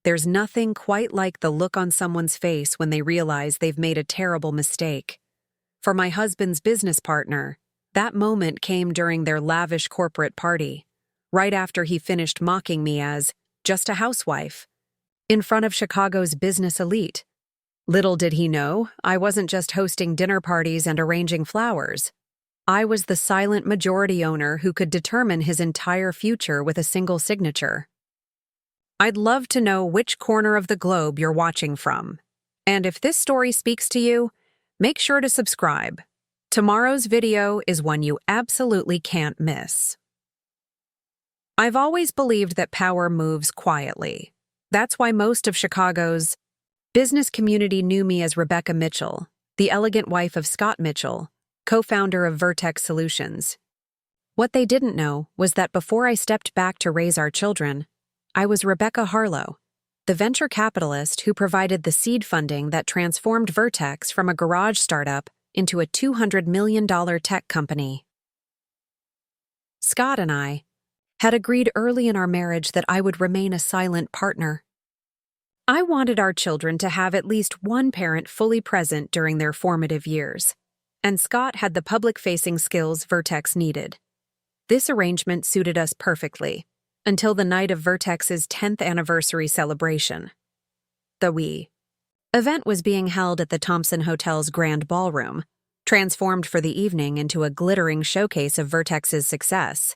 There's nothing quite like the look on someone's face when they realize they've made a terrible mistake. For my husband's business partner, that moment came during their lavish corporate party, right after he finished mocking me as just a housewife, in front of Chicago's business elite. Little did he know, I wasn't just hosting dinner parties and arranging flowers. I was the silent majority owner who could determine his entire future with a single signature. I'd love to know which corner of the globe you're watching from. And if this story speaks to you, make sure to subscribe. Tomorrow's video is one you absolutely can't miss. I've always believed that power moves quietly. That's why most of Chicago's business community knew me as Rebecca Mitchell, the elegant wife of Scott Mitchell, co-founder of Vertex Solutions. What they didn't know was that before I stepped back to raise our children, I was Rebecca Harlow, the venture capitalist who provided the seed funding that transformed Vertex from a garage startup into a $200 million tech company. Scott and I had agreed early in our marriage that I would remain a silent partner. I wanted our children to have at least one parent fully present during their formative years, and Scott had the public-facing skills Vertex needed. This arrangement suited us perfectly, until the night of Vertex's 10th anniversary celebration. The event was being held at the Thompson Hotel's Grand Ballroom, transformed for the evening into a glittering showcase of Vertex's success.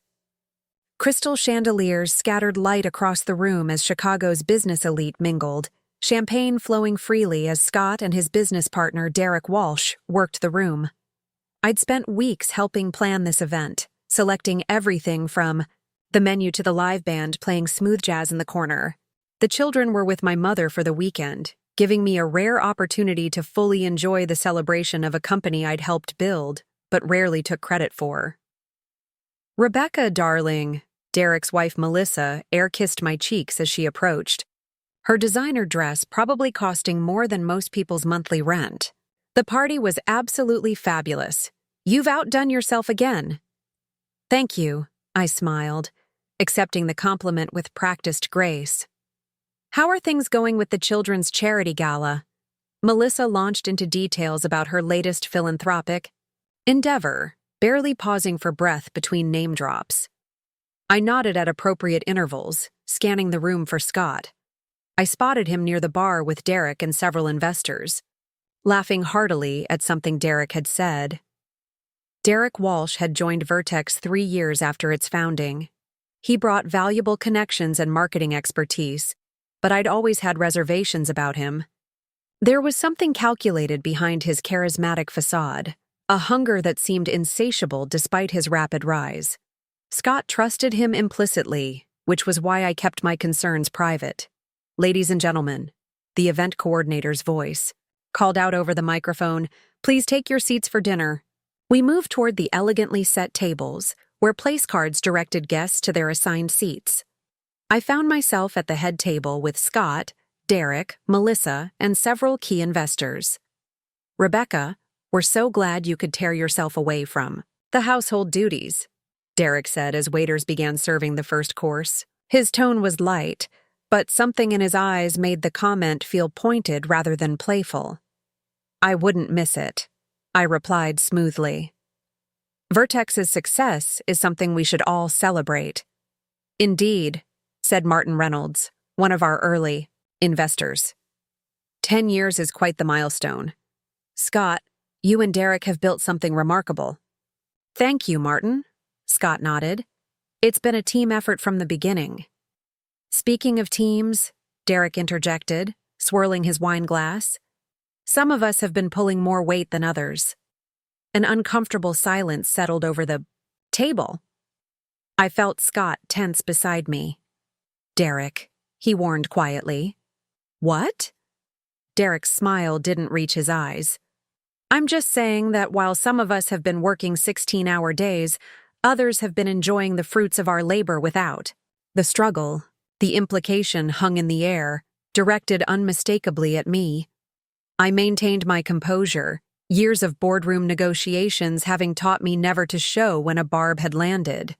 Crystal chandeliers scattered light across the room as Chicago's business elite mingled, champagne flowing freely as Scott and his business partner Derek Walsh worked the room. I'd spent weeks helping plan this event, selecting everything from the menu to the live band playing smooth jazz in the corner. The children were with my mother for the weekend, giving me a rare opportunity to fully enjoy the celebration of a company I'd helped build, but rarely took credit for. Rebecca, darling, Derek's wife Melissa air-kissed my cheeks as she approached, her designer dress probably costing more than most people's monthly rent. The party was absolutely fabulous. You've outdone yourself again. Thank you, I smiled, accepting the compliment with practiced grace. How are things going with the children's charity gala? Melissa launched into details about her latest philanthropic endeavor, barely pausing for breath between name drops. I nodded at appropriate intervals, scanning the room for Scott. I spotted him near the bar with Derek and several investors, laughing heartily at something Derek had said. Derek Walsh had joined Vertex 3 years after its founding. He brought valuable connections and marketing expertise, but I'd always had reservations about him. There was something calculated behind his charismatic facade, a hunger that seemed insatiable despite his rapid rise. Scott trusted him implicitly, which was why I kept my concerns private. Ladies and gentlemen, the event coordinator's voice called out over the microphone, "Please take your seats for dinner." We moved toward the elegantly set tables, where place cards directed guests to their assigned seats. I found myself at the head table with Scott, Derek, Melissa, and several key investors. "Rebecca, we're so glad you could tear yourself away from the household duties," Derek said as waiters began serving the first course. His tone was light, but something in his eyes made the comment feel pointed rather than playful. "I wouldn't miss it," I replied smoothly. "Vertex's success is something we should all celebrate." "Indeed," said Martin Reynolds, one of our early investors. 10 years is quite the milestone. Scott, you and Derek have built something remarkable." "Thank you, Martin," Scott nodded. "It's been a team effort from the beginning." "Speaking of teams," Derek interjected, swirling his wine glass, "some of us have been pulling more weight than others." An uncomfortable silence settled over the table. I felt Scott tense beside me. "Derek," he warned quietly. "What?" Derek's smile didn't reach his eyes. "I'm just saying that while some of us have been working 16-hour days, others have been enjoying the fruits of our labor without." The struggle, the implication hung in the air, directed unmistakably at me. I maintained my composure, years of boardroom negotiations having taught me never to show when a barb had landed.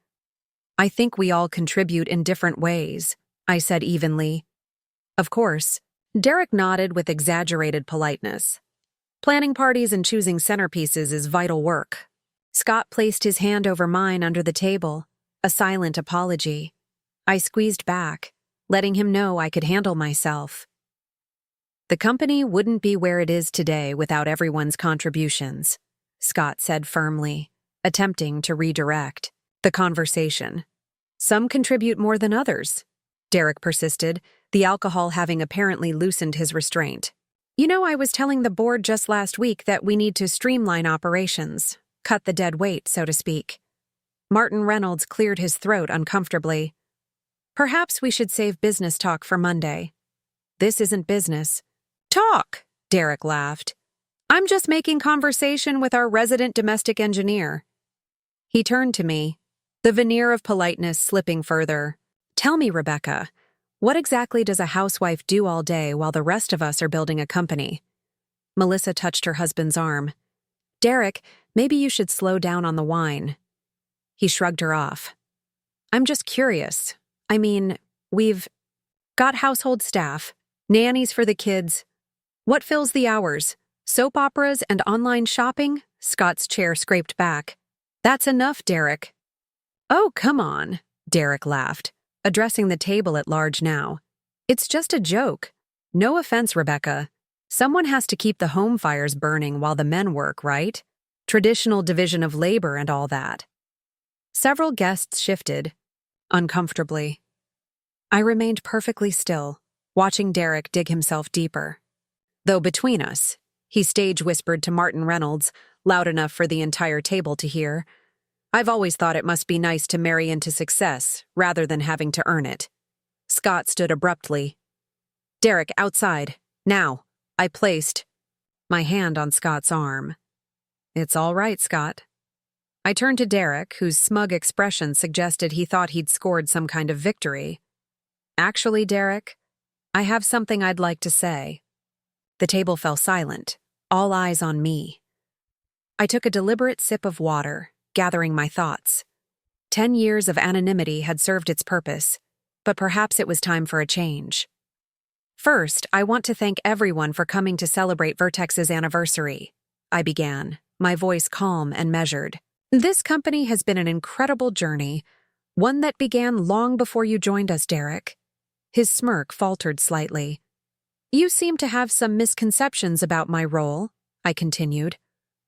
"I think we all contribute in different ways," I said evenly. Of course. Derek nodded with exaggerated politeness. Planning parties and choosing centerpieces is vital work. Scott placed his hand over mine under the table, a silent apology. I squeezed back, letting him know I could handle myself. The company wouldn't be where it is today without everyone's contributions, Scott said firmly, attempting to redirect the conversation. Some contribute more than others, Derek persisted, the alcohol having apparently loosened his restraint. You know, I was telling the board just last week that we need to streamline operations, cut the dead weight, so to speak. Martin Reynolds cleared his throat uncomfortably. Perhaps we should save business talk for Monday. This isn't business. Talk, Derek laughed. I'm just making conversation with our resident domestic engineer. He turned to me, the veneer of politeness slipping further. Tell me, Rebecca, what exactly does a housewife do all day while the rest of us are building a company? Melissa touched her husband's arm. Derek, maybe you should slow down on the wine. He shrugged her off. I'm just curious. I mean, we've got household staff, nannies for the kids. What fills the hours? Soap operas and online shopping? Scott's chair scraped back. That's enough, Derek. Oh, come on, Derek laughed, addressing the table at large now. It's just a joke. No offense, Rebecca. Someone has to keep the home fires burning while the men work, right? Traditional division of labor and all that. Several guests shifted, uncomfortably. I remained perfectly still, watching Derek dig himself deeper. Though between us, he stage whispered to Martin Reynolds, loud enough for the entire table to hear, I've always thought it must be nice to marry into success rather than having to earn it. Scott stood abruptly. Derek, outside, now. I placed my hand on Scott's arm. It's all right, Scott. I turned to Derek, whose smug expression suggested he thought he'd scored some kind of victory. Actually, Derek, I have something I'd like to say. The table fell silent, all eyes on me. I took a deliberate sip of water, gathering my thoughts. 10 years of anonymity had served its purpose, but perhaps it was time for a change. First, I want to thank everyone for coming to celebrate Vertex's anniversary, I began, my voice calm and measured. This company has been an incredible journey, one that began long before you joined us, Derek. His smirk faltered slightly. You seem to have some misconceptions about my role, I continued.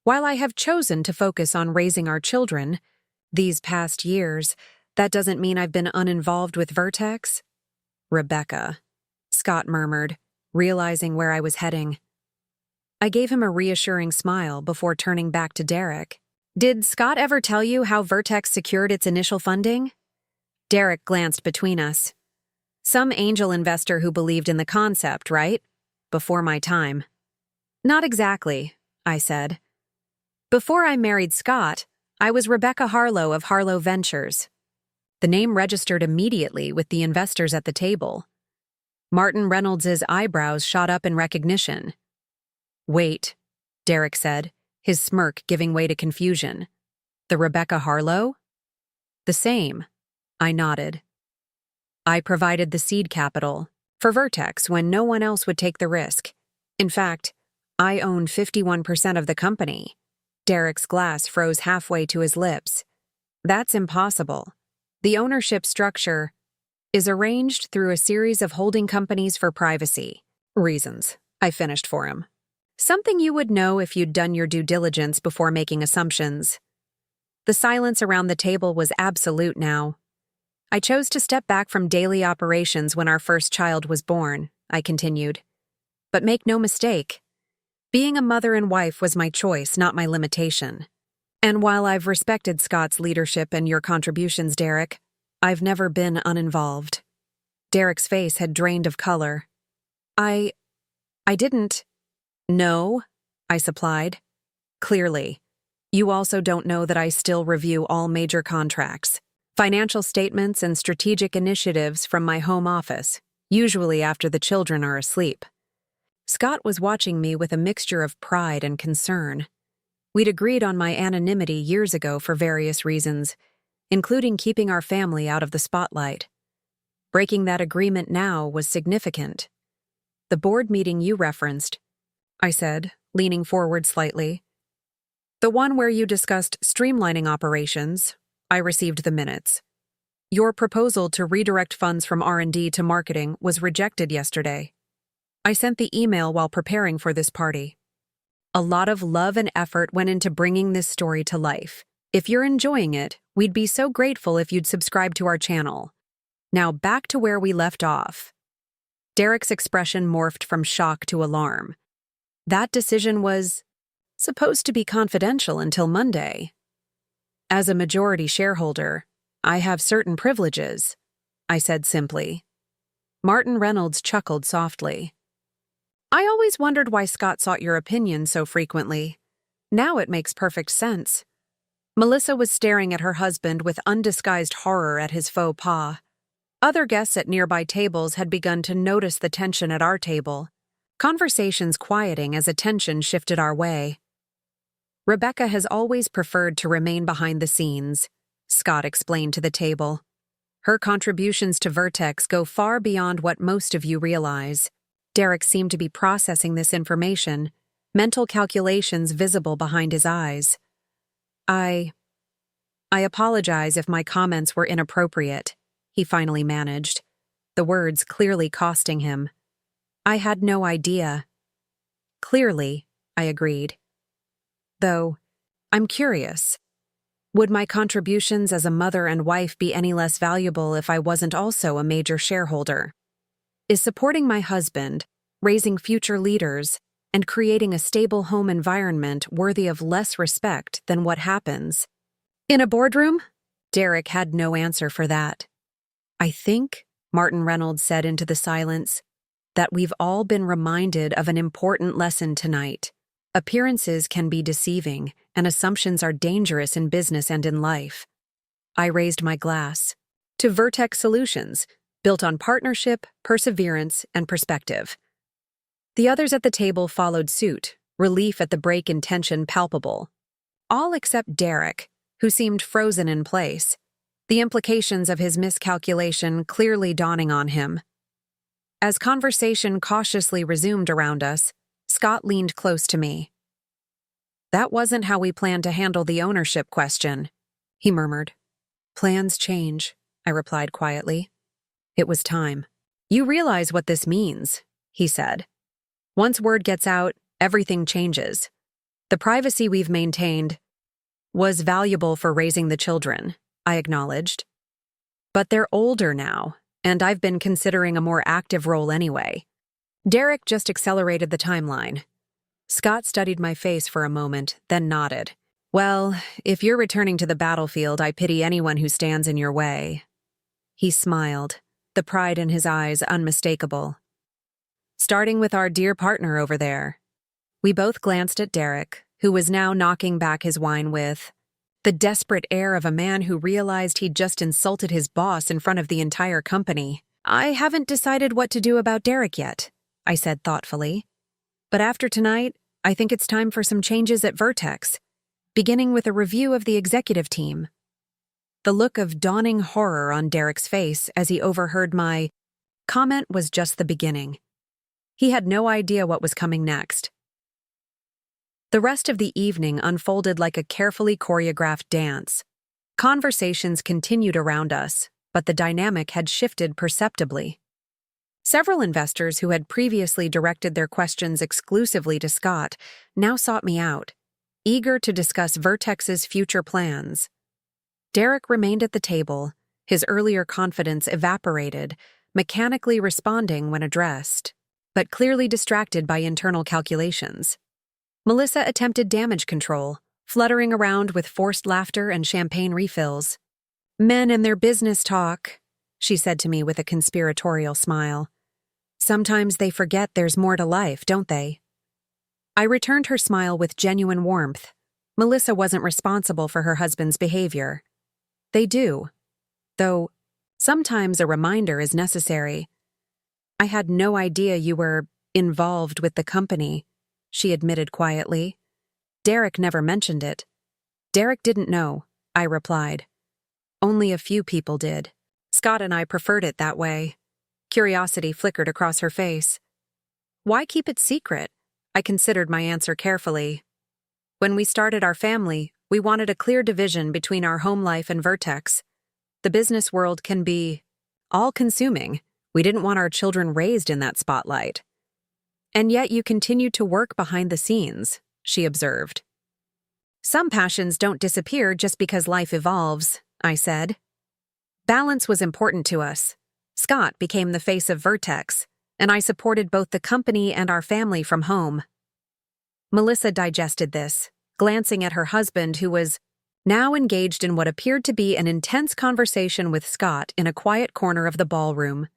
While I have chosen to focus on raising our children these past years, that doesn't mean I've been uninvolved with Vertex. Rebecca, Scott murmured, realizing where I was heading. I gave him a reassuring smile before turning back to Derek. Did Scott ever tell you how Vertex secured its initial funding? Derek glanced between us. Some angel investor who believed in the concept, right? Before my time. Not exactly, I said. Before I married Scott, I was Rebecca Harlow of Harlow Ventures. The name registered immediately with the investors at the table. Martin Reynolds' eyebrows shot up in recognition. Wait, Derek said, his smirk giving way to confusion. The Rebecca Harlow? The same, I nodded. I provided the seed capital for Vertex when no one else would take the risk. In fact, I owned 51% of the company. Derek's glass froze halfway to his lips. That's impossible. The ownership structure is arranged through a series of holding companies for privacy reasons, I finished for him. Something you would know if you'd done your due diligence before making assumptions. The silence around the table was absolute now. I chose to step back from daily operations when our first child was born, I continued. But make no mistake, being a mother and wife was my choice, not my limitation. And while I've respected Scott's leadership and your contributions, Derek, I've never been uninvolved. Derek's face had drained of color. I didn't. No, I supplied. Clearly, you also don't know that I still review all major contracts, financial statements, and strategic initiatives from my home office, usually after the children are asleep. Scott was watching me with a mixture of pride and concern. We'd agreed on my anonymity years ago for various reasons, including keeping our family out of the spotlight. Breaking that agreement now was significant, The board meeting you referenced, I said, leaning forward slightly. The one where you discussed streamlining operations. I received the minutes. Your proposal to redirect funds from R&D to marketing was rejected yesterday. I sent the email while preparing for this party. A lot of love and effort went into bringing this story to life. If you're enjoying it, we'd be so grateful if you'd subscribe to our channel. Now back to where we left off. Derek's expression morphed from shock to alarm. That decision was supposed to be confidential until Monday. As a majority shareholder, I have certain privileges, I said simply. Martin Reynolds chuckled softly. I always wondered why Scott sought your opinion so frequently. Now it makes perfect sense. Melissa was staring at her husband with undisguised horror at his faux pas. Other guests at nearby tables had begun to notice the tension at our table, conversations quieting as attention shifted our way. Rebecca has always preferred to remain behind the scenes, Scott explained to the table. Her contributions to Vertex go far beyond what most of you realize. Derek seemed to be processing this information, mental calculations visible behind his eyes. I apologize if my comments were inappropriate, he finally managed, the words clearly costing him. I had no idea. Clearly, I agreed. Though, I'm curious. Would my contributions as a mother and wife be any less valuable if I wasn't also a major shareholder? Is supporting my husband, raising future leaders, and creating a stable home environment worthy of less respect than what happens in a boardroom? Derek had no answer for that. I think, Martin Reynolds said into the silence, that we've all been reminded of an important lesson tonight. Appearances can be deceiving, and assumptions are dangerous in business and in life. I raised my glass. To Vertex Solutions, built on partnership, perseverance, and perspective. The others at the table followed suit, relief at the break in tension palpable. All except Derek, who seemed frozen in place, the implications of his miscalculation clearly dawning on him. As conversation cautiously resumed around us, Scott leaned close to me. That wasn't how we planned to handle the ownership question, he murmured. Plans change, I replied quietly. It was time. You realize what this means, he said. Once word gets out, everything changes. The privacy we've maintained was valuable for raising the children, I acknowledged. But they're older now, and I've been considering a more active role anyway. Derek just accelerated the timeline. Scott studied my face for a moment, then nodded. Well, if you're returning to the battlefield, I pity anyone who stands in your way. He smiled, the pride in his eyes unmistakable. Starting with our dear partner over there. We both glanced at Derek, who was now knocking back his wine with the desperate air of a man who realized he'd just insulted his boss in front of the entire company. I haven't decided what to do about Derek yet, I said thoughtfully. But after tonight, I think it's time for some changes at Vertex, beginning with a review of the executive team. The look of dawning horror on Derek's face as he overheard my comment was just the beginning. He had no idea what was coming next. The rest of the evening unfolded like a carefully choreographed dance. Conversations continued around us, but the dynamic had shifted perceptibly. Several investors who had previously directed their questions exclusively to Scott now sought me out, eager to discuss Vertex's future plans. Derek remained at the table, his earlier confidence evaporated, mechanically responding when addressed, but clearly distracted by internal calculations. Melissa attempted damage control, fluttering around with forced laughter and champagne refills. Men and their business talk, she said to me with a conspiratorial smile. Sometimes they forget there's more to life, don't they? I returned her smile with genuine warmth. Melissa wasn't responsible for her husband's behavior. They do, though sometimes a reminder is necessary. I had no idea you were involved with the company, she admitted quietly. Derek never mentioned it. Derek didn't know, I replied. Only a few people did. Scott and I preferred it that way. Curiosity flickered across her face. Why keep it secret? I considered my answer carefully. When we started our family, we wanted a clear division between our home life and Vertex. The business world can be all-consuming. We didn't want our children raised in that spotlight. And yet you continued to work behind the scenes, she observed. Some passions don't disappear just because life evolves, I said. Balance was important to us. Scott became the face of Vertex, and I supported both the company and our family from home. Melissa digested this, glancing at her husband who was now engaged in what appeared to be an intense conversation with Scott in a quiet corner of the ballroom.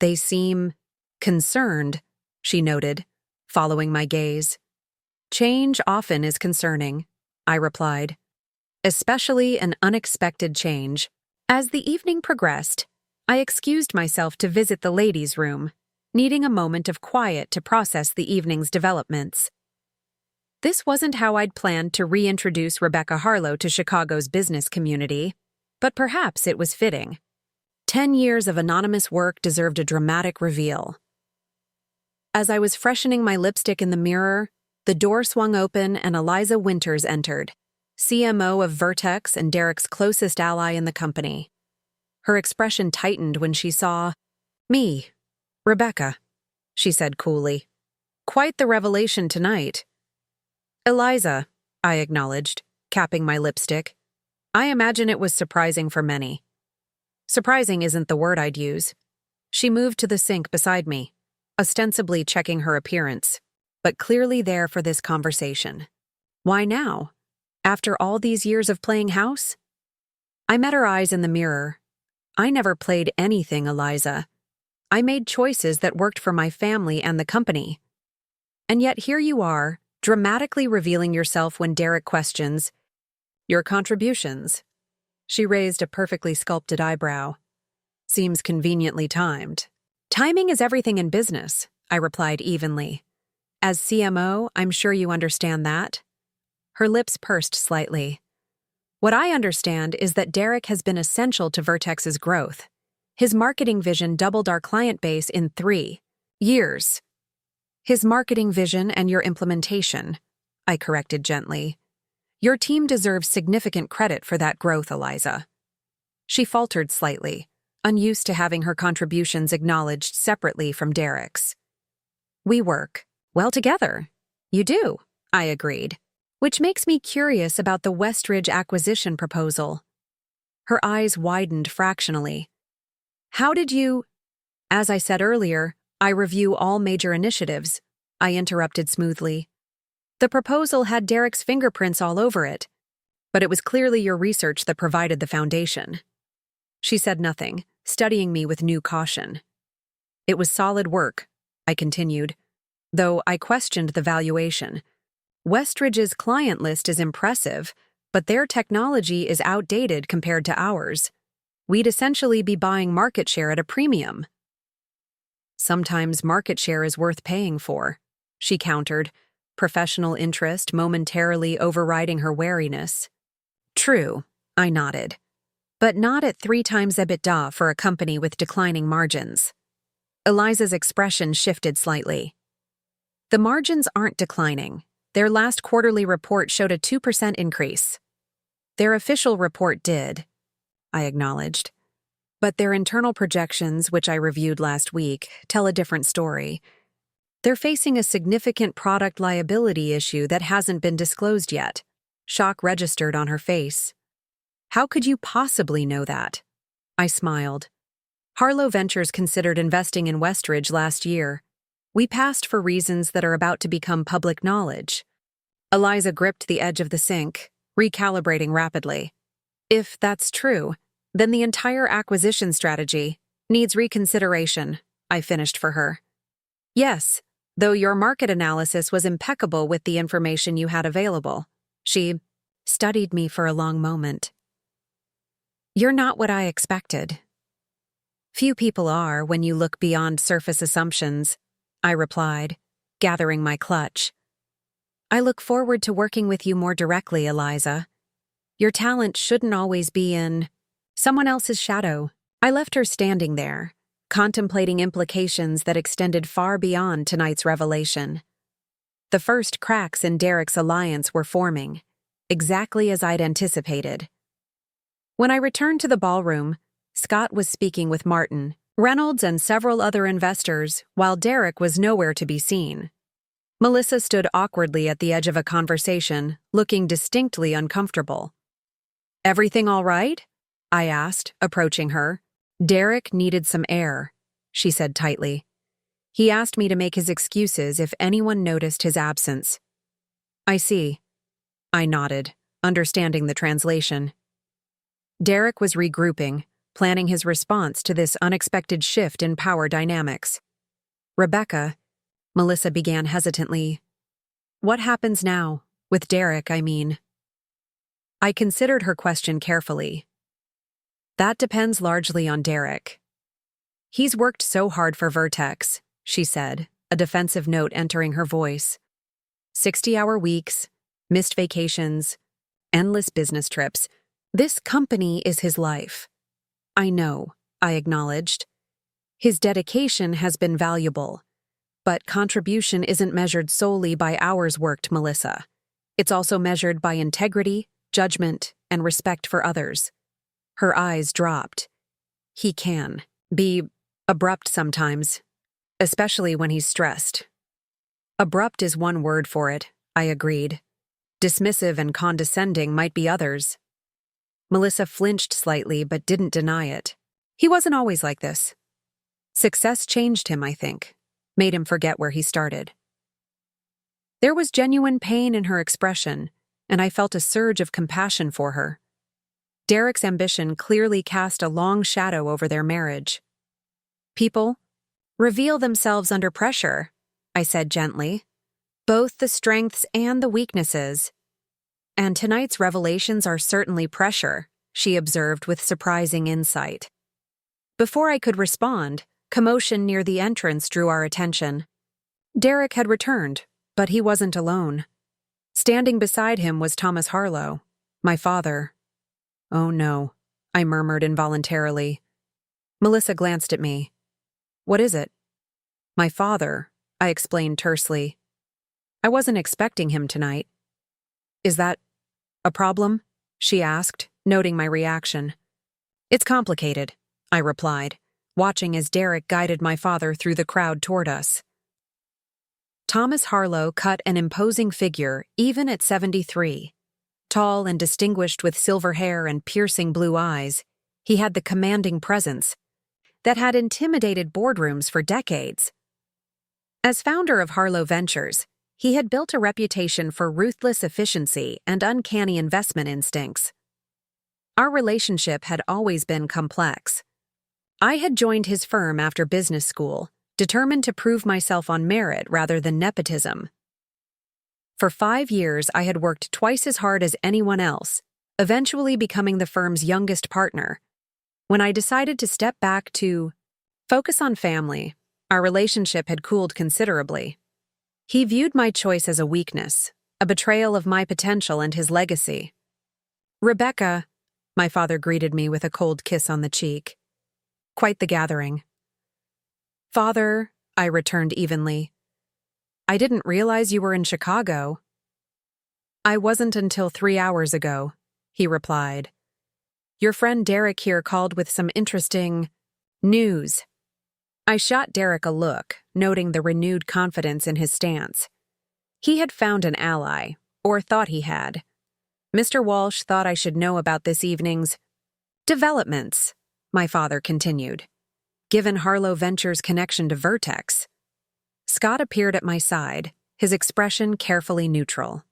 They seem concerned, she noted, following my gaze. Change often is concerning, I replied. Especially an unexpected change. As the evening progressed, I excused myself to visit the ladies' room, needing a moment of quiet to process the evening's developments. This wasn't how I'd planned to reintroduce Rebecca Harlow to Chicago's business community, but perhaps it was fitting. 10 years of anonymous work deserved a dramatic reveal. As I was freshening my lipstick in the mirror, the door swung open and Eliza Winters entered, CMO of Vertex and Derek's closest ally in the company. Her expression tightened when she saw me. Rebecca, she said coolly. Quite the revelation tonight. Eliza, I acknowledged, capping my lipstick. I imagine it was surprising for many. Surprising isn't the word I'd use. She moved to the sink beside me, ostensibly checking her appearance, but clearly there for this conversation. Why now? After all these years of playing house? I met her eyes in the mirror. I never played anything, Eliza. I made choices that worked for my family and the company. And yet here you are, dramatically revealing yourself when Derek questions your contributions. She raised a perfectly sculpted eyebrow. Seems conveniently timed. Timing is everything in business, I replied evenly. As CMO, I'm sure you understand that. Her lips pursed slightly. What I understand is that Derek has been essential to Vertex's growth. His marketing vision doubled our client base in 3 years. His marketing vision and your implementation, I corrected gently. Your team deserves significant credit for that growth, Eliza. She faltered slightly, unused to having her contributions acknowledged separately from Derek's. We work well together. You do, I agreed, which makes me curious about the Westridge acquisition proposal. Her eyes widened fractionally. How did you— As I said earlier, I review all major initiatives, I interrupted smoothly. The proposal had Derek's fingerprints all over it, but it was clearly your research that provided the foundation. She said nothing, studying me with new caution. It was solid work, I continued, though I questioned the valuation. Westridge's client list is impressive, but their technology is outdated compared to ours. We'd essentially be buying market share at a premium. Sometimes market share is worth paying for, she countered, professional interest momentarily overriding her wariness. True, I nodded. But not at 3 times EBITDA for a company with declining margins. Eliza's expression shifted slightly. The margins aren't declining. Their last quarterly report showed a 2% increase. Their official report did, I acknowledged. But their internal projections, which I reviewed last week, tell a different story. They're facing a significant product liability issue that hasn't been disclosed yet. Shock registered on her face. How could you possibly know that? I smiled. Harlow Ventures considered investing in Westridge last year. We passed for reasons that are about to become public knowledge. Eliza gripped the edge of the sink, recalibrating rapidly. If that's true, then the entire acquisition strategy needs reconsideration, I finished for her. Yes, though your market analysis was impeccable with the information you had available. She studied me for a long moment. You're not what I expected. Few people are when you look beyond surface assumptions, I replied, gathering my clutch. I look forward to working with you more directly, Eliza. Your talent shouldn't always be in someone else's shadow. I left her standing there, contemplating implications that extended far beyond tonight's revelation. The first cracks in Derek's alliance were forming, exactly as I'd anticipated. When I returned to the ballroom, Scott was speaking with Martin, Reynolds, and several other investors, while Derek was nowhere to be seen. Melissa stood awkwardly at the edge of a conversation, looking distinctly uncomfortable. "Everything all right?" I asked, approaching her. "Derek needed some air," she said tightly. "He asked me to make his excuses if anyone noticed his absence." "I see." I nodded, understanding the translation. Derek was regrouping, planning his response to this unexpected shift in power dynamics. "Rebecca," Melissa began hesitantly. "What happens now? With Derek, I mean." I considered her question carefully. "That depends largely on Derek. He's worked so hard for Vertex," she said, a defensive note entering her voice. 60-hour weeks, missed vacations, endless business trips. This company is his life. "I know," I acknowledged. "His dedication has been valuable. But contribution isn't measured solely by hours worked, Melissa. It's also measured by integrity, judgment, and respect for others." Her eyes dropped. "He can be abrupt sometimes, especially when he's stressed." "Abrupt is one word for it," I agreed. "Dismissive and condescending might be others." Melissa flinched slightly but didn't deny it. "He wasn't always like this. Success changed him, I think. Made him forget where he started." There was genuine pain in her expression, and I felt a surge of compassion for her. Derek's ambition clearly cast a long shadow over their marriage. "People reveal themselves under pressure," I said gently. "Both the strengths and the weaknesses. And tonight's revelations are certainly pressure," she observed with surprising insight. Before I could respond, commotion near the entrance drew our attention. Derek had returned, but he wasn't alone. Standing beside him was Thomas Harlow, my father. "Oh no," I murmured involuntarily. Melissa glanced at me. "What is it?" "My father," I explained tersely. "I wasn't expecting him tonight." "Is that a problem?" she asked, noting my reaction. "It's complicated," I replied, watching as Derek guided my father through the crowd toward us. Thomas Harlow cut an imposing figure even at 73. Tall and distinguished with silver hair and piercing blue eyes, he had the commanding presence that had intimidated boardrooms for decades. As founder of Harlow Ventures, he had built a reputation for ruthless efficiency and uncanny investment instincts. Our relationship had always been complex. I had joined his firm after business school, determined to prove myself on merit rather than nepotism. For 5 years, I had worked twice as hard as anyone else, eventually becoming the firm's youngest partner. When I decided to step back to focus on family, our relationship had cooled considerably. He viewed my choice as a weakness, a betrayal of my potential and his legacy. "Rebecca," my father greeted me with a cold kiss on the cheek. Quite the gathering. "Father," I returned evenly. "I didn't realize you were in Chicago." "I wasn't until 3 hours ago," he replied. "Your friend Derek here called with some interesting news." I shot Derek a look, noting the renewed confidence in his stance. He had found an ally, or thought he had. "Mr. Walsh thought I should know about this evening's developments," my father continued, "given Harlow Ventures' connection to Vertex." Scott appeared at my side, his expression carefully neutral.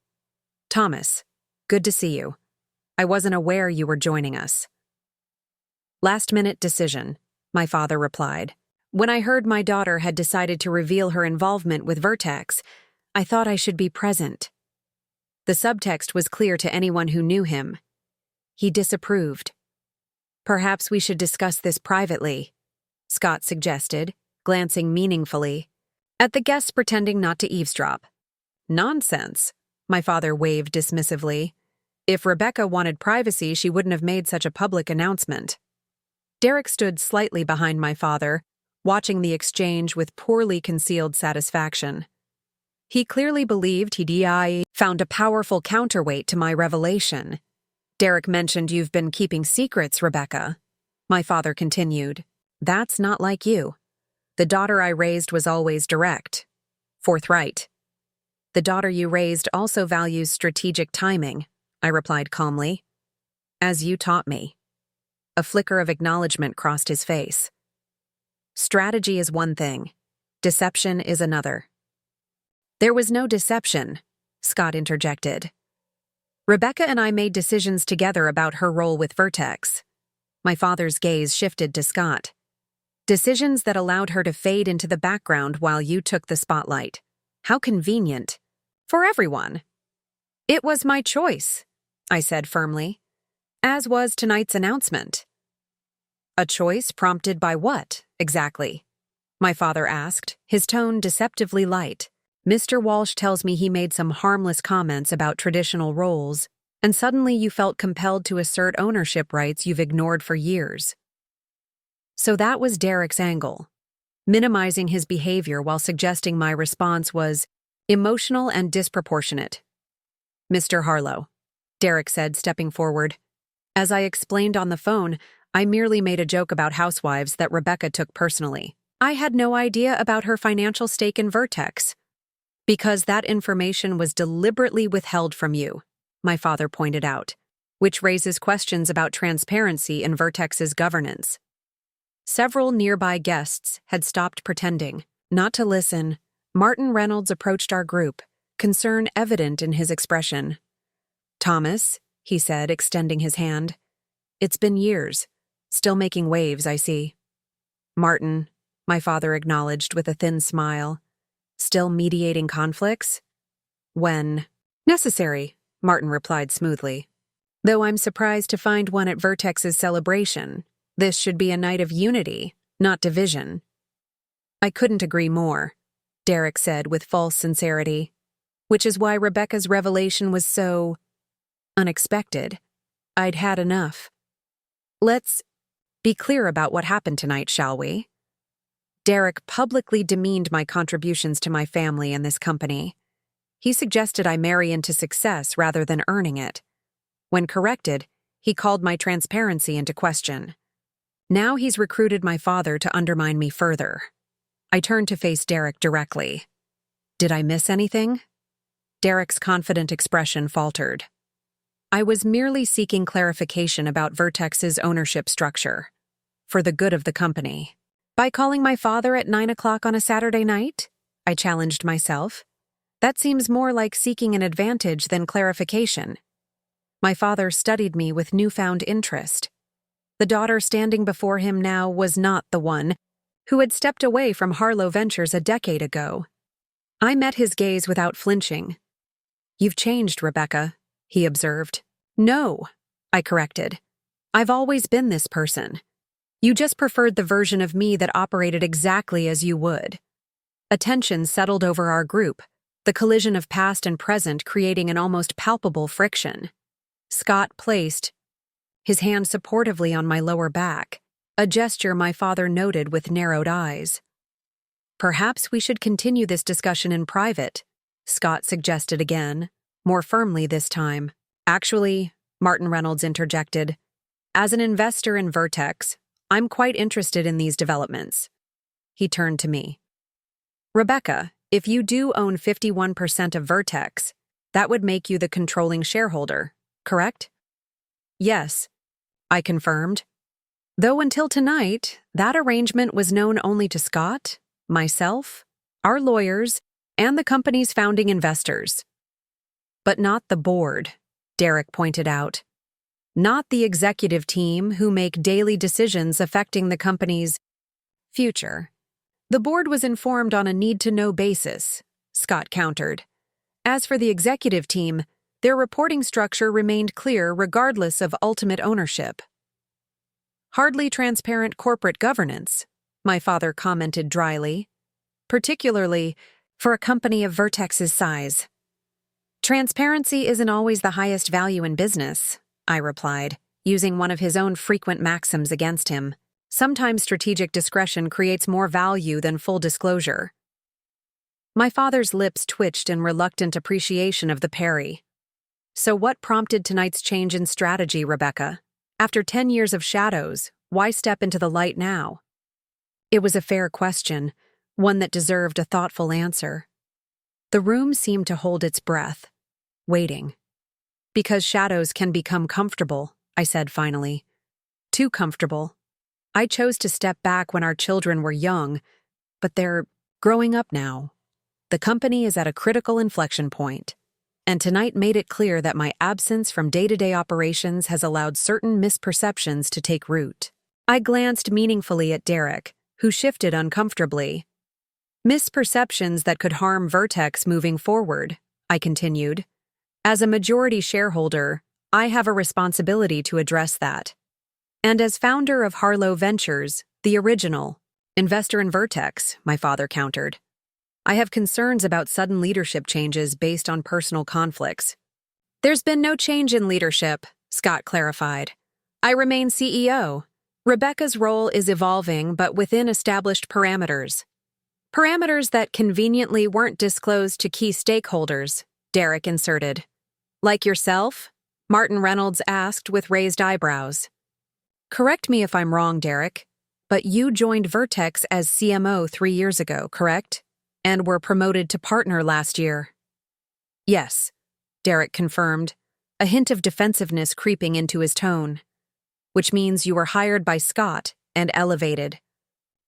"Thomas, good to see you. I wasn't aware you were joining us." "Last-minute decision," my father replied. "When I heard my daughter had decided to reveal her involvement with Vertex, I thought I should be present." The subtext was clear to anyone who knew him. He disapproved. "Perhaps we should discuss this privately," Scott suggested, glancing meaningfully at the guests pretending not to eavesdrop. "Nonsense," my father waved dismissively. "If Rebecca wanted privacy, she wouldn't have made such a public announcement." Derek stood slightly behind my father, watching the exchange with poorly concealed satisfaction. He clearly believed he'd found a powerful counterweight to my revelation. Derek mentioned you've been keeping secrets, Rebecca. My father continued. That's not like you. The daughter I raised was always direct, forthright. The daughter you raised also values strategic timing, I replied calmly. As you taught me. A flicker of acknowledgement crossed his face. Strategy is one thing. Deception is another. There was no deception, Scott interjected. Rebecca and I made decisions together about her role with Vertex. My father's gaze shifted to Scott. Decisions that allowed her to fade into the background while you took the spotlight. How convenient. For everyone. It was my choice, I said firmly. As was tonight's announcement. A choice prompted by what, exactly? My father asked, his tone deceptively light. Mr. Walsh tells me he made some harmless comments about traditional roles, and suddenly you felt compelled to assert ownership rights you've ignored for years. So that was Derek's angle, minimizing his behavior while suggesting my response was emotional and disproportionate. Mr. Harlow, Derek said, stepping forward. As I explained on the phone, I merely made a joke about Housewives that Rebecca took personally. I had no idea about her financial stake in Vertex. Because that information was deliberately withheld from you, my father pointed out, which raises questions about transparency in Vertex's governance. Several nearby guests had stopped pretending. Not to listen, Martin Reynolds approached our group, concern evident in his expression. Thomas, he said, extending his hand. It's been years. Still making waves, I see. Martin, my father acknowledged with a thin smile. Still mediating conflicts? When necessary, Martin replied smoothly. Though I'm surprised to find one at Vertex's celebration. This should be a night of unity, not division. I couldn't agree more, Derek said with false sincerity, which is why Rebecca's revelation was so unexpected. I'd had enough. Let's be clear about what happened tonight, shall we? Derek publicly demeaned my contributions to my family and this company. He suggested I marry into success rather than earning it. When corrected, he called my transparency into question. Now he's recruited my father to undermine me further. I turned to face Derek directly. Did I miss anything? Derek's confident expression faltered. I was merely seeking clarification about Vertex's ownership structure, for the good of the company. By calling my father at 9 o'clock on a Saturday night? I challenged myself. That seems more like seeking an advantage than clarification. My father studied me with newfound interest. The daughter standing before him now was not the one who had stepped away from Harlow Ventures a decade ago. I met his gaze without flinching. You've changed, Rebecca, he observed. No, I corrected. I've always been this person. You just preferred the version of me that operated exactly as you would. A tension settled over our group, the collision of past and present creating an almost palpable friction. Scott placed his hand supportively on my lower back, a gesture my father noted with narrowed eyes. Perhaps we should continue this discussion in private, Scott suggested again, more firmly this time. Actually, Martin Reynolds interjected, as an investor in Vertex, I'm quite interested in these developments. He turned to me. Rebecca, if you do own 51% of Vertex, that would make you the controlling shareholder, correct? Yes, I confirmed. Though until tonight, that arrangement was known only to Scott, myself, our lawyers, and the company's founding investors. But not the board, Derek pointed out. Not the executive team who make daily decisions affecting the company's future. The board was informed on a need-to-know basis, Scott countered. As for the executive team, their reporting structure remained clear regardless of ultimate ownership. Hardly transparent corporate governance, my father commented dryly, particularly for a company of Vertex's size. Transparency isn't always the highest value in business, I replied, using one of his own frequent maxims against him. Sometimes strategic discretion creates more value than full disclosure. My father's lips twitched in reluctant appreciation of the parry. So what prompted tonight's change in strategy, Rebecca? After 10 years of shadows, why step into the light now? It was a fair question, one that deserved a thoughtful answer. The room seemed to hold its breath, waiting. Because shadows can become comfortable, I said finally. Too comfortable. I chose to step back when our children were young, but they're growing up now. The company is at a critical inflection point, and tonight made it clear that my absence from day-to-day operations has allowed certain misperceptions to take root. I glanced meaningfully at Derek, who shifted uncomfortably. Misperceptions that could harm Vertex moving forward, I continued. As a majority shareholder, I have a responsibility to address that. And as founder of Harlow Ventures, the original investor in Vertex, my father countered. I have concerns about sudden leadership changes based on personal conflicts. There's been no change in leadership, Scott clarified. I remain CEO. Rebecca's role is evolving, but within established parameters. Parameters that conveniently weren't disclosed to key stakeholders, Derek inserted. Like yourself? Martin Reynolds asked with raised eyebrows. Correct me if I'm wrong, Derek, but you joined Vertex as CMO 3 years ago, correct? And were promoted to partner last year. Yes, Derek confirmed, a hint of defensiveness creeping into his tone. Which means you were hired by Scott and elevated.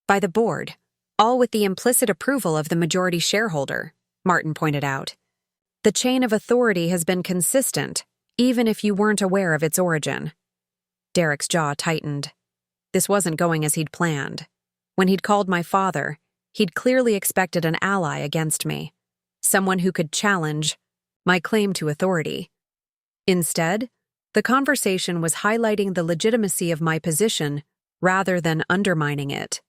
By the board, all with the implicit approval of the majority shareholder, Martin pointed out. The chain of authority has been consistent, even if you weren't aware of its origin. Derek's jaw tightened. This wasn't going as he'd planned. When he'd called my father, he'd clearly expected an ally against me, someone who could challenge my claim to authority. Instead, the conversation was highlighting the legitimacy of my position rather than undermining it.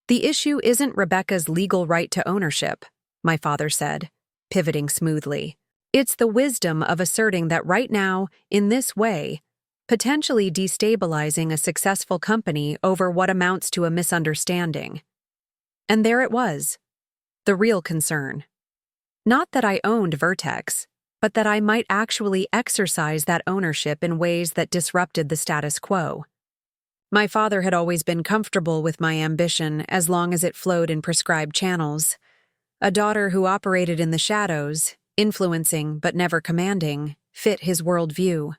The issue isn't Rebecca's legal right to ownership, my father said, pivoting smoothly. It's the wisdom of asserting that right now, in this way, potentially destabilizing a successful company over what amounts to a misunderstanding. And there it was, the real concern. Not that I owned Vertex, but that I might actually exercise that ownership in ways that disrupted the status quo. My father had always been comfortable with my ambition as long as it flowed in prescribed channels. A daughter who operated in the shadows, influencing but never commanding, fit his worldview.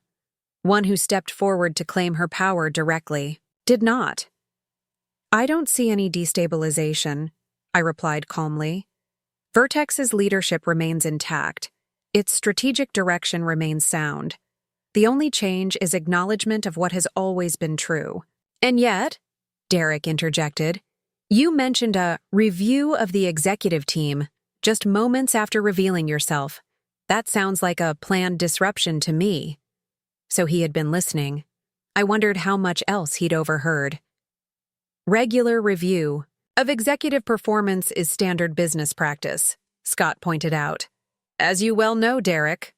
One who stepped forward to claim her power directly did not. I don't see any destabilization, I replied calmly. Vertex's leadership remains intact. Its strategic direction remains sound. The only change is acknowledgement of what has always been true. And yet, Derek interjected, you mentioned a review of the executive team just moments after revealing yourself. That sounds like a planned disruption to me. So he had been listening. I wondered how much else he'd overheard. Regular review of executive performance is standard business practice, Scott pointed out. As you well know, Derek.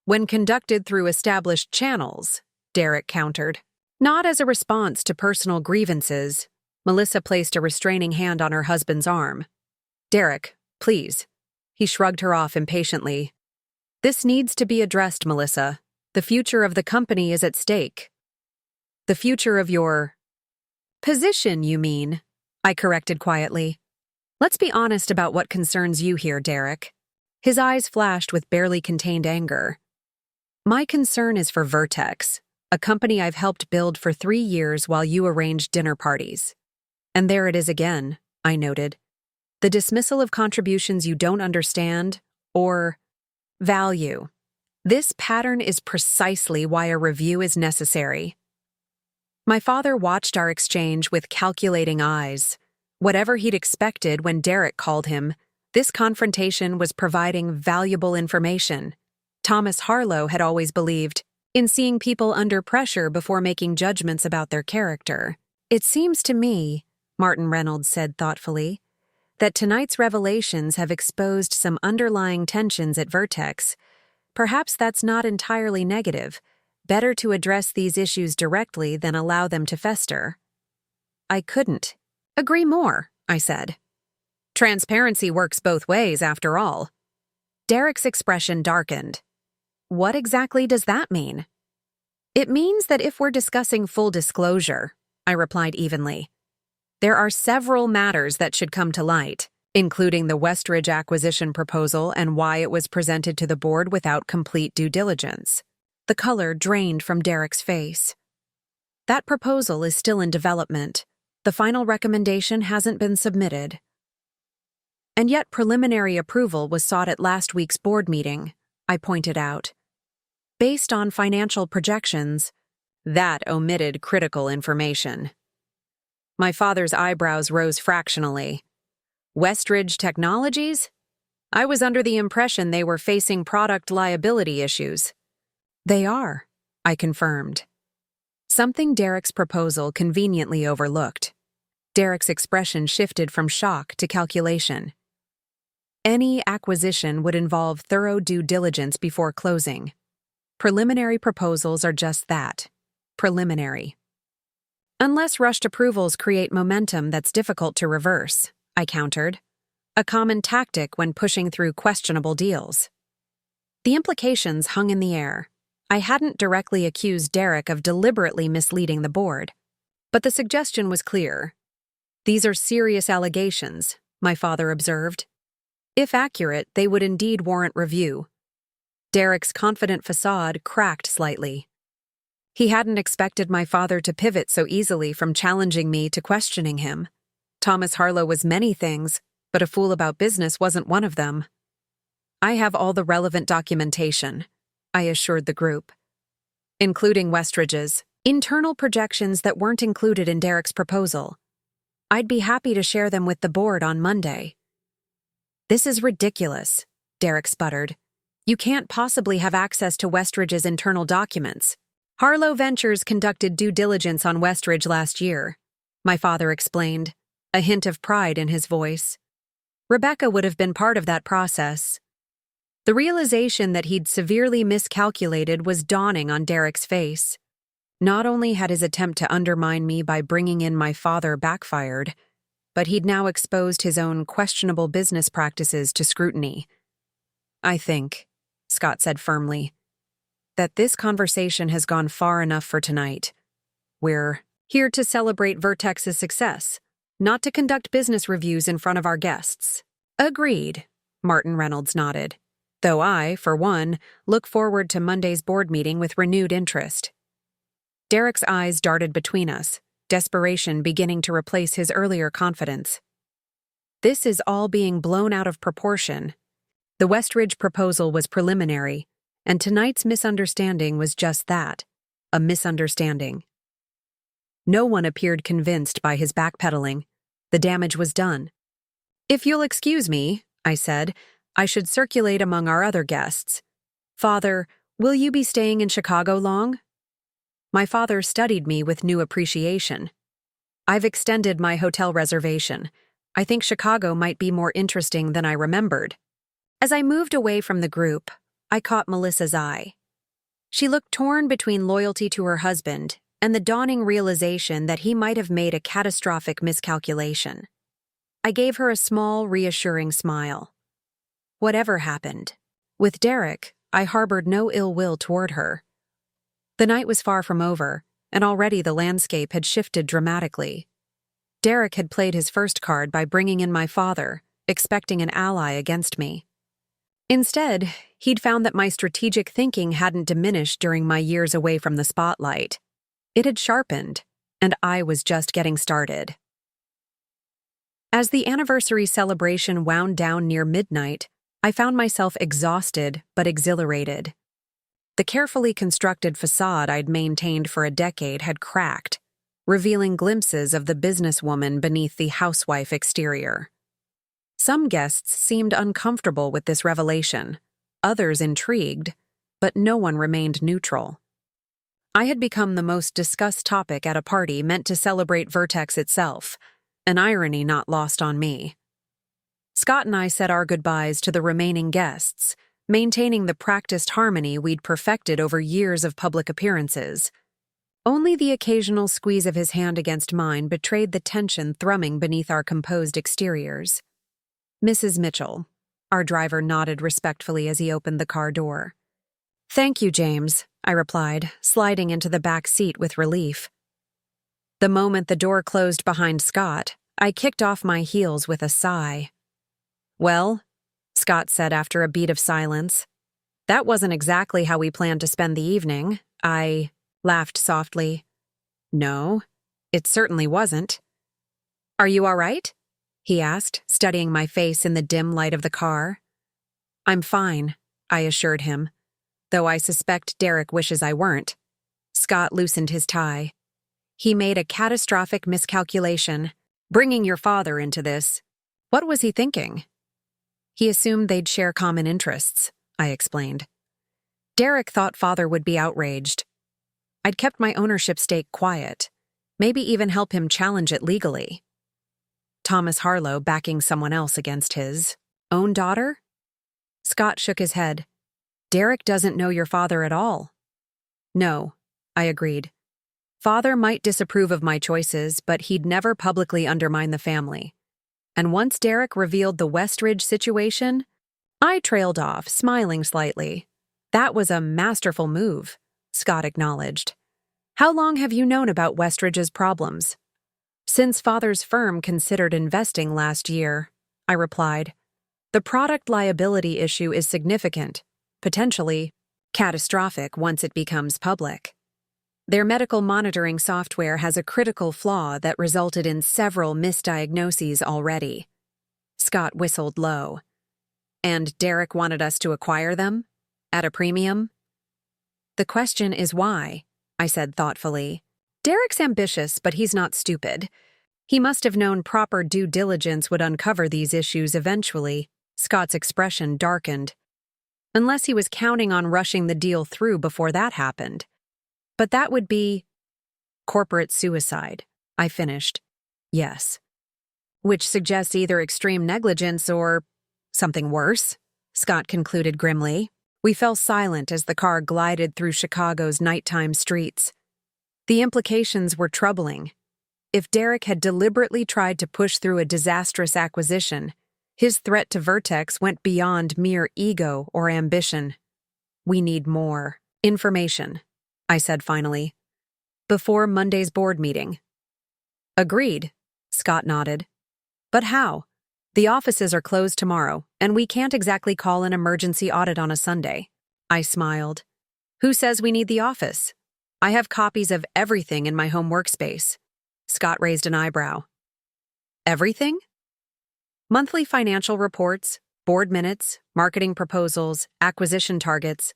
When conducted through established channels, Derek countered. Not as a response to personal grievances. Melissa placed a restraining hand on her husband's arm. Derek, please. He shrugged her off impatiently. This needs to be addressed, Melissa. The future of the company is at stake. The future of your position, you mean? I corrected quietly. Let's be honest about what concerns you here, Derek. His eyes flashed with barely contained anger. My concern is for Vertex, a company I've helped build for 3 years while you arranged dinner parties. And there it is again, I noted. The dismissal of contributions you don't understand or value. This pattern is precisely why a review is necessary. My father watched our exchange with calculating eyes. Whatever he'd expected when Derek called him, this confrontation was providing valuable information. Thomas Harlow had always believed in seeing people under pressure before making judgments about their character. It seems to me, Martin Reynolds said thoughtfully, that tonight's revelations have exposed some underlying tensions at Vertex. Perhaps that's not entirely negative. Better to address these issues directly than allow them to fester. I couldn't agree more, I said. Transparency works both ways, after all. Derek's expression darkened. What exactly does that mean? It means that if we're discussing full disclosure, I replied evenly, there are several matters that should come to light, including the Westridge acquisition proposal and why it was presented to the board without complete due diligence. The color drained from Derek's face. That proposal is still in development. The final recommendation hasn't been submitted. And yet preliminary approval was sought at last week's board meeting, I pointed out. Based on financial projections, that omitted critical information. My father's eyebrows rose fractionally. Westridge Technologies? I was under the impression they were facing product liability issues. They are, I confirmed. Something Derek's proposal conveniently overlooked. Derek's expression shifted from shock to calculation. Any acquisition would involve thorough due diligence before closing. Preliminary proposals are just that, preliminary. Unless rushed approvals create momentum that's difficult to reverse, I countered, a common tactic when pushing through questionable deals. The implications hung in the air. I hadn't directly accused Derek of deliberately misleading the board, but the suggestion was clear. These are serious allegations, my father observed. If accurate, they would indeed warrant review. Derek's confident facade cracked slightly. He hadn't expected my father to pivot so easily from challenging me to questioning him. Thomas Harlow was many things, but a fool about business wasn't one of them. I have all the relevant documentation, I assured the group, including Westridge's internal projections that weren't included in Derek's proposal. I'd be happy to share them with the board on Monday. This is ridiculous, Derek sputtered. You can't possibly have access to Westridge's internal documents. Harlow Ventures conducted due diligence on Westridge last year, my father explained, a hint of pride in his voice. Rebecca would have been part of that process. The realization that he'd severely miscalculated was dawning on Derek's face. Not only had his attempt to undermine me by bringing in my father backfired, but he'd now exposed his own questionable business practices to scrutiny. I think, Scott said firmly, that this conversation has gone far enough for tonight. We're here to celebrate Vertex's success, not to conduct business reviews in front of our guests. Agreed, Martin Reynolds nodded, though I, for one, look forward to Monday's board meeting with renewed interest. Derek's eyes darted between us, desperation beginning to replace his earlier confidence. This is all being blown out of proportion. The Westridge proposal was preliminary, and tonight's misunderstanding was just that, a misunderstanding. No one appeared convinced by his backpedaling. The damage was done. If you'll excuse me, I said, I should circulate among our other guests. Father, will you be staying in Chicago long? My father studied me with new appreciation. I've extended my hotel reservation. I think Chicago might be more interesting than I remembered. As I moved away from the group, I caught Melissa's eye. She looked torn between loyalty to her husband and the dawning realization that he might have made a catastrophic miscalculation. I gave her a small, reassuring smile. Whatever happened, with Derek, I harbored no ill will toward her. The night was far from over, and already the landscape had shifted dramatically. Derek had played his first card by bringing in my father, expecting an ally against me. Instead, he'd found that my strategic thinking hadn't diminished during my years away from the spotlight. It had sharpened, and I was just getting started. As the anniversary celebration wound down near midnight, I found myself exhausted but exhilarated. The carefully constructed facade I'd maintained for a decade had cracked, revealing glimpses of the businesswoman beneath the housewife exterior. Some guests seemed uncomfortable with this revelation, others intrigued, but no one remained neutral. I had become the most discussed topic at a party meant to celebrate Vertex itself, an irony not lost on me. Scott and I said our goodbyes to the remaining guests, maintaining the practiced harmony we'd perfected over years of public appearances. Only the occasional squeeze of his hand against mine betrayed the tension thrumming beneath our composed exteriors. "Mrs. Mitchell." Our driver nodded respectfully as he opened the car door. "Thank you, James," I replied, sliding into the back seat with relief. The moment the door closed behind Scott, I kicked off my heels with a sigh. "Well," Scott said after a beat of silence, "that wasn't exactly how we planned to spend the evening." I laughed softly. "No, it certainly wasn't." "Are you all right?" he asked, studying my face in the dim light of the car. "I'm fine," I assured him, though I suspect Derek wishes I weren't. Scott loosened his tie. "He made a catastrophic miscalculation, bringing your father into this. What was he thinking?" "He assumed they'd share common interests," I explained. "Derek thought father would be outraged. I'd kept my ownership stake quiet, maybe even help him challenge it legally." Thomas Harlow backing someone else against his own daughter? Scott shook his head. "Derek doesn't know your father at all." "No," I agreed. "Father might disapprove of my choices, but he'd never publicly undermine the family. And once Derek revealed the Westridge situation, I trailed off, smiling slightly. That was a masterful move," Scott acknowledged. "How long have you known about Westridge's problems?" "Since father's firm considered investing last year," I replied. "The product liability issue is significant, potentially catastrophic once it becomes public. Their medical monitoring software has a critical flaw that resulted in several misdiagnoses already." Scott whistled low. "And Derek wanted us to acquire them? At a premium?" "The question is why," I said thoughtfully. "Derek's ambitious, but he's not stupid. He must have known proper due diligence would uncover these issues eventually." Scott's expression darkened. "Unless he was counting on rushing the deal through before that happened. But that would be corporate suicide," I finished. "Yes." "Which suggests either extreme negligence or something worse," Scott concluded grimly. We fell silent as the car glided through Chicago's nighttime streets. The implications were troubling. If Derek had deliberately tried to push through a disastrous acquisition, his threat to Vertex went beyond mere ego or ambition. "We need more information," I said finally, "before Monday's board meeting." "Agreed," Scott nodded. "But how? The offices are closed tomorrow, and we can't exactly call an emergency audit on a Sunday." I smiled. "Who says we need the office? I have copies of everything in my home workspace." Scott raised an eyebrow. "Everything?" "Monthly financial reports, board minutes, marketing proposals, acquisition targets.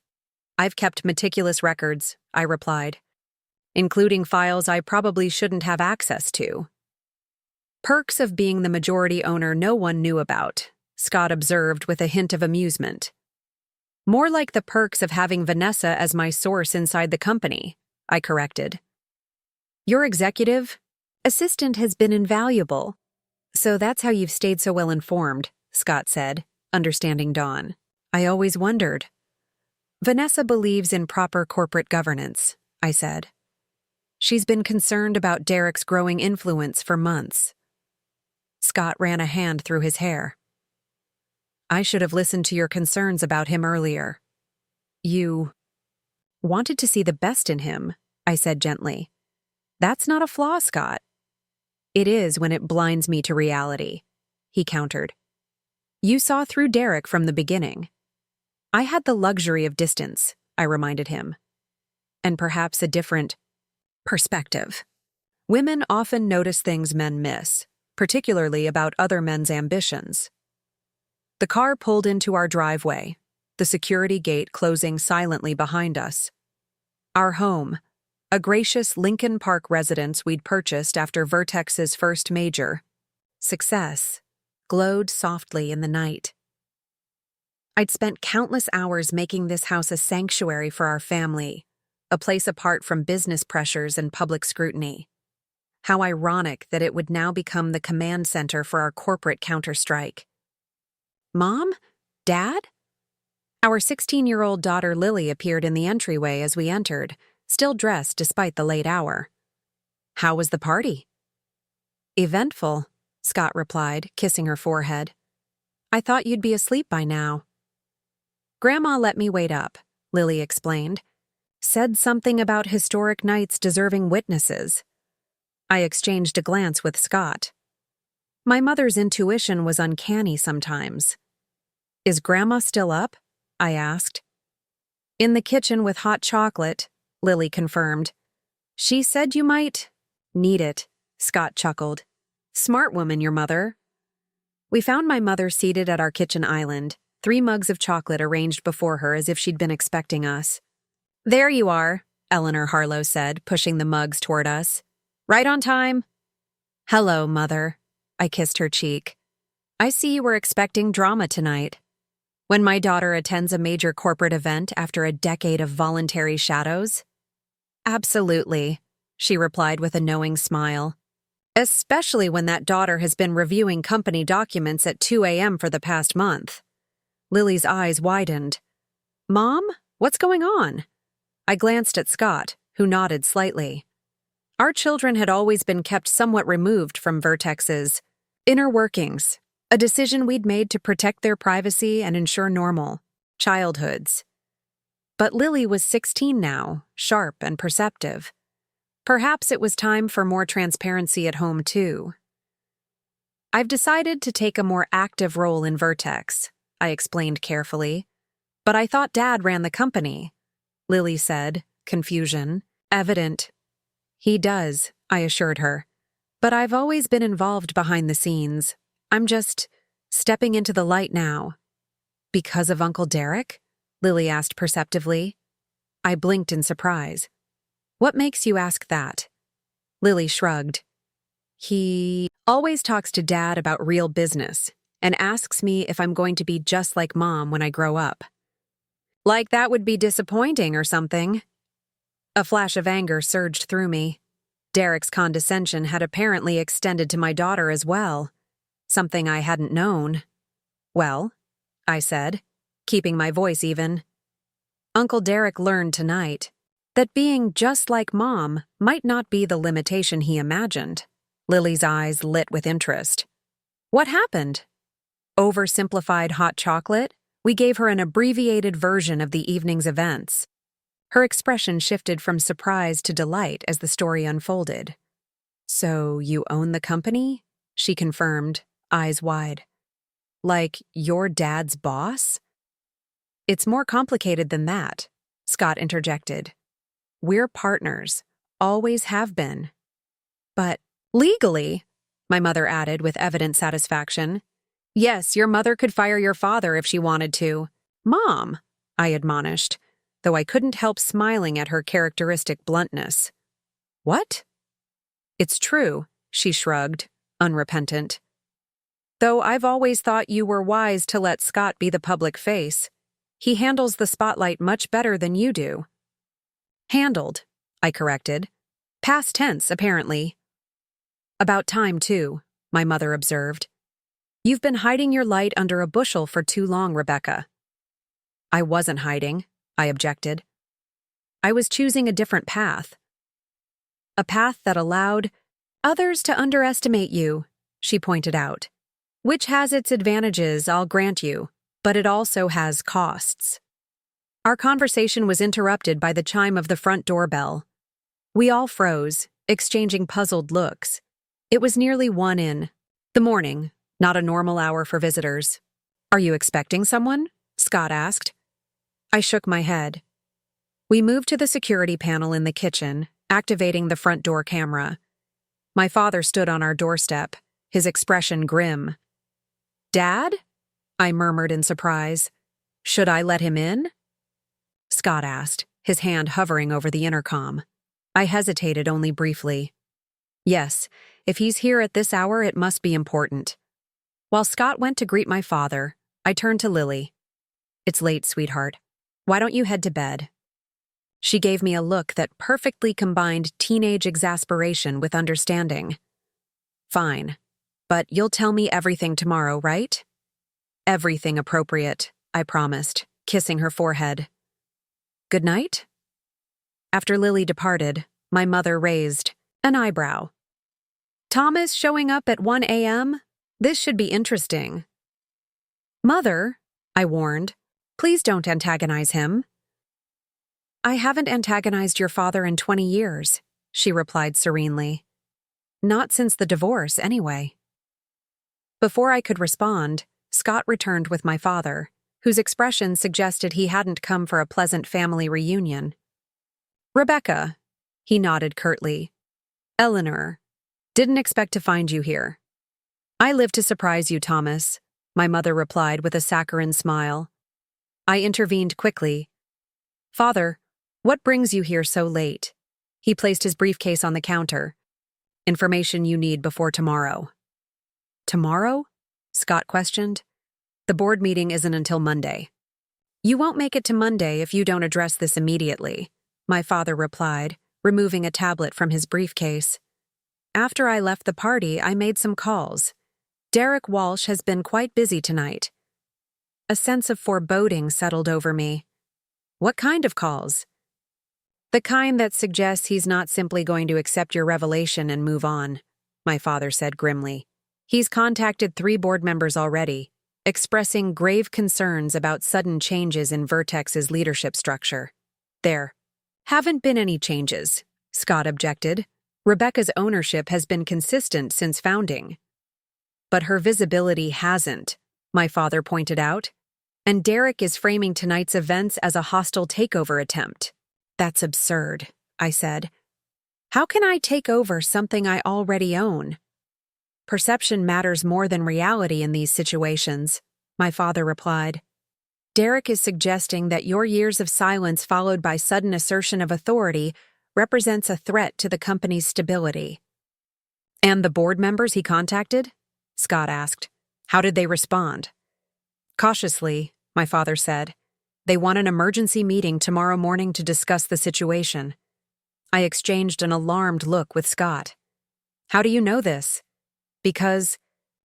I've kept meticulous records," I replied, "including files I probably shouldn't have access to." "Perks of being the majority owner no one knew about," Scott observed with a hint of amusement. "More like the perks of having Vanessa as my source inside the company," I corrected. "Your executive assistant has been invaluable." "So that's how you've stayed so well informed," Scott said, understanding Dawn. "I always wondered." "Vanessa believes in proper corporate governance," I said. "She's been concerned about Derek's growing influence for months." Scott ran a hand through his hair. "I should have listened to your concerns about him earlier." "You wanted to see the best in him," I said gently. "That's not a flaw, Scott." "It is when it blinds me to reality," he countered. "You saw through Derek from the beginning." "I had the luxury of distance," I reminded him. "And perhaps a different perspective. Women often notice things men miss, particularly about other men's ambitions." The car pulled into our driveway, the security gate closing silently behind us. Our home, a gracious Lincoln Park residence we'd purchased after Vertex's first major success, glowed softly in the night. I'd spent countless hours making this house a sanctuary for our family, a place apart from business pressures and public scrutiny. How ironic that it would now become the command center for our corporate counterstrike. "Mom? Dad?" Our 16-year-old daughter Lily appeared in the entryway as we entered, still dressed despite the late hour. "How was the party?" "Eventful," Scott replied, kissing her forehead. "I thought you'd be asleep by now." "Grandma let me wait up," Lily explained. "Said something about historic nights deserving witnesses." I exchanged a glance with Scott. My mother's intuition was uncanny sometimes. "Is Grandma still up?" I asked. "In the kitchen with hot chocolate," Lily confirmed. "She said you might need it," Scott chuckled. "Smart woman, your mother." We found my mother seated at our kitchen island, 3 mugs of chocolate arranged before her as if she'd been expecting us. "There you are," Eleanor Harlow said, pushing the mugs toward us. "Right on time." "Hello, Mother." I kissed her cheek. "I see you were expecting drama tonight." "When my daughter attends a major corporate event after a decade of voluntary shadows?" "Absolutely," she replied with a knowing smile. "Especially when that daughter has been reviewing company documents at 2 a.m. for the past month." Lily's eyes widened. "Mom, what's going on?" I glanced at Scott, who nodded slightly. Our children had always been kept somewhat removed from Vertex's inner workings, a decision we'd made to protect their privacy and ensure normal childhoods. But Lily was 16 now, sharp and perceptive. Perhaps it was time for more transparency at home, too. "I've decided to take a more active role in Vertex," I explained carefully. "But I thought Dad ran the company," Lily said, confusion evident. "He does," I assured her. "But I've always been involved behind the scenes. I'm just stepping into the light now." "Because of Uncle Derek?" Lily asked perceptively. I blinked in surprise. "What makes you ask that?" Lily shrugged. "He always talks to Dad about real business and asks me if I'm going to be just like Mom when I grow up." "Like that would be disappointing or something." A flash of anger surged through me. Derek's condescension had apparently extended to my daughter as well, something I hadn't known. "Well," I said, keeping my voice even. "Uncle Derek learned tonight that being just like Mom might not be the limitation he imagined." Lily's eyes lit with interest. "What happened?" "Oversimplified hot chocolate?" We gave her an abbreviated version of the evening's events. Her expression shifted from surprise to delight as the story unfolded. "So you own the company?" she confirmed, eyes wide. "Like your dad's boss?" "It's more complicated than that," Scott interjected. "We're partners, always have been." "But legally," my mother added with evident satisfaction. "Yes, your mother could fire your father if she wanted to." "Mom," I admonished, though I couldn't help smiling at her characteristic bluntness. "What?" "It's true," she shrugged, unrepentant. "Though I've always thought you were wise to let Scott be the public face. He handles the spotlight much better than you do." "Handled," I corrected. "Past tense, apparently." "About time, too," my mother observed. "You've been hiding your light under a bushel for too long, Rebecca." "I wasn't hiding," I objected. "I was choosing a different path. A path that allowed others to underestimate you," she pointed out. "Which has its advantages, I'll grant you, but it also has costs." Our conversation was interrupted by the chime of the front doorbell. We all froze, exchanging puzzled looks. It was nearly 1 in the morning, not a normal hour for visitors. "Are you expecting someone?" Scott asked. I shook my head. We moved to the security panel in the kitchen, activating the front door camera. My father stood on our doorstep, his expression grim. "Dad?" I murmured in surprise. "Should I let him in?" Scott asked, his hand hovering over the intercom. I hesitated only briefly. Yes, if he's here at this hour, it must be important. While Scott went to greet my father, I turned to Lily. "It's late, sweetheart. Why don't you head to bed?" She gave me a look that perfectly combined teenage exasperation with understanding. "Fine. But you'll tell me everything tomorrow, right?" "Everything appropriate," I promised, kissing her forehead. "Good night?" After Lily departed, my mother raised an eyebrow. Thomas showing up at 1 a.m.? This should be interesting. Mother, I warned, please don't antagonize him. I haven't antagonized your father in 20 years, she replied serenely. Not since the divorce, anyway. Before I could respond, Scott returned with my father, whose expression suggested he hadn't come for a pleasant family reunion. Rebecca, he nodded curtly. Eleanor, didn't expect to find you here. I live to surprise you, Thomas, my mother replied with a saccharine smile. I intervened quickly. Father, what brings you here so late? He placed his briefcase on the counter. Information you need before tomorrow. Tomorrow? Scott questioned. The board meeting isn't until Monday. You won't make it to Monday if you don't address this immediately, my father replied, removing a tablet from his briefcase. After I left the party, I made some calls. Derek Walsh has been quite busy tonight. A sense of foreboding settled over me. What kind of calls? The kind that suggests he's not simply going to accept your revelation and move on, my father said grimly. He's contacted 3 board members already, expressing grave concerns about sudden changes in Vertex's leadership structure. There haven't been any changes, Scott objected. Rebecca's ownership has been consistent since founding. But her visibility hasn't, my father pointed out. And Derek is framing tonight's events as a hostile takeover attempt. That's absurd, I said. How can I take over something I already own? Perception matters more than reality in these situations, my father replied. Derek is suggesting that your years of silence followed by sudden assertion of authority represents a threat to the company's stability. And the board members he contacted? Scott asked. How did they respond? Cautiously, my father said. They want an emergency meeting tomorrow morning to discuss the situation. I exchanged an alarmed look with Scott. How do you know this? Because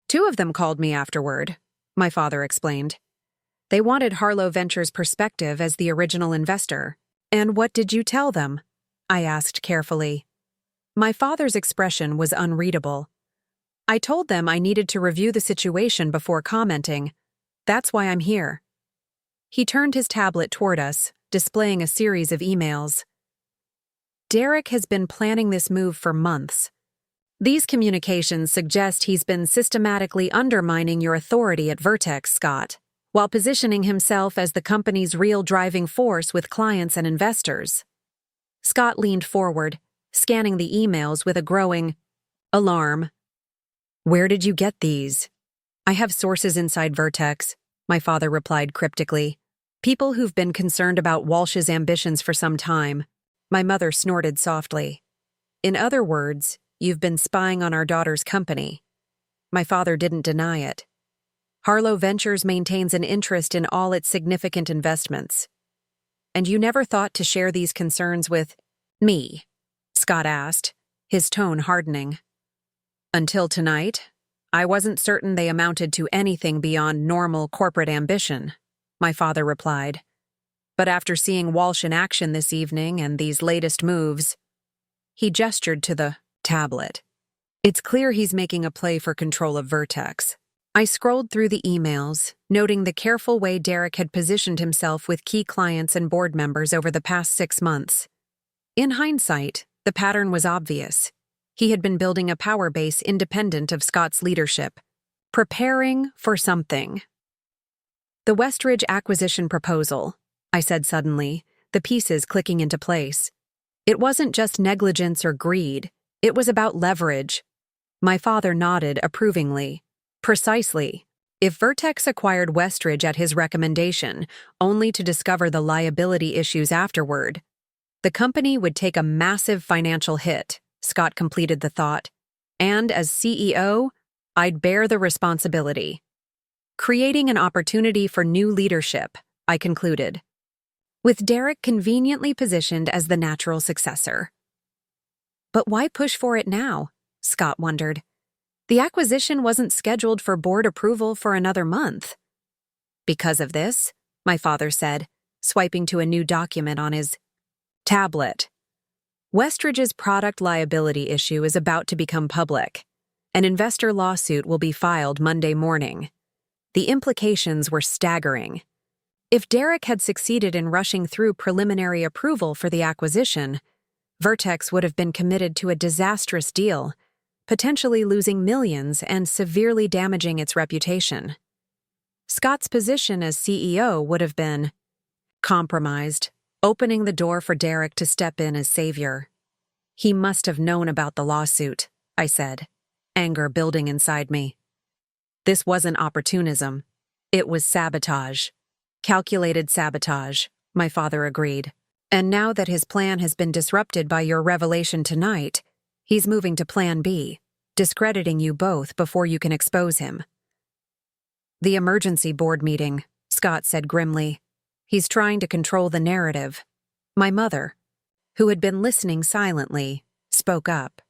2 of them called me afterward, my father explained. They wanted Harlow Ventures' perspective as the original investor. And what did you tell them? I asked carefully. My father's expression was unreadable. I told them I needed to review the situation before commenting. That's why I'm here. He turned his tablet toward us, displaying a series of emails. Derek has been planning this move for months. These communications suggest he's been systematically undermining your authority at Vertex, Scott, while positioning himself as the company's real driving force with clients and investors. Scott leaned forward, scanning the emails with a growing alarm. Where did you get these? I have sources inside Vertex, my father replied cryptically. People who've been concerned about Walsh's ambitions for some time. My mother snorted softly. In other words, you've been spying on our daughter's company. My father didn't deny it. Harlow Ventures maintains an interest in all its significant investments. And you never thought to share these concerns with me? Scott asked, his tone hardening. Until tonight, I wasn't certain they amounted to anything beyond normal corporate ambition, my father replied. But after seeing Walsh in action this evening and these latest moves, he gestured to the tablet. It's clear he's making a play for control of Vertex. I scrolled through the emails, noting the careful way Derek had positioned himself with key clients and board members over the past 6 months. In hindsight, the pattern was obvious. He had been building a power base independent of Scott's leadership, preparing for something. The Westridge acquisition proposal, I said suddenly, the pieces clicking into place. It wasn't just negligence or greed, it was about leverage. My father nodded approvingly. Precisely. If Vertex acquired Westridge at his recommendation, only to discover the liability issues afterward, the company would take a massive financial hit, Scott completed the thought. And as CEO, I'd bear the responsibility. Creating an opportunity for new leadership, I concluded, with Derek conveniently positioned as the natural successor. But why push for it now? Scott wondered. The acquisition wasn't scheduled for board approval for another month. Because of this, my father said, swiping to a new document on his tablet. Westridge's product liability issue is about to become public. An investor lawsuit will be filed Monday morning. The implications were staggering. If Derek had succeeded in rushing through preliminary approval for the acquisition, Vertex would have been committed to a disastrous deal, potentially losing millions and severely damaging its reputation. Scott's position as CEO would have been compromised, opening the door for Derek to step in as savior. He must have known about the lawsuit, I said, anger building inside me. This wasn't opportunism. It was sabotage. Calculated sabotage, my father agreed. And now that his plan has been disrupted by your revelation tonight, he's moving to Plan B, discrediting you both before you can expose him. The emergency board meeting, Scott said grimly. He's trying to control the narrative. My mother, who had been listening silently, spoke up.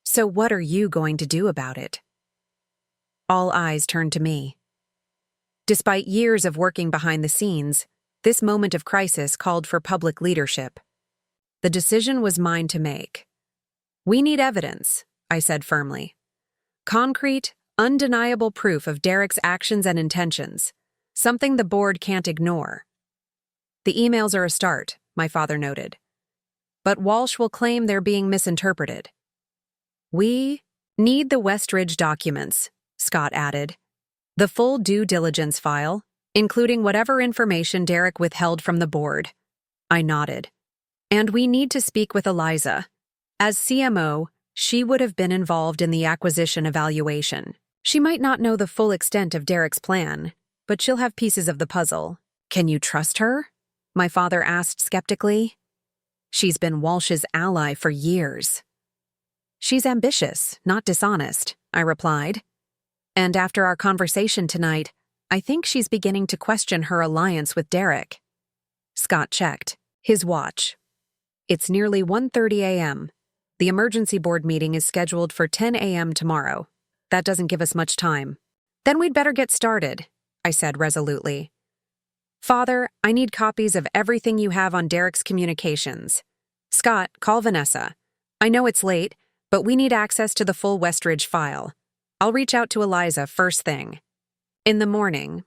So what are you going to do about it? All eyes turned to me. Despite years of working behind the scenes, this moment of crisis called for public leadership. The decision was mine to make. We need evidence, I said firmly. Concrete, undeniable proof of Derek's actions and intentions, something the board can't ignore. The emails are a start, my father noted. But Walsh will claim they're being misinterpreted. We need the Westridge documents, Scott added. The full due diligence file, including whatever information Derek withheld from the board. I nodded. And we need to speak with Eliza. As CMO, she would have been involved in the acquisition evaluation. She might not know the full extent of Derek's plan, but she'll have pieces of the puzzle. Can you trust her? My father asked skeptically. She's been Walsh's ally for years. She's ambitious, not dishonest, I replied. And after our conversation tonight, I think she's beginning to question her alliance with Derek. Scott checked his watch. It's nearly 1:30 a.m. The emergency board meeting is scheduled for 10 a.m. tomorrow. That doesn't give us much time. Then we'd better get started, I said resolutely. Father, I need copies of everything you have on Derek's communications. Scott, call Vanessa. I know it's late, but we need access to the full Westridge file. I'll reach out to Eliza first thing. In the morning.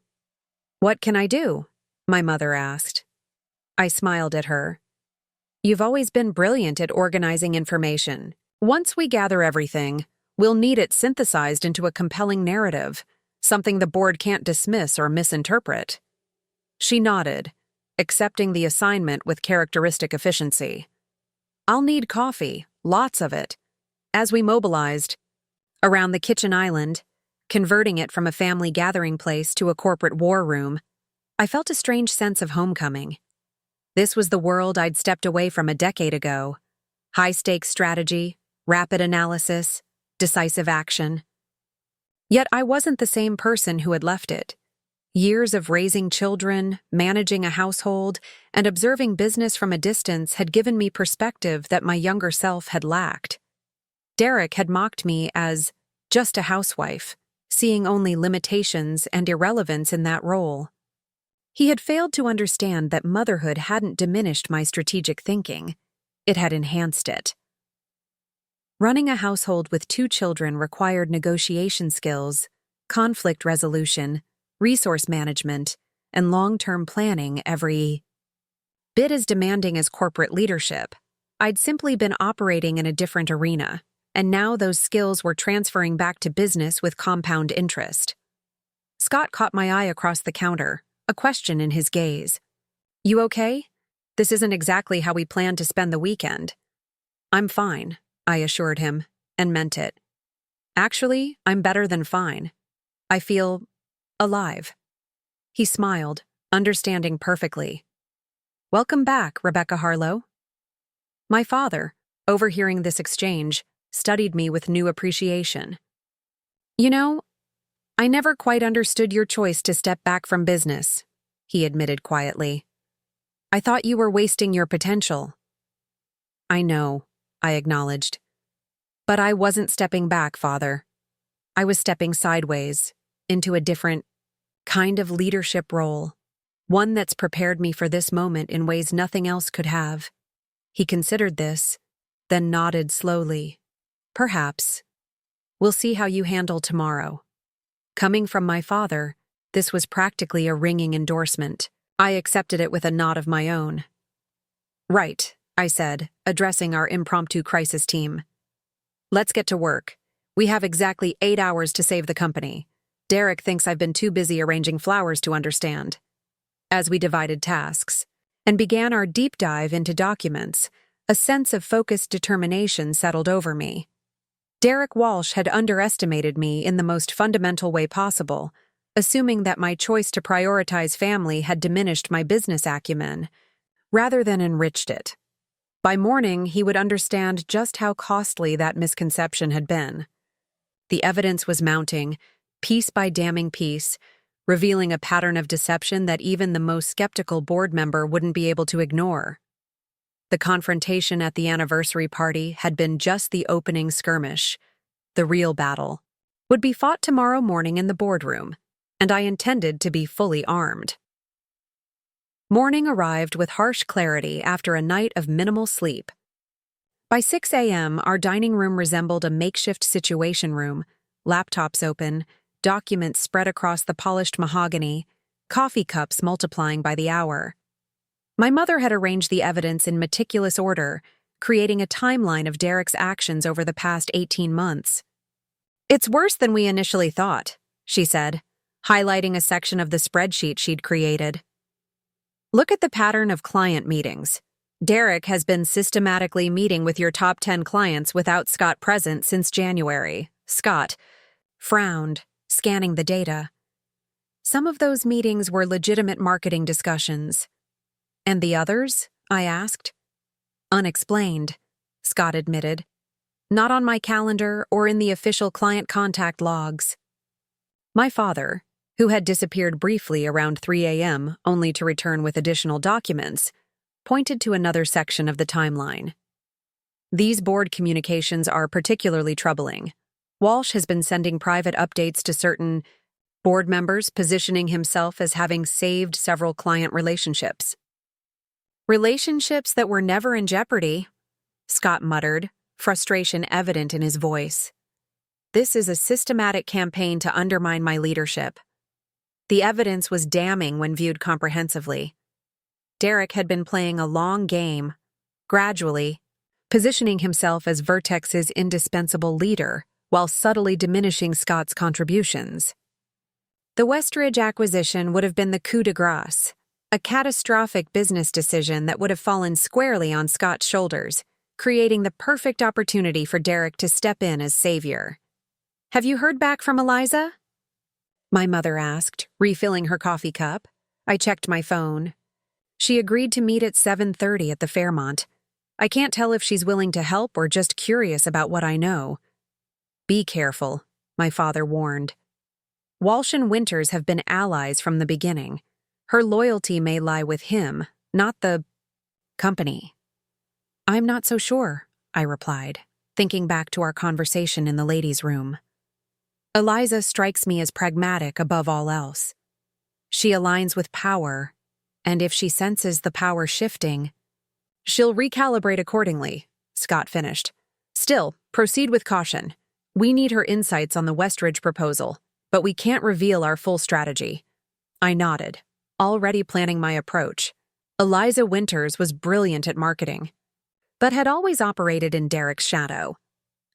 What can I do? My mother asked. I smiled at her. You've always been brilliant at organizing information. Once we gather everything, we'll need it synthesized into a compelling narrative, something the board can't dismiss or misinterpret. She nodded, accepting the assignment with characteristic efficiency. I'll need coffee, lots of it. As we mobilized, around the kitchen island, converting it from a family gathering place to a corporate war room, I felt a strange sense of homecoming. This was the world I'd stepped away from a decade ago. High-stakes strategy, rapid analysis, decisive action. Yet I wasn't the same person who had left it. Years of raising children, managing a household, and observing business from a distance had given me perspective that my younger self had lacked. Derek had mocked me as just a housewife, seeing only limitations and irrelevance in that role. He had failed to understand that motherhood hadn't diminished my strategic thinking. It had enhanced it. Running a household with 2 children required negotiation skills, conflict resolution, resource management, and long-term planning every bit as demanding as corporate leadership. I'd simply been operating in a different arena, and now those skills were transferring back to business with compound interest. Scott caught my eye across the counter, a question in his gaze. You okay? This isn't exactly how we planned to spend the weekend. I'm fine, I assured him, and meant it. Actually, I'm better than fine. I feel alive. He smiled, understanding perfectly. Welcome back, Rebecca Harlow. My father, overhearing this exchange, studied me with new appreciation. You know, I never quite understood your choice to step back from business, he admitted quietly. I thought you were wasting your potential. I know, I acknowledged. But I wasn't stepping back, Father. I was stepping sideways, into a different kind of leadership role, one that's prepared me for this moment in ways nothing else could have. He considered this, then nodded slowly. Perhaps. We'll see how you handle tomorrow. Coming from my father, this was practically a ringing endorsement. I accepted it with a nod of my own. Right, I said, addressing our impromptu crisis team. Let's get to work. We have exactly 8 hours to save the company. Derek thinks I've been too busy arranging flowers to understand. As we divided tasks and began our deep dive into documents, a sense of focused determination settled over me. Derek Walsh had underestimated me in the most fundamental way possible, assuming that my choice to prioritize family had diminished my business acumen, rather than enriched it. By morning, he would understand just how costly that misconception had been. The evidence was mounting, piece by damning piece, revealing a pattern of deception that even the most skeptical board member wouldn't be able to ignore. The confrontation at the anniversary party had been just the opening skirmish. The real battle would be fought tomorrow morning in the boardroom, and I intended to be fully armed. Morning arrived with harsh clarity after a night of minimal sleep. By 6 a.m., our dining room resembled a makeshift situation room, laptops open, documents spread across the polished mahogany, coffee cups multiplying by the hour. My mother had arranged the evidence in meticulous order, creating a timeline of Derek's actions over the past 18 months. "It's worse than we initially thought," she said, highlighting a section of the spreadsheet she'd created. "Look at the pattern of client meetings. Derek has been systematically meeting with your top 10 clients without Scott present since January." Scott frowned, scanning the data. Some of those meetings were legitimate marketing discussions. "And the others?" I asked. "Unexplained," Scott admitted. "Not on my calendar or in the official client contact logs." My father, who had disappeared briefly around 3 a.m. only to return with additional documents, pointed to another section of the timeline. "These board communications are particularly troubling. Walsh has been sending private updates to certain board members, positioning himself as having saved several client relationships." "Relationships that were never in jeopardy," Scott muttered, frustration evident in his voice. "This is a systematic campaign to undermine my leadership." The evidence was damning when viewed comprehensively. Derek had been playing a long game, gradually, positioning himself as Vertex's indispensable leader while subtly diminishing Scott's contributions. The Westridge acquisition would have been the coup de grace, a catastrophic business decision that would have fallen squarely on Scott's shoulders, creating the perfect opportunity for Derek to step in as savior. "Have you heard back from Eliza?" my mother asked, refilling her coffee cup. I checked my phone. She agreed to meet at 7:30 at the Fairmont. I can't tell if she's willing to help or just curious about what I know. "Be careful," my father warned. "Walsh and Winters have been allies from the beginning. Her loyalty may lie with him, not the company." "I'm not so sure," I replied, thinking back to our conversation in the ladies' room. "Eliza strikes me as pragmatic above all else. She aligns with power, and if she senses the power shifting, she'll recalibrate accordingly," Scott finished. "Still, proceed with caution. We need her insights on the Westridge proposal, but we can't reveal our full strategy." I nodded, already planning my approach. Eliza Winters was brilliant at marketing, but had always operated in Derek's shadow.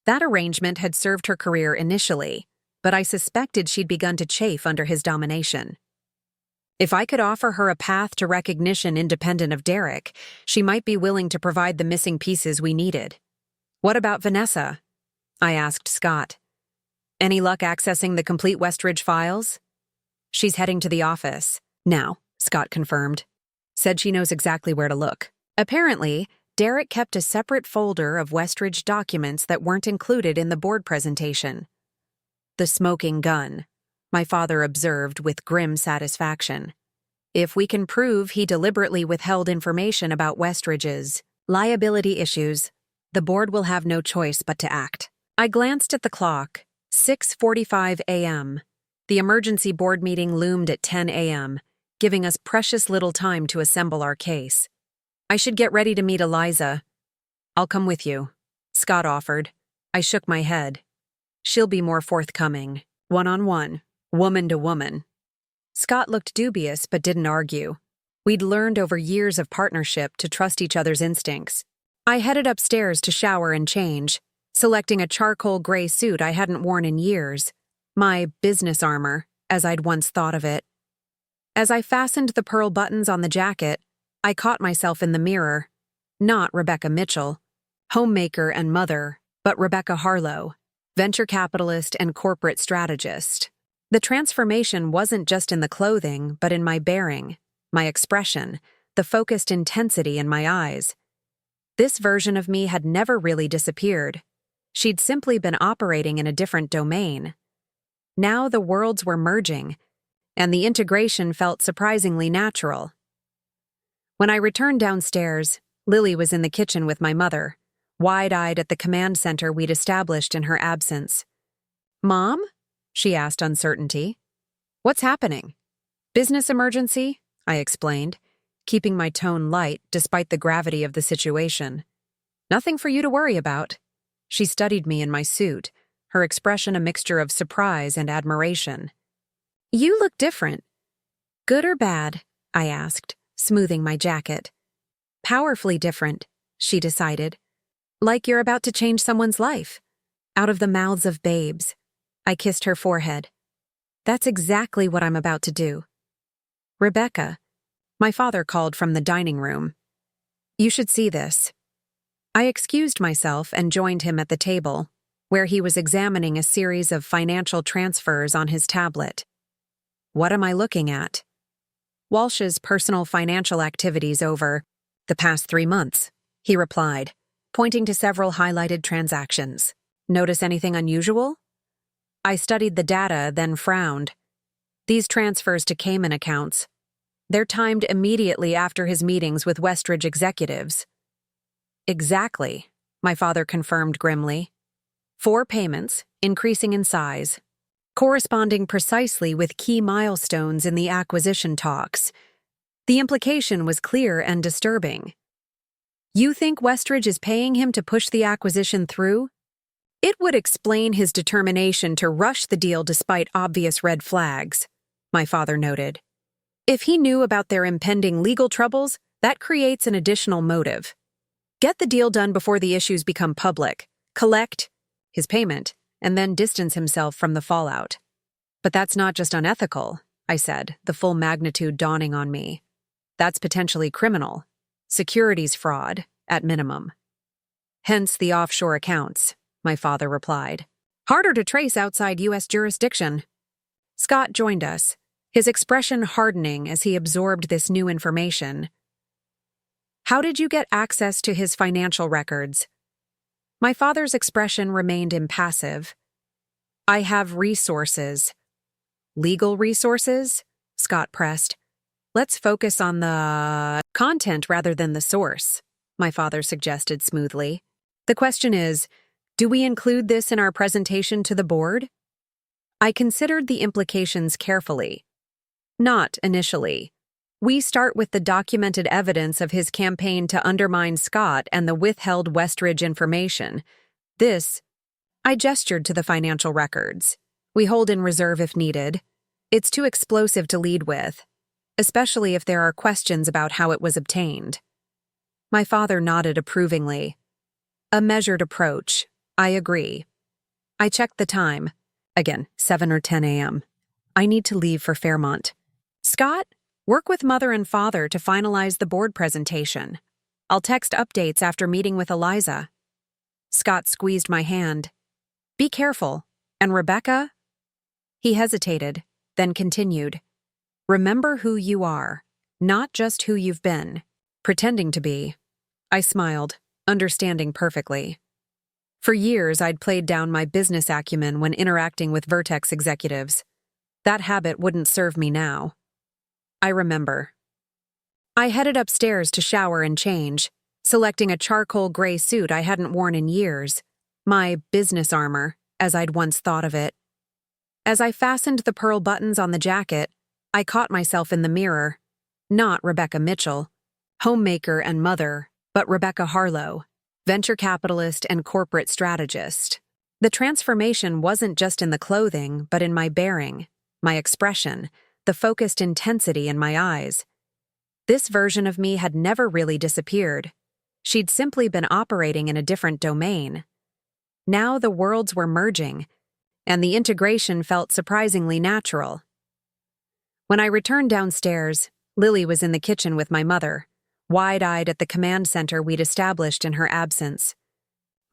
That arrangement had served her career initially, but I suspected she'd begun to chafe under his domination. If I could offer her a path to recognition independent of Derek, she might be willing to provide the missing pieces we needed. "What about Vanessa?" I asked Scott. "Any luck accessing the complete Westridge files?" "She's heading to the office now," Scott confirmed. "Said she knows exactly where to look." Apparently, Derek kept a separate folder of Westridge documents that weren't included in the board presentation. "The smoking gun," my father observed with grim satisfaction. "If we can prove he deliberately withheld information about Westridge's liability issues, the board will have no choice but to act." I glanced at the clock. 6:45 a.m. The emergency board meeting loomed at 10 a.m., giving us precious little time to assemble our case. "I should get ready to meet Eliza." "I'll come with you," Scott offered. I shook my head. She'll be more forthcoming. One-on-one. Woman to woman. Scott looked dubious but didn't argue. We'd learned over years of partnership to trust each other's instincts. I headed upstairs to shower and change, selecting a charcoal gray suit I hadn't worn in years. My business armor, as I'd once thought of it. As I fastened the pearl buttons on the jacket, I caught myself in the mirror. Not Rebecca Mitchell, homemaker and mother, but Rebecca Harlow, venture capitalist and corporate strategist. The transformation wasn't just in the clothing, but in my bearing, my expression, the focused intensity in my eyes. This version of me had never really disappeared. She'd simply been operating in a different domain. Now the worlds were merging, and the integration felt surprisingly natural. When I returned downstairs, Lily was in the kitchen with my mother, wide-eyed at the command center we'd established in her absence. "Mom?" she asked uncertainty. "What's happening?" "Business emergency," I explained, keeping my tone light despite the gravity of the situation. "Nothing for you to worry about." She studied me in my suit, her expression a mixture of surprise and admiration. "You look different." "Good or bad?" I asked, smoothing my jacket. "Powerfully different," she decided. "Like you're about to change someone's life." Out of the mouths of babes. I kissed her forehead. "That's exactly what I'm about to do." "Rebecca," my father called from the dining room. "You should see this." I excused myself and joined him at the table, where he was examining a series of financial transfers on his tablet. "What am I looking at?" "Walsh's personal financial activities over the past 3 months," he replied, pointing to several highlighted transactions. "Notice anything unusual?" I studied the data, then frowned. These transfers to Cayman accounts. They're timed immediately after his meetings with Westridge executives. "Exactly," my father confirmed grimly. 4 payments, increasing in size, corresponding precisely with key milestones in the acquisition talks. The implication was clear and disturbing. "You think Westridge is paying him to push the acquisition through?" "It would explain his determination to rush the deal despite obvious red flags," my father noted. "If he knew about their impending legal troubles, that creates an additional motive. Get the deal done before the issues become public, collect his payment, and then distance himself from the fallout." "But that's not just unethical," I said, the full magnitude dawning on me. "That's potentially criminal. Securities fraud, at minimum." "Hence the offshore accounts," my father replied. "Harder to trace outside U.S. jurisdiction." Scott joined us, his expression hardening as he absorbed this new information. "How did you get access to his financial records?" My father's expression remained impassive. "I have resources." "Legal resources?" Scott pressed. "Let's focus on the content rather than the source," my father suggested smoothly. "The question is, do we include this in our presentation to the board?" I considered the implications carefully. Not initially. We start with the documented evidence of his campaign to undermine Scott and the withheld Westridge information. This, I gestured to the financial records. We hold in reserve if needed. It's too explosive to lead with, especially if there are questions about how it was obtained. My father nodded approvingly. "A measured approach. I agree." I checked the time. Again, 7 or 10 a.m. I need to leave for Fairmont. "Scott, work with Mother and Father to finalize the board presentation. I'll text updates after meeting with Eliza." Scott squeezed my hand. "Be careful. And Rebecca?" He hesitated, then continued. "Remember who you are, not just who you've been, pretending to be." I smiled, understanding perfectly. For years, I'd played down my business acumen when interacting with Vertex executives. That habit wouldn't serve me now. I remember. I headed upstairs to shower and change, selecting a charcoal gray suit I hadn't worn in years, my business armor, as I'd once thought of it. As I fastened the pearl buttons on the jacket, I caught myself in the mirror. Not Rebecca Mitchell, homemaker and mother, but Rebecca Harlow, venture capitalist and corporate strategist. The transformation wasn't just in the clothing, but in my bearing, my expression, the focused intensity in my eyes. This version of me had never really disappeared. She'd simply been operating in a different domain. Now the worlds were merging, and the integration felt surprisingly natural. When I returned downstairs, Lily was in the kitchen with my mother, wide-eyed at the command center we'd established in her absence.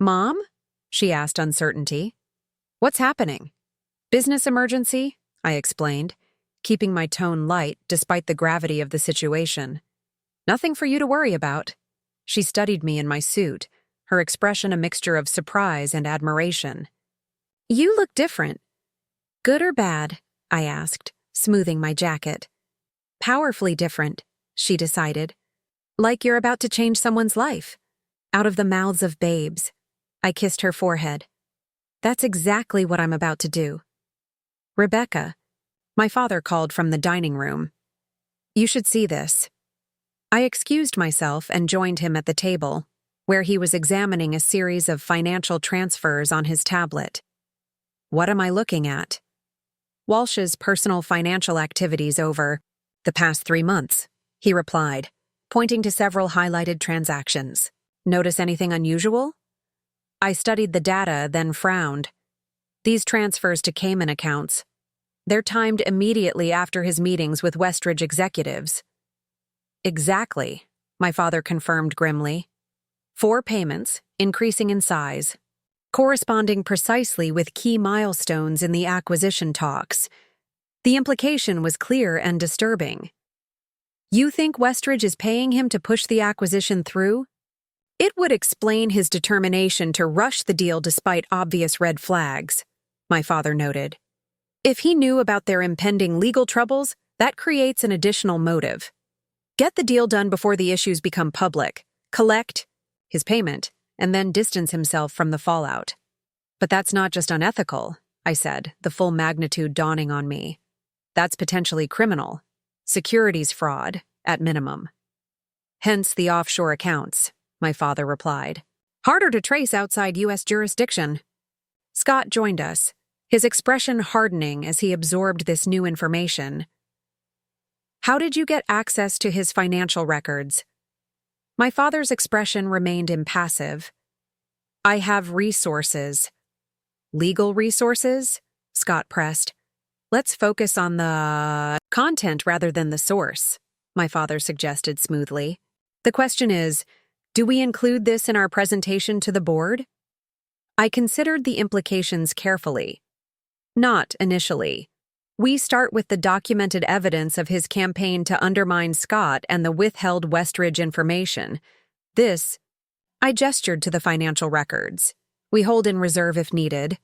"Mom?" she asked uncertainty. "What's happening?" "Business emergency," I explained, keeping my tone light despite the gravity of the situation. "Nothing for you to worry about." She studied me in my suit, her expression a mixture of surprise and admiration. "You look different." "Good or bad?" I asked, smoothing my jacket. "Powerfully different," she decided. "Like you're about to change someone's life." Out of the mouths of babes. I kissed her forehead. "That's exactly what I'm about to do." "Rebecca," my father called from the dining room. "You should see this." I excused myself and joined him at the table, where he was examining a series of financial transfers on his tablet. "What am I looking at?" "Walsh's personal financial activities over the past 3 months," he replied, pointing to several highlighted transactions. "Notice anything unusual?" I studied the data, then frowned. These transfers to Cayman accounts. They're timed immediately after his meetings with Westridge executives. "Exactly," my father confirmed grimly. 4 payments, increasing in size, corresponding precisely with key milestones in the acquisition talks. The implication was clear and disturbing. "You think Westridge is paying him to push the acquisition through?" "It would explain his determination to rush the deal despite obvious red flags," my father noted. "If he knew about their impending legal troubles, that creates an additional motive. Get the deal done before the issues become public, collect his payment, and then distance himself from the fallout." "But that's not just unethical," I said, the full magnitude dawning on me. "That's potentially criminal. Securities fraud, at minimum." "Hence the offshore accounts," my father replied. "Harder to trace outside U.S. jurisdiction." Scott joined us, his expression hardening as he absorbed this new information. "How did you get access to his financial records?" My father's expression remained impassive. "I have resources." "Legal resources?" Scott pressed. "Let's focus on the content rather than the source," my father suggested smoothly. "The question is, do we include this in our presentation to the board?" I considered the implications carefully. "Not initially. We start with the documented evidence of his campaign to undermine Scott and the withheld Westridge information. This," I gestured to the financial records, "we hold in reserve if needed.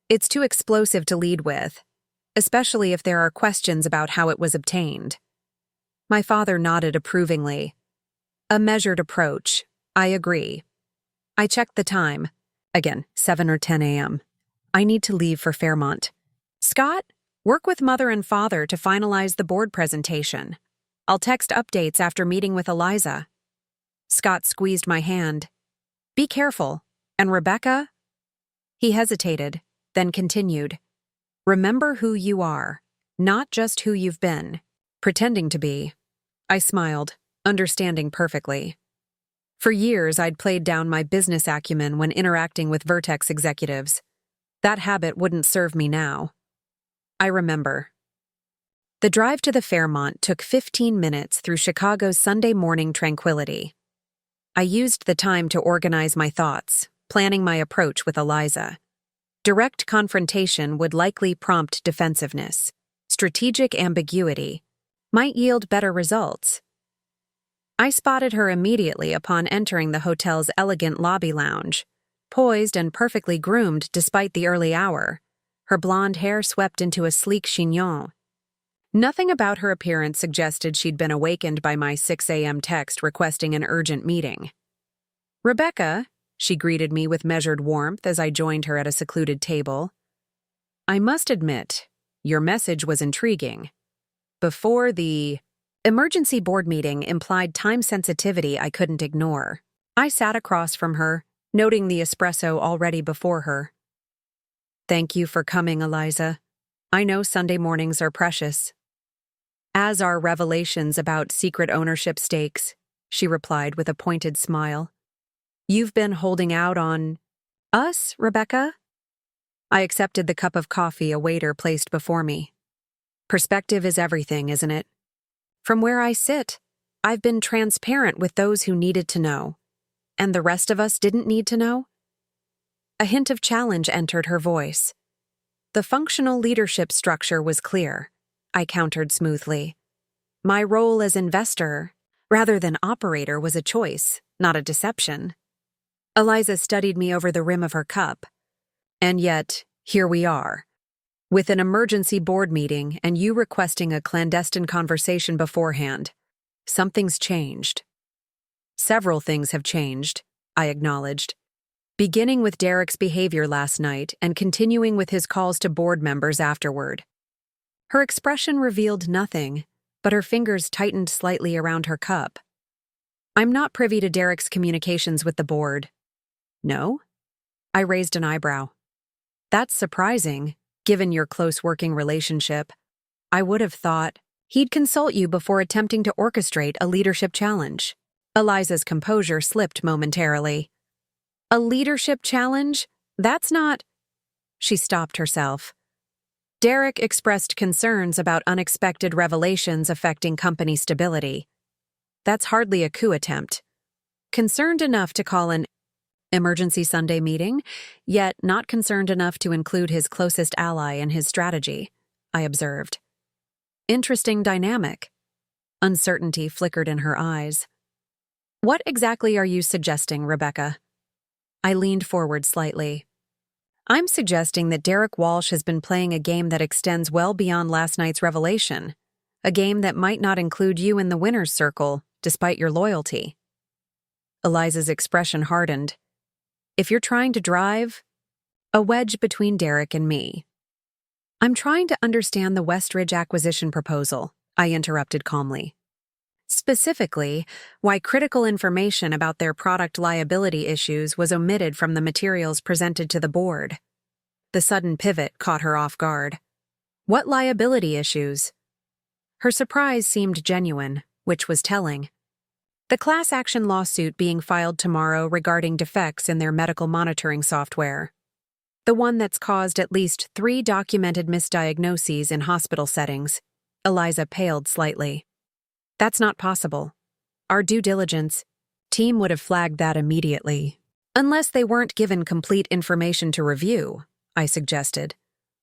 It's too explosive to lead with, especially if there are questions about how it was obtained." My father nodded approvingly. "A measured approach. I agree." I checked the time. Again, 7 or 10 a.m. I need to leave for Fairmont. "Scott, work with Mother and Father to finalize the board presentation. I'll text updates after meeting with Eliza." Scott squeezed my hand. "Be careful. And Rebecca?" He hesitated, then continued. "Remember who you are, not just who you've been, pretending to be." I smiled, understanding perfectly. For years, I'd played down my business acumen when interacting with Vertex executives. That habit wouldn't serve me now. I remember. The drive to the Fairmont took 15 minutes through Chicago's Sunday morning tranquility. I used the time to organize my thoughts, planning my approach with Eliza. Direct confrontation would likely prompt defensiveness. Strategic ambiguity might yield better results. I spotted her immediately upon entering the hotel's elegant lobby lounge, poised and perfectly groomed despite the early hour, her blonde hair swept into a sleek chignon. Nothing about her appearance suggested she'd been awakened by my 6 a.m. text requesting an urgent meeting. "Rebecca," she greeted me with measured warmth as I joined her at a secluded table. "I must admit, your message was intriguing. Before the emergency board meeting implied time sensitivity I couldn't ignore. I sat across from her, noting the espresso already before her. "Thank you for coming, Eliza. I know Sunday mornings are precious." "As are revelations about secret ownership stakes," she replied with a pointed smile. "You've been holding out on us, Rebecca?" I accepted the cup of coffee a waiter placed before me. Perspective is everything, isn't it? From where I sit, I've been transparent with those who needed to know. And the rest of us didn't need to know? A hint of challenge entered her voice. The functional leadership structure was clear, I countered smoothly. My role as investor, rather than operator, was a choice, not a deception. Eliza studied me over the rim of her cup. And yet, here we are, with an emergency board meeting and you requesting a clandestine conversation beforehand. Something's changed. Several things have changed, I acknowledged, beginning with Derek's behavior last night and continuing with his calls to board members afterward. Her expression revealed nothing, but her fingers tightened slightly around her cup. "I'm not privy to Derek's communications with the board." "No?" I raised an eyebrow. "That's surprising, given your close working relationship. I would have thought he'd consult you before attempting to orchestrate a leadership challenge." Eliza's composure slipped momentarily. "A leadership challenge? That's not—" She stopped herself. "Derek expressed concerns about unexpected revelations affecting company stability. That's hardly a coup attempt. Concerned enough to call an emergency Sunday meeting, yet not concerned enough to include his closest ally in his strategy," I observed. Interesting dynamic. Uncertainty flickered in her eyes. "What exactly are you suggesting, Rebecca?" I leaned forward slightly. "I'm suggesting that Derek Walsh has been playing a game that extends well beyond last night's revelation, a game that might not include you in the winner's circle, despite your loyalty." Eliza's expression hardened. "If you're trying to drive a wedge between Derek and me—" "I'm trying to understand the Westridge acquisition proposal," I interrupted calmly. "Specifically, why critical information about their product liability issues was omitted from the materials presented to the board." The sudden pivot caught her off guard. "What liability issues?" Her surprise seemed genuine, which was telling. "The class action lawsuit being filed tomorrow regarding defects in their medical monitoring software. The one that's caused at least 3 documented misdiagnoses in hospital settings." Eliza paled slightly. "That's not possible. Our due diligence team would have flagged that immediately. Unless they weren't given complete information to review," I suggested.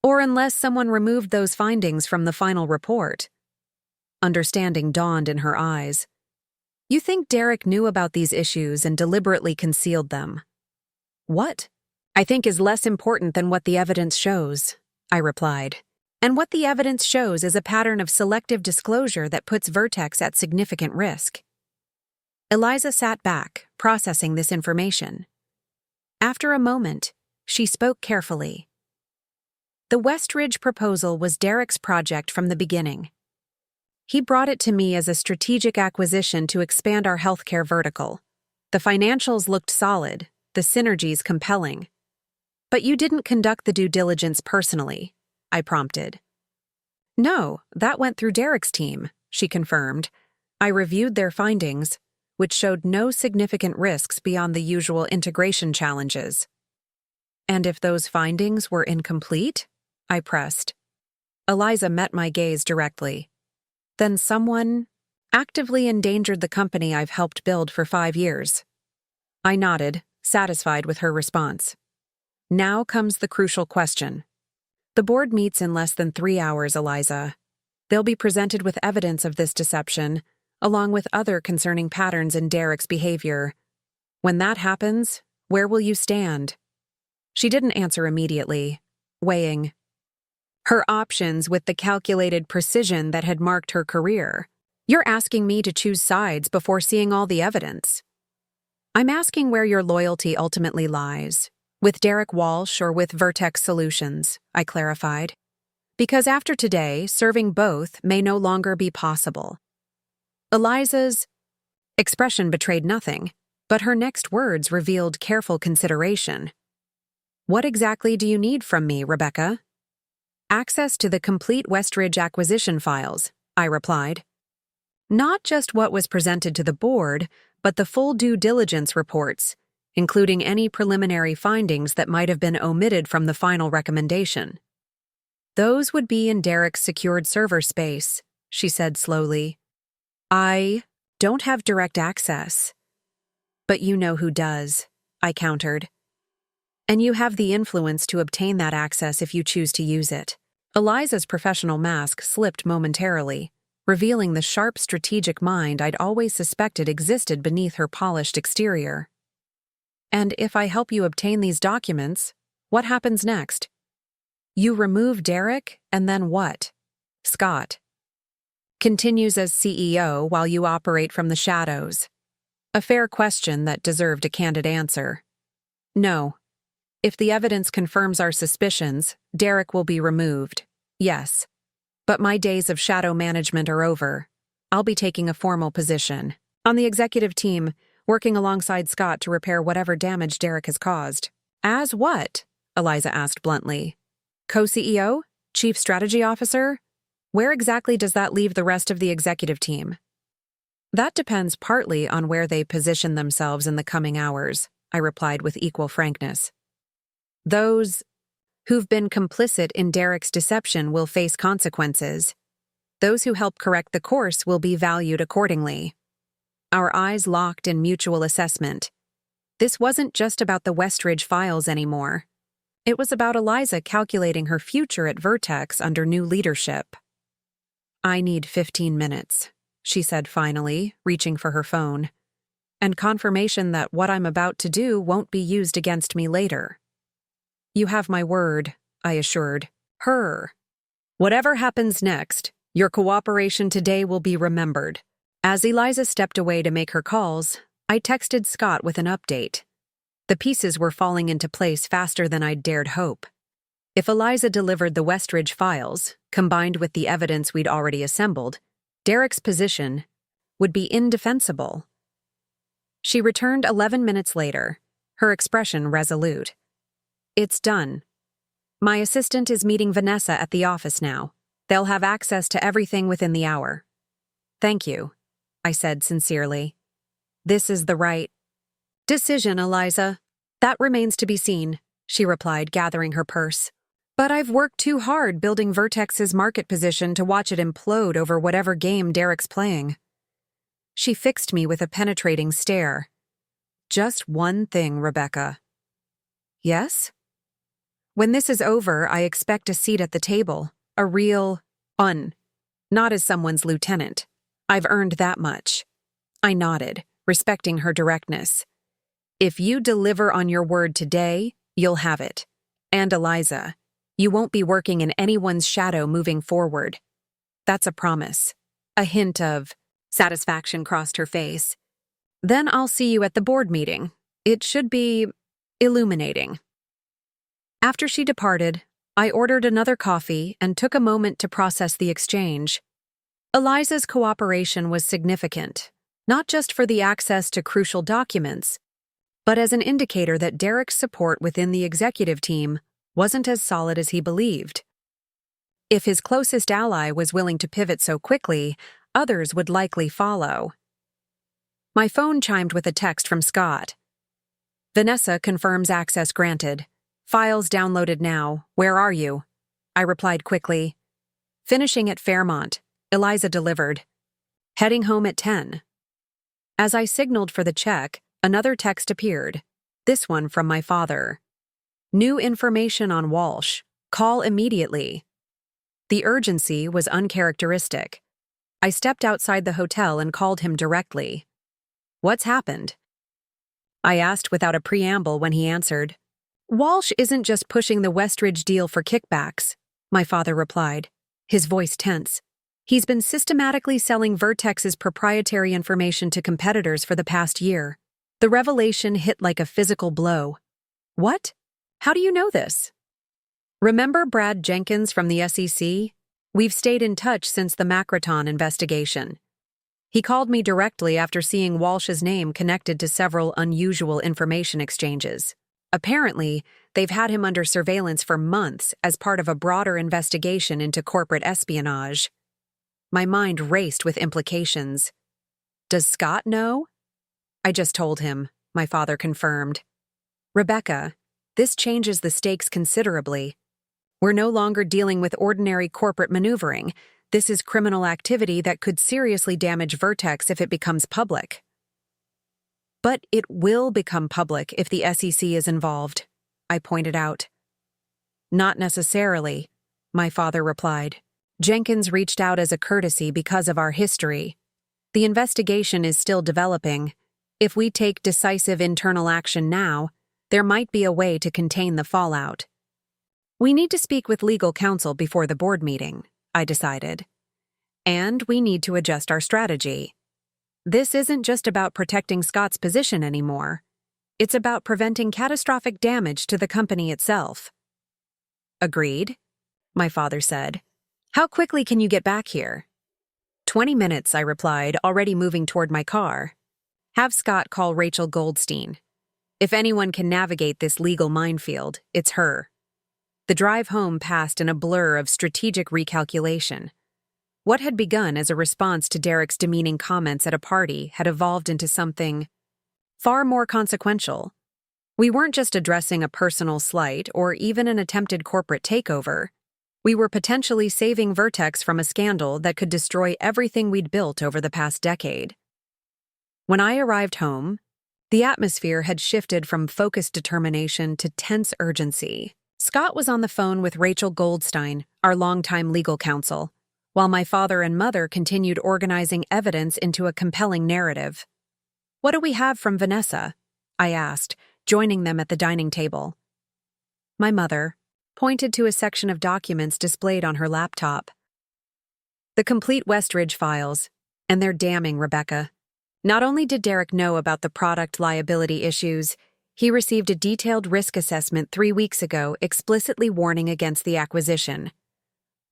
"Or unless someone removed those findings from the final report." Understanding dawned in her eyes. "You think Derek knew about these issues and deliberately concealed them?" "What I think is less important than what the evidence shows," I replied. "And what the evidence shows is a pattern of selective disclosure that puts Vertex at significant risk." Eliza sat back, processing this information. After a moment, she spoke carefully. "The Westridge proposal was Derek's project from the beginning. He brought it to me as a strategic acquisition to expand our healthcare vertical. The financials looked solid, the synergies compelling. But you didn't conduct the due diligence personally," I prompted. "No, that went through Derek's team," she confirmed. "I reviewed their findings, which showed no significant risks beyond the usual integration challenges." "And if those findings were incomplete?" I pressed. Eliza met my gaze directly. "Then someone actively endangered the company I've helped build for 5 years." I nodded, satisfied with her response. "Now comes the crucial question. The board meets in less than 3 hours, Eliza. They'll be presented with evidence of this deception, along with other concerning patterns in Derek's behavior. When that happens, where will you stand?" She didn't answer immediately, weighing her options with the calculated precision that had marked her career. "You're asking me to choose sides before seeing all the evidence." "I'm asking where your loyalty ultimately lies. With Derek Walsh or with Vertex Solutions," I clarified. "Because after today, serving both may no longer be possible." Eliza's expression betrayed nothing, But her next words revealed careful consideration. "What exactly do you need from me, Rebecca?" "Access to the complete Westridge acquisition files," I replied. "Not just what was presented to the board, but the full due diligence reports, including any preliminary findings that might have been omitted from the final recommendation." "Those would be in Derek's secured server space," she said slowly. "I don't have direct access." "But you know who does," I countered. "And you have the influence to obtain that access if you choose to use it." Eliza's professional mask slipped momentarily, revealing the sharp strategic mind I'd always suspected existed beneath her polished exterior. "And if I help you obtain these documents, what happens next?" "You remove Derek, and then what?" "Scott continues as CEO while you operate from the shadows." A fair question that deserved a candid answer. "No. If the evidence confirms our suspicions, Derek will be removed. Yes. But my days of shadow management are over. I'll be taking a formal position on the executive team, working alongside Scott to repair whatever damage Derek has caused." "As what?" Eliza asked bluntly. "Co-CEO? Chief Strategy Officer? Where exactly does that leave the rest of the executive team?" "That depends partly on where they position themselves in the coming hours," I replied with equal frankness. "Those who've been complicit in Derek's deception will face consequences. Those who help correct the course will be valued accordingly." Our eyes locked in mutual assessment. This wasn't just about the Westridge files anymore. It was about Eliza calculating her future at Vertex under new leadership. "I need 15 minutes, she said finally, reaching for her phone. "And confirmation that what I'm about to do won't be used against me later." "You have my word," I assured her. "Whatever happens next, your cooperation today will be remembered." As Eliza stepped away to make her calls, I texted Scott with an update. The pieces were falling into place faster than I'd dared hope. If Eliza delivered the Westridge files, combined with the evidence we'd already assembled, Derek's position would be indefensible. She returned 11 minutes later, her expression resolute. "It's done. My assistant is meeting Vanessa at the office now. They'll have access to everything within the hour." "Thank you," I said sincerely. "This is the right decision, Eliza." "That remains to be seen," she replied, gathering her purse. "But I've worked too hard building Vertex's market position to watch it implode over whatever game Derek's playing." She fixed me with a penetrating stare. "Just one thing, Rebecca." "Yes?" "When this is over, I expect a seat at the table. A real not as someone's lieutenant. I've earned that much." I nodded, respecting her directness. "If you deliver on your word today, you'll have it. And Eliza, you won't be working in anyone's shadow moving forward. That's a promise." A hint of satisfaction crossed her face. "Then I'll see you at the board meeting. It should be illuminating." After she departed, I ordered another coffee and took a moment to process the exchange. Eliza's cooperation was significant, not just for the access to crucial documents, but as an indicator that Derek's support within the executive team wasn't as solid as he believed. If his closest ally was willing to pivot so quickly, others would likely follow. My phone chimed with a text from Scott. "Vanessa confirms access granted. Files downloaded now. Where are you?" I replied quickly. "Finishing at Fairmont," Eliza delivered. "Heading home at 10. As I signaled for the check, another text appeared, this one from my father. "New information on Walsh. Call immediately." The urgency was uncharacteristic. I stepped outside the hotel and called him directly. "What's happened?" I asked without a preamble when he answered. "Walsh isn't just pushing the Westridge deal for kickbacks," my father replied, his voice tense. "He's been systematically selling Vertex's proprietary information to competitors for the past year." The revelation hit like a physical blow. "What? How do you know this?" "Remember Brad Jenkins from the SEC? We've stayed in touch since the Macroton investigation. He called me directly after seeing Walsh's name connected to several unusual information exchanges. Apparently, they've had him under surveillance for months as part of a broader investigation into corporate espionage. My mind raced with implications. Does Scott know? I just told him, my father confirmed. Rebecca, this changes the stakes considerably. We're no longer dealing with ordinary corporate maneuvering. This is criminal activity that could seriously damage Vertex if it becomes public. But it will become public if the SEC is involved, I pointed out. Not necessarily, my father replied. Jenkins reached out as a courtesy because of our history. The investigation is still developing. If we take decisive internal action now, there might be a way to contain the fallout. We need to speak with legal counsel before the board meeting, I decided. And we need to adjust our strategy. This isn't just about protecting Scott's position anymore. It's about preventing catastrophic damage to the company itself. Agreed, my father said. How quickly can you get back here? 20 minutes, I replied, already moving toward my car. Have Scott call Rachel Goldstein. If anyone can navigate this legal minefield, it's her. The drive home passed in a blur of strategic recalculation. What had begun as a response to Derek's demeaning comments at a party had evolved into something far more consequential. We weren't just addressing a personal slight or even an attempted corporate takeover. We were potentially saving Vertex from a scandal that could destroy everything we'd built over the past decade. When I arrived home, the atmosphere had shifted from focused determination to tense urgency. Scott was on the phone with Rachel Goldstein, our longtime legal counsel, while my father and mother continued organizing evidence into a compelling narrative. What do we have from Vanessa? I asked, joining them at the dining table. My mother pointed to a section of documents displayed on her laptop. The complete Westridge files, and they're damning, Rebecca. Not only did Derek know about the product liability issues, he received a detailed risk assessment 3 weeks ago explicitly warning against the acquisition.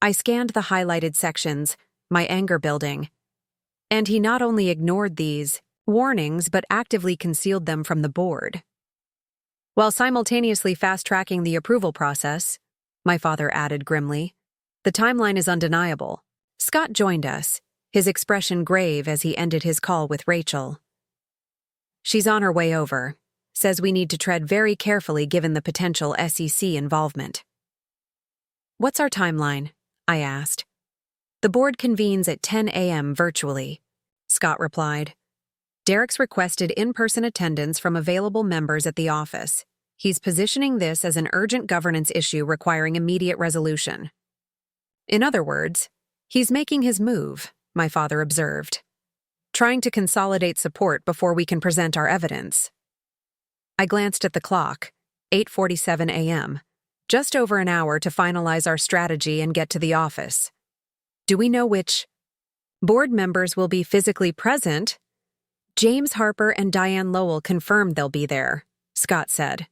I scanned the highlighted sections, my anger building. And he not only ignored these warnings but actively concealed them from the board. While simultaneously fast-tracking the approval process, my father added grimly, the timeline is undeniable. Scott joined us, his expression grave as he ended his call with Rachel. She's on her way over. Says we need to tread very carefully given the potential SEC involvement. What's our timeline? I asked. The board convenes at 10 a.m. virtually, Scott replied. Derek's requested in-person attendance from available members at the office. He's positioning this as an urgent governance issue requiring immediate resolution. In other words, he's making his move, my father observed. Trying to consolidate support before we can present our evidence. I glanced at the clock, 8:47 a.m., just over an hour to finalize our strategy and get to the office. Do we know which board members will be physically present? James Harper and Diane Lowell confirmed they'll be there, Scott said.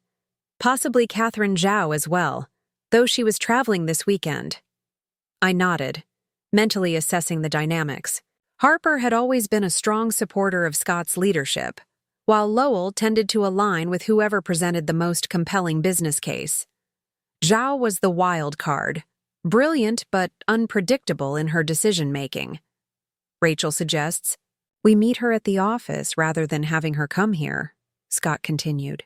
Possibly Catherine Zhao as well, though she was traveling this weekend. I nodded, mentally assessing the dynamics. Harper had always been a strong supporter of Scott's leadership, while Lowell tended to align with whoever presented the most compelling business case. Zhao was the wild card, brilliant but unpredictable in her decision-making. Rachel suggests, we meet her at the office rather than having her come here, Scott continued.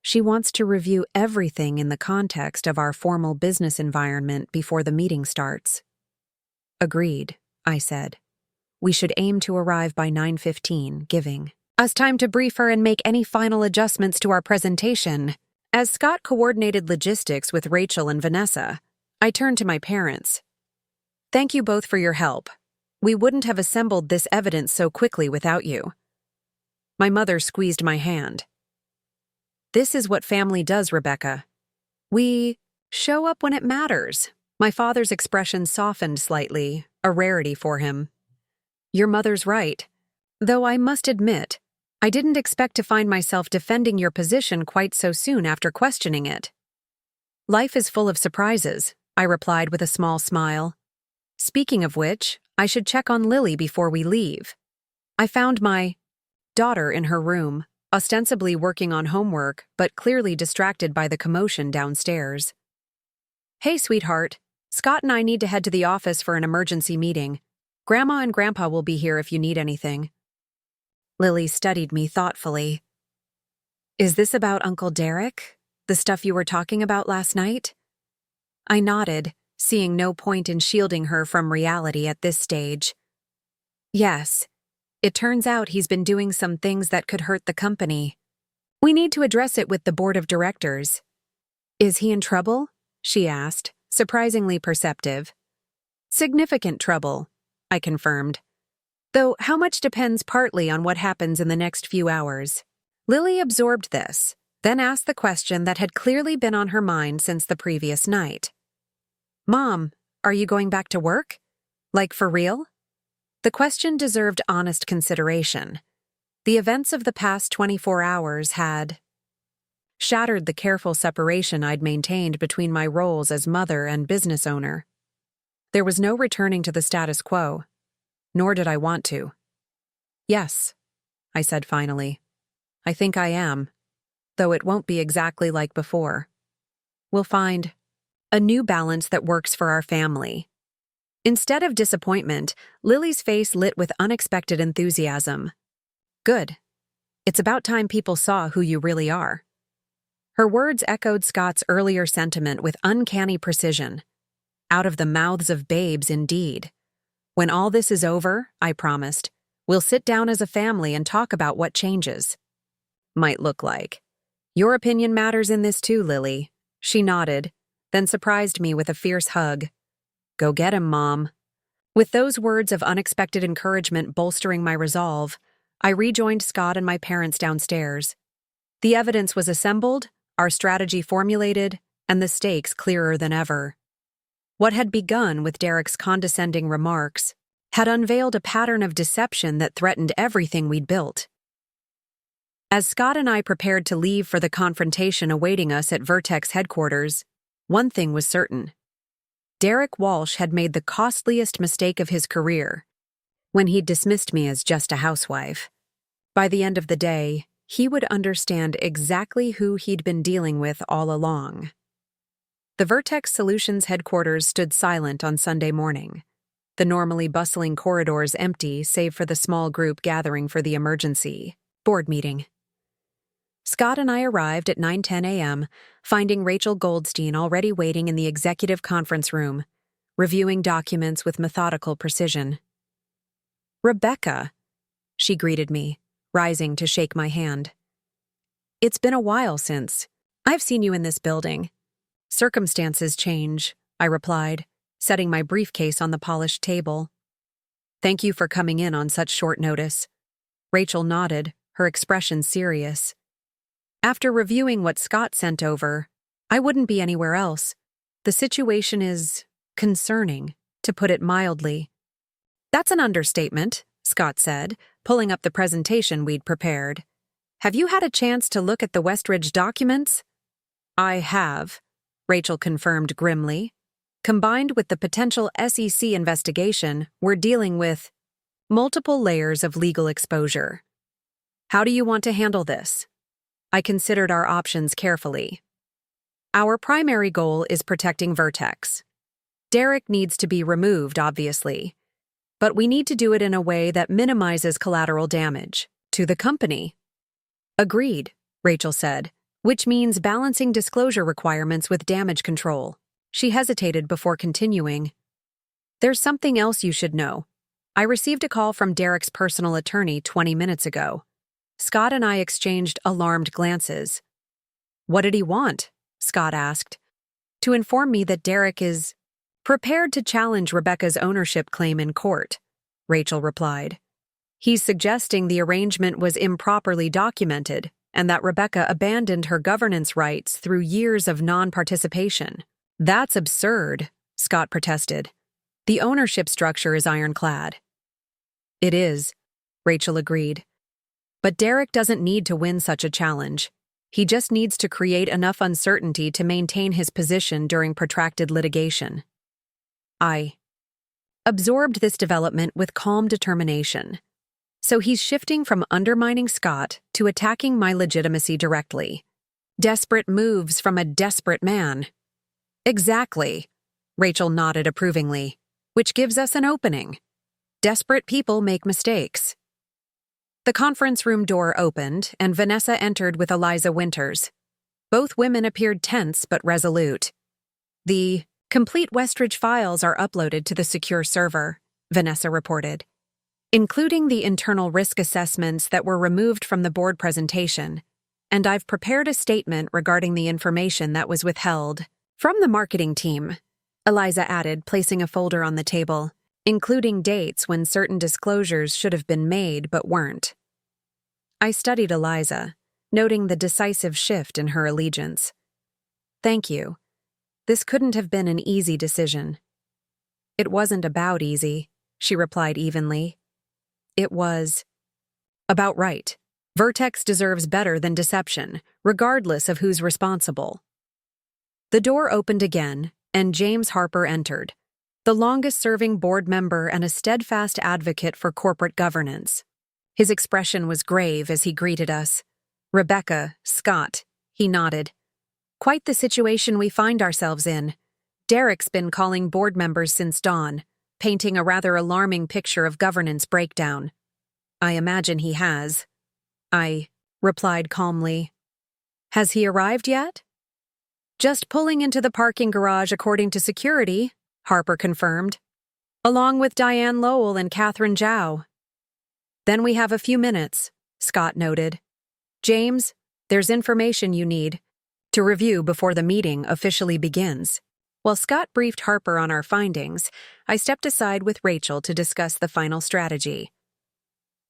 She wants to review everything in the context of our formal business environment before the meeting starts. Agreed, I said. We should aim to arrive by 9:15, giving us time to brief her and make any final adjustments to our presentation. As Scott coordinated logistics with Rachel and Vanessa, I turned to my parents. Thank you both for your help. We wouldn't have assembled this evidence so quickly without you. My mother squeezed my hand. This is what family does, Rebecca. We show up when it matters. My father's expression softened slightly, a rarity for him. Your mother's right. Though I must admit, I didn't expect to find myself defending your position quite so soon after questioning it. Life is full of surprises, I replied with a small smile. Speaking of which, I should check on Lily before we leave. I found my daughter in her room, ostensibly working on homework, but clearly distracted by the commotion downstairs. "Hey, sweetheart. Scott and I need to head to the office for an emergency meeting. Grandma and Grandpa will be here if you need anything." Lily studied me thoughtfully. "Is this about Uncle Derek? The stuff you were talking about last night?" I nodded, seeing no point in shielding her from reality at this stage. "Yes. It turns out he's been doing some things that could hurt the company. We need to address it with the board of directors." "Is he in trouble?" she asked, surprisingly perceptive. "Significant trouble," I confirmed. "Though how much depends partly on what happens in the next few hours." Lily absorbed this, then asked the question that had clearly been on her mind since the previous night. "Mom, are you going back to work? Like for real?" The question deserved honest consideration. The events of the past 24 hours had shattered the careful separation I'd maintained between my roles as mother and business owner. There was no returning to the status quo, nor did I want to. "Yes," I said finally. "I think I am, though it won't be exactly like before. We'll find a new balance that works for our family." Instead of disappointment, Lily's face lit with unexpected enthusiasm. "Good. It's about time people saw who you really are." Her words echoed Scott's earlier sentiment with uncanny precision. Out of the mouths of babes, indeed. "When all this is over," I promised, "we'll sit down as a family and talk about what changes might look like. Your opinion matters in this too, Lily." She nodded, then surprised me with a fierce hug. "Go get him, Mom." With those words of unexpected encouragement bolstering my resolve, I rejoined Scott and my parents downstairs. The evidence was assembled, our strategy formulated, and the stakes clearer than ever. What had begun with Derek's condescending remarks had unveiled a pattern of deception that threatened everything we'd built. As Scott and I prepared to leave for the confrontation awaiting us at Vertex headquarters, one thing was certain. Derek Walsh had made the costliest mistake of his career when he dismissed me as just a housewife. By the end of the day, he would understand exactly who he'd been dealing with all along. The Vertex Solutions headquarters stood silent on Sunday morning, the normally bustling corridors empty save for the small group gathering for the emergency board meeting. Scott and I arrived at 9:10 a.m., finding Rachel Goldstein already waiting in the executive conference room, reviewing documents with methodical precision. "Rebecca," she greeted me, rising to shake my hand. "It's been a while since I've seen you in this building." "Circumstances change," I replied, setting my briefcase on the polished table. "Thank you for coming in on such short notice." Rachel nodded, her expression serious. "After reviewing what Scott sent over, I wouldn't be anywhere else. The situation is concerning, to put it mildly." "That's an understatement," Scott said, pulling up the presentation we'd prepared. "Have you had a chance to look at the Westridge documents?" "I have," Rachel confirmed grimly. "Combined with the potential SEC investigation, we're dealing with multiple layers of legal exposure. How do you want to handle this?" I considered our options carefully. "Our primary goal is protecting Vertex. Derek needs to be removed, obviously, but we need to do it in a way that minimizes collateral damage to the company." "Agreed," Rachel said, "which means balancing disclosure requirements with damage control." She hesitated before continuing. "There's something else you should know. I received a call from Derek's personal attorney 20 minutes ago." Scott and I exchanged alarmed glances. "What did he want?" Scott asked. "To inform me that Derek is prepared to challenge Rebecca's ownership claim in court," Rachel replied. "He's suggesting the arrangement was improperly documented and that Rebecca abandoned her governance rights through years of non-participation." "That's absurd," Scott protested. "The ownership structure is ironclad." "It is," Rachel agreed. "But Derek doesn't need to win such a challenge. He just needs to create enough uncertainty to maintain his position during protracted litigation." I absorbed this development with calm determination. So he's shifting from undermining Scott to attacking my legitimacy directly. Desperate moves from a desperate man. Exactly. Rachel nodded approvingly, which gives us an opening. Desperate people make mistakes. The conference room door opened, and Vanessa entered with Eliza Winters. Both women appeared tense but resolute. The complete Westridge files are uploaded to the secure server, Vanessa reported, including the internal risk assessments that were removed from the board presentation, and I've prepared a statement regarding the information that was withheld. From the marketing team, Eliza added, placing a folder on the table, including dates when certain disclosures should have been made but weren't. I studied Eliza, noting the decisive shift in her allegiance. Thank you. This couldn't have been an easy decision. It wasn't about easy, she replied evenly. It was about right. Vertex deserves better than deception, regardless of who's responsible. The door opened again, and James Harper entered, the longest-serving board member and a steadfast advocate for corporate governance. His expression was grave as he greeted us. Rebecca, Scott, he nodded. Quite the situation we find ourselves in. Derek's been calling board members since dawn, painting a rather alarming picture of governance breakdown. I imagine he has. I replied calmly. Has he arrived yet? Just pulling into the parking garage according to security, Harper confirmed, along with Diane Lowell and Catherine Zhao. Then we have a few minutes, Scott noted. James, there's information you need to review before the meeting officially begins. While Scott briefed Harper on our findings, I stepped aside with Rachel to discuss the final strategy.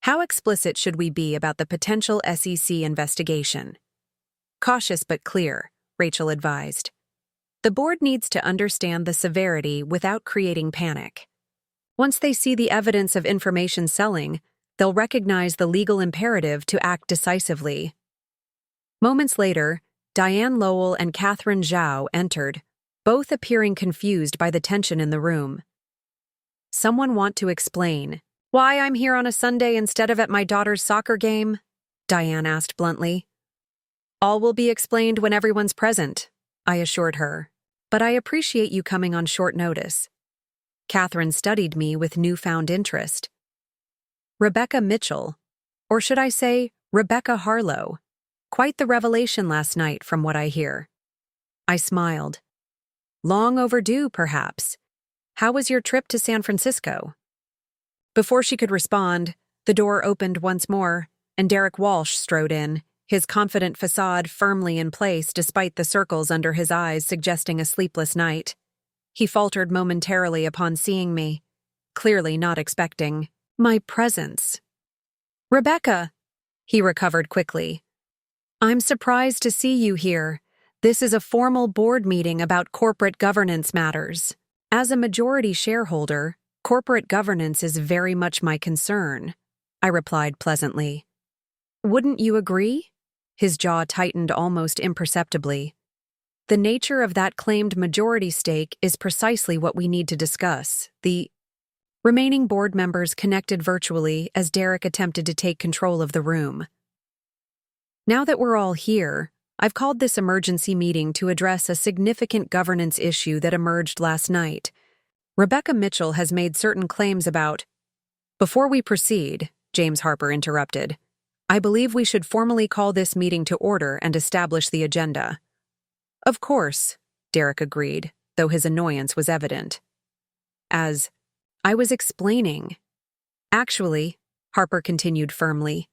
How explicit should we be about the potential SEC investigation? Cautious but clear, Rachel advised. The board needs to understand the severity without creating panic. Once they see the evidence of information selling, they'll recognize the legal imperative to act decisively. Moments later, Diane Lowell and Catherine Zhao entered, both appearing confused by the tension in the room. Someone want to explain why I'm here on a Sunday instead of at my daughter's soccer game? Diane asked bluntly. All will be explained when everyone's present, I assured her, but I appreciate you coming on short notice. Catherine studied me with newfound interest. Rebecca Mitchell, or should I say Rebecca Harlow. Quite the revelation last night from what I hear. I smiled. Long overdue, perhaps. How was your trip to San Francisco? Before she could respond, the door opened once more, and Derek Walsh strode in, his confident facade firmly in place despite the circles under his eyes suggesting a sleepless night. He faltered momentarily upon seeing me, clearly not expecting my presence. Rebecca, he recovered quickly. I'm surprised to see you here. This is a formal board meeting about corporate governance matters. As a majority shareholder, corporate governance is very much my concern, I replied pleasantly. Wouldn't you agree? His jaw tightened almost imperceptibly. The nature of that claimed majority stake is precisely what we need to discuss. The remaining board members connected virtually as Derek attempted to take control of the room. Now that we're all here, I've called this emergency meeting to address a significant governance issue that emerged last night. Rebecca Mitchell has made certain claims about— Before we proceed, James Harper interrupted, I believe we should formally call this meeting to order and establish the agenda. Of course, Derek agreed, though his annoyance was evident. As I was explaining. Actually, Harper continued firmly,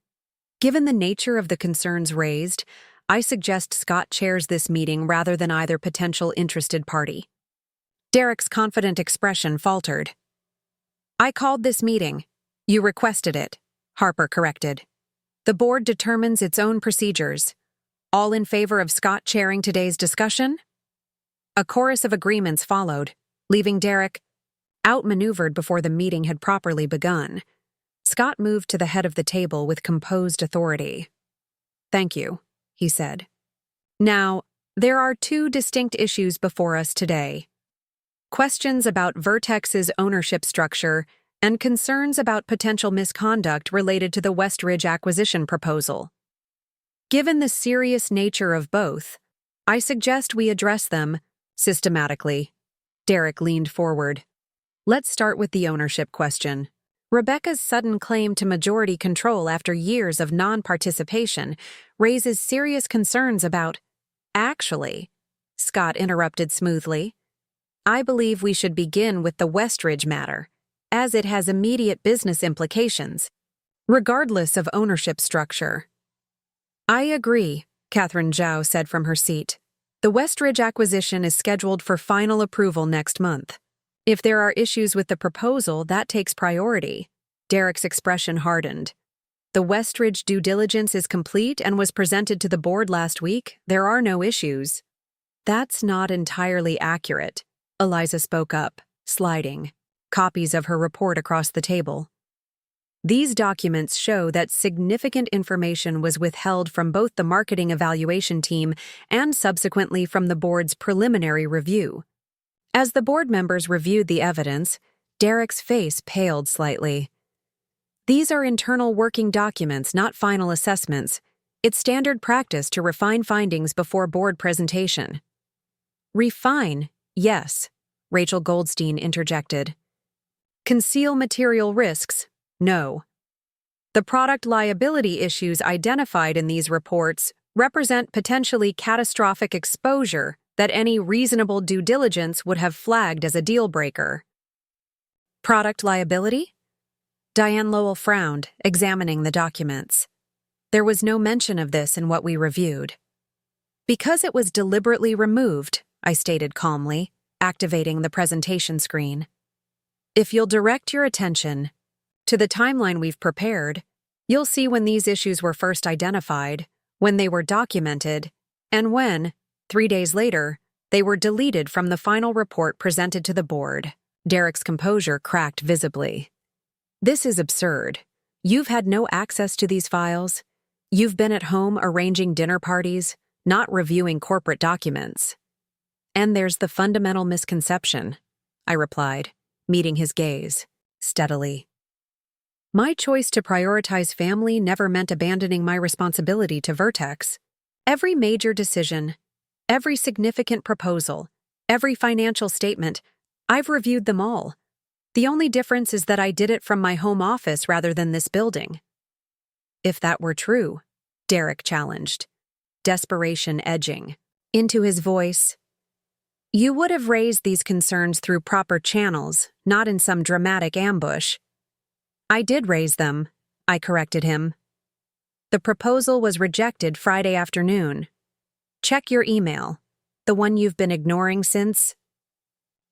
given the nature of the concerns raised, I suggest Scott chairs this meeting rather than either potential interested party. Derek's confident expression faltered. I called this meeting. You requested it, Harper corrected. The board determines its own procedures. All in favor of Scott chairing today's discussion? A chorus of agreements followed, leaving Derek outmaneuvered before the meeting had properly begun. Scott moved to the head of the table with composed authority. Thank you, he said. Now, there are two distinct issues before us today. Questions about Vertex's ownership structure and concerns about potential misconduct related to the Westridge acquisition proposal. Given the serious nature of both, I suggest we address them systematically. Derek leaned forward. Let's start with the ownership question. Rebecca's sudden claim to majority control after years of non-participation raises serious concerns about— Actually, Scott interrupted smoothly, I believe we should begin with the Westridge matter, as it has immediate business implications, regardless of ownership structure. I agree, Catherine Zhao said from her seat. The Westridge acquisition is scheduled for final approval next month. If there are issues with the proposal, that takes priority. Derek's expression hardened. The Westridge due diligence is complete and was presented to the board last week. There are no issues. That's not entirely accurate, Eliza spoke up, sliding copies of her report across the table. These documents show that significant information was withheld from both the marketing evaluation team and subsequently from the board's preliminary review. As the board members reviewed the evidence, Derek's face paled slightly. These are internal working documents, not final assessments. It's standard practice to refine findings before board presentation. Refine, yes, Rachel Goldstein interjected. Conceal material risks, no. The product liability issues identified in these reports represent potentially catastrophic exposure that any reasonable due diligence would have flagged as a deal-breaker. Product liability? Diane Lowell frowned, examining the documents. There was no mention of this in what we reviewed. Because it was deliberately removed, I stated calmly, activating the presentation screen. If you'll direct your attention to the timeline we've prepared, you'll see when these issues were first identified, when they were documented, and when, 3 days later, they were deleted from the final report presented to the board. Derek's composure cracked visibly. This is absurd. You've had no access to these files. You've been at home arranging dinner parties, not reviewing corporate documents. And there's the fundamental misconception, I replied, meeting his gaze, steadily. My choice to prioritize family never meant abandoning my responsibility to Vertex. Every major decision, every significant proposal, every financial statement, I've reviewed them all. The only difference is that I did it from my home office rather than this building. If that were true, Derek challenged, desperation edging into his voice, you would have raised these concerns through proper channels, not in some dramatic ambush. I did raise them, I corrected him. The proposal was rejected Friday afternoon. Check your email, the one you've been ignoring since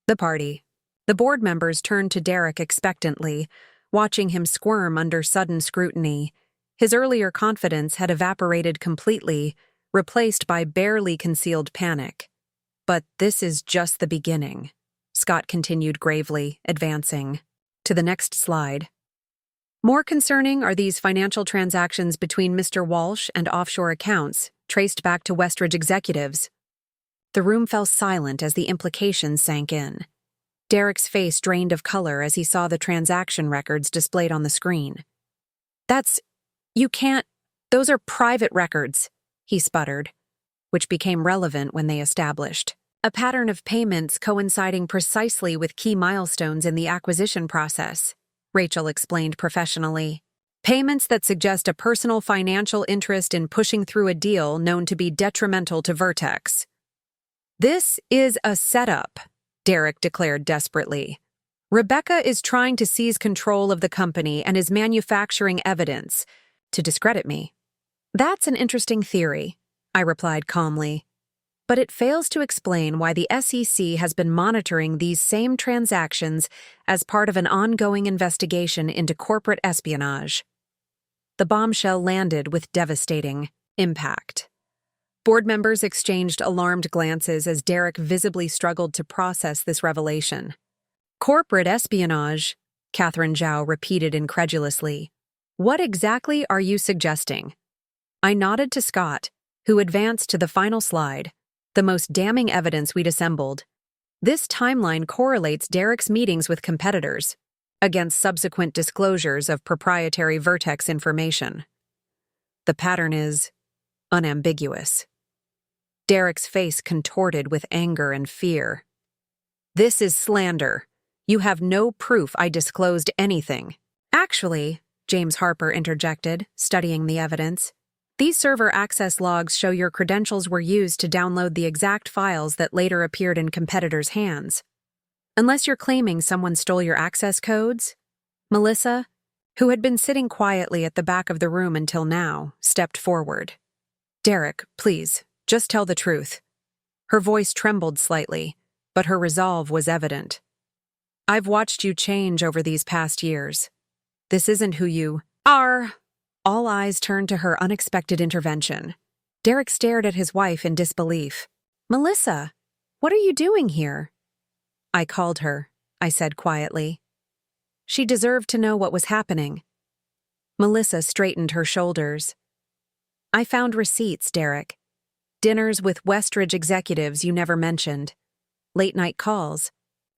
the party. The board members turned to Derek expectantly, watching him squirm under sudden scrutiny. His earlier confidence had evaporated completely, replaced by barely concealed panic. But this is just the beginning, Scott continued gravely, advancing to the next slide. More concerning are these financial transactions between Mr. Walsh and offshore accounts, traced back to Westridge executives. The room fell silent as the implications sank in. Derek's face drained of color as he saw the transaction records displayed on the screen. You can't— those are private records, he sputtered, which became relevant when they established a pattern of payments coinciding precisely with key milestones in the acquisition process, Rachel explained professionally. Payments that suggest a personal financial interest in pushing through a deal known to be detrimental to Vertex. This is a setup, Derek declared desperately. Rebecca is trying to seize control of the company and is manufacturing evidence to discredit me. That's an interesting theory, I replied calmly. But it fails to explain why the SEC has been monitoring these same transactions as part of an ongoing investigation into corporate espionage. The bombshell landed with devastating impact. Board members exchanged alarmed glances as Derek visibly struggled to process this revelation. Corporate espionage, Catherine Zhao repeated incredulously. What exactly are you suggesting? I nodded to Scott, who advanced to the final slide, the most damning evidence we'd assembled. This timeline correlates Derek's meetings with competitors. against subsequent disclosures of proprietary Vertex information. The pattern is unambiguous. Derek's face contorted with anger and fear. This is slander. You have no proof I disclosed anything. Actually, James Harper interjected, studying the evidence, these server access logs show your credentials were used to download the exact files that later appeared in competitors' hands. Unless you're claiming someone stole your access codes? Melissa, who had been sitting quietly at the back of the room until now, stepped forward. Derek, please, just tell the truth. Her voice trembled slightly, but her resolve was evident. I've watched you change over these past years. This isn't who you are. All eyes turned to her unexpected intervention. Derek stared at his wife in disbelief. Melissa, what are you doing here? I called her, I said quietly. She deserved to know what was happening. Melissa straightened her shoulders. I found receipts, Derek. Dinners with Westridge executives you never mentioned. Late-night calls.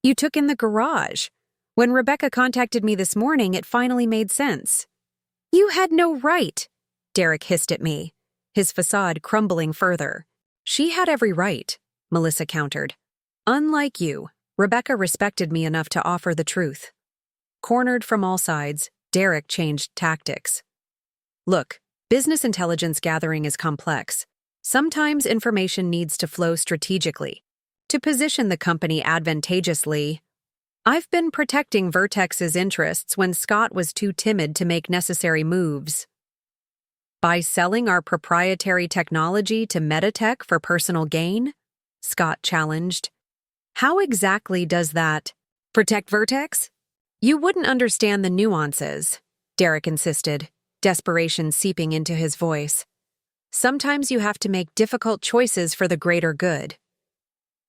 You took in the garage. When Rebecca contacted me this morning, it finally made sense. You had no right, Derek hissed at me, his facade crumbling further. She had every right, Melissa countered. Unlike you, Rebecca respected me enough to offer the truth. Cornered from all sides, Derek changed tactics. Look, business intelligence gathering is complex. Sometimes information needs to flow strategically. To position the company advantageously, I've been protecting Vertex's interests when Scott was too timid to make necessary moves. By selling our proprietary technology to Metatech for personal gain? Scott challenged. How exactly does that protect Vertex? You wouldn't understand the nuances, Derek insisted, desperation seeping into his voice. Sometimes you have to make difficult choices for the greater good.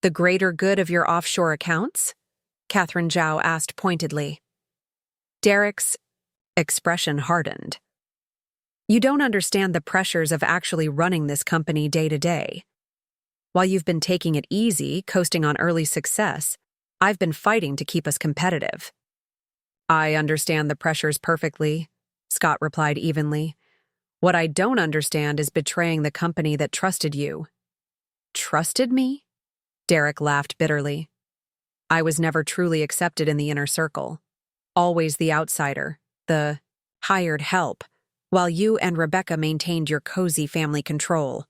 The greater good of your offshore accounts? Catherine Zhao asked pointedly. Derek's expression hardened. You don't understand the pressures of actually running this company day to day. While you've been taking it easy, coasting on early success, I've been fighting to keep us competitive. I understand the pressures perfectly, Scott replied evenly. What I don't understand is betraying the company that trusted you. Trusted me? Derek laughed bitterly. I was never truly accepted in the inner circle. Always the outsider, the hired help, while you and Rebecca maintained your cozy family control.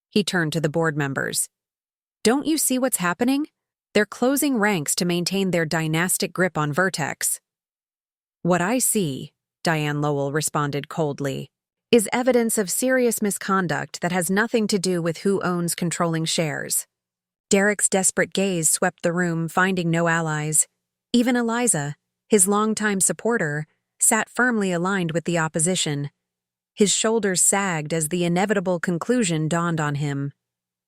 He turned to the board members. Don't you see what's happening? They're closing ranks to maintain their dynastic grip on Vertex. What I see, Diane Lowell responded coldly, is evidence of serious misconduct that has nothing to do with who owns controlling shares. Derek's desperate gaze swept the room, finding no allies. Even Eliza, his longtime supporter, sat firmly aligned with the opposition. His shoulders sagged as the inevitable conclusion dawned on him.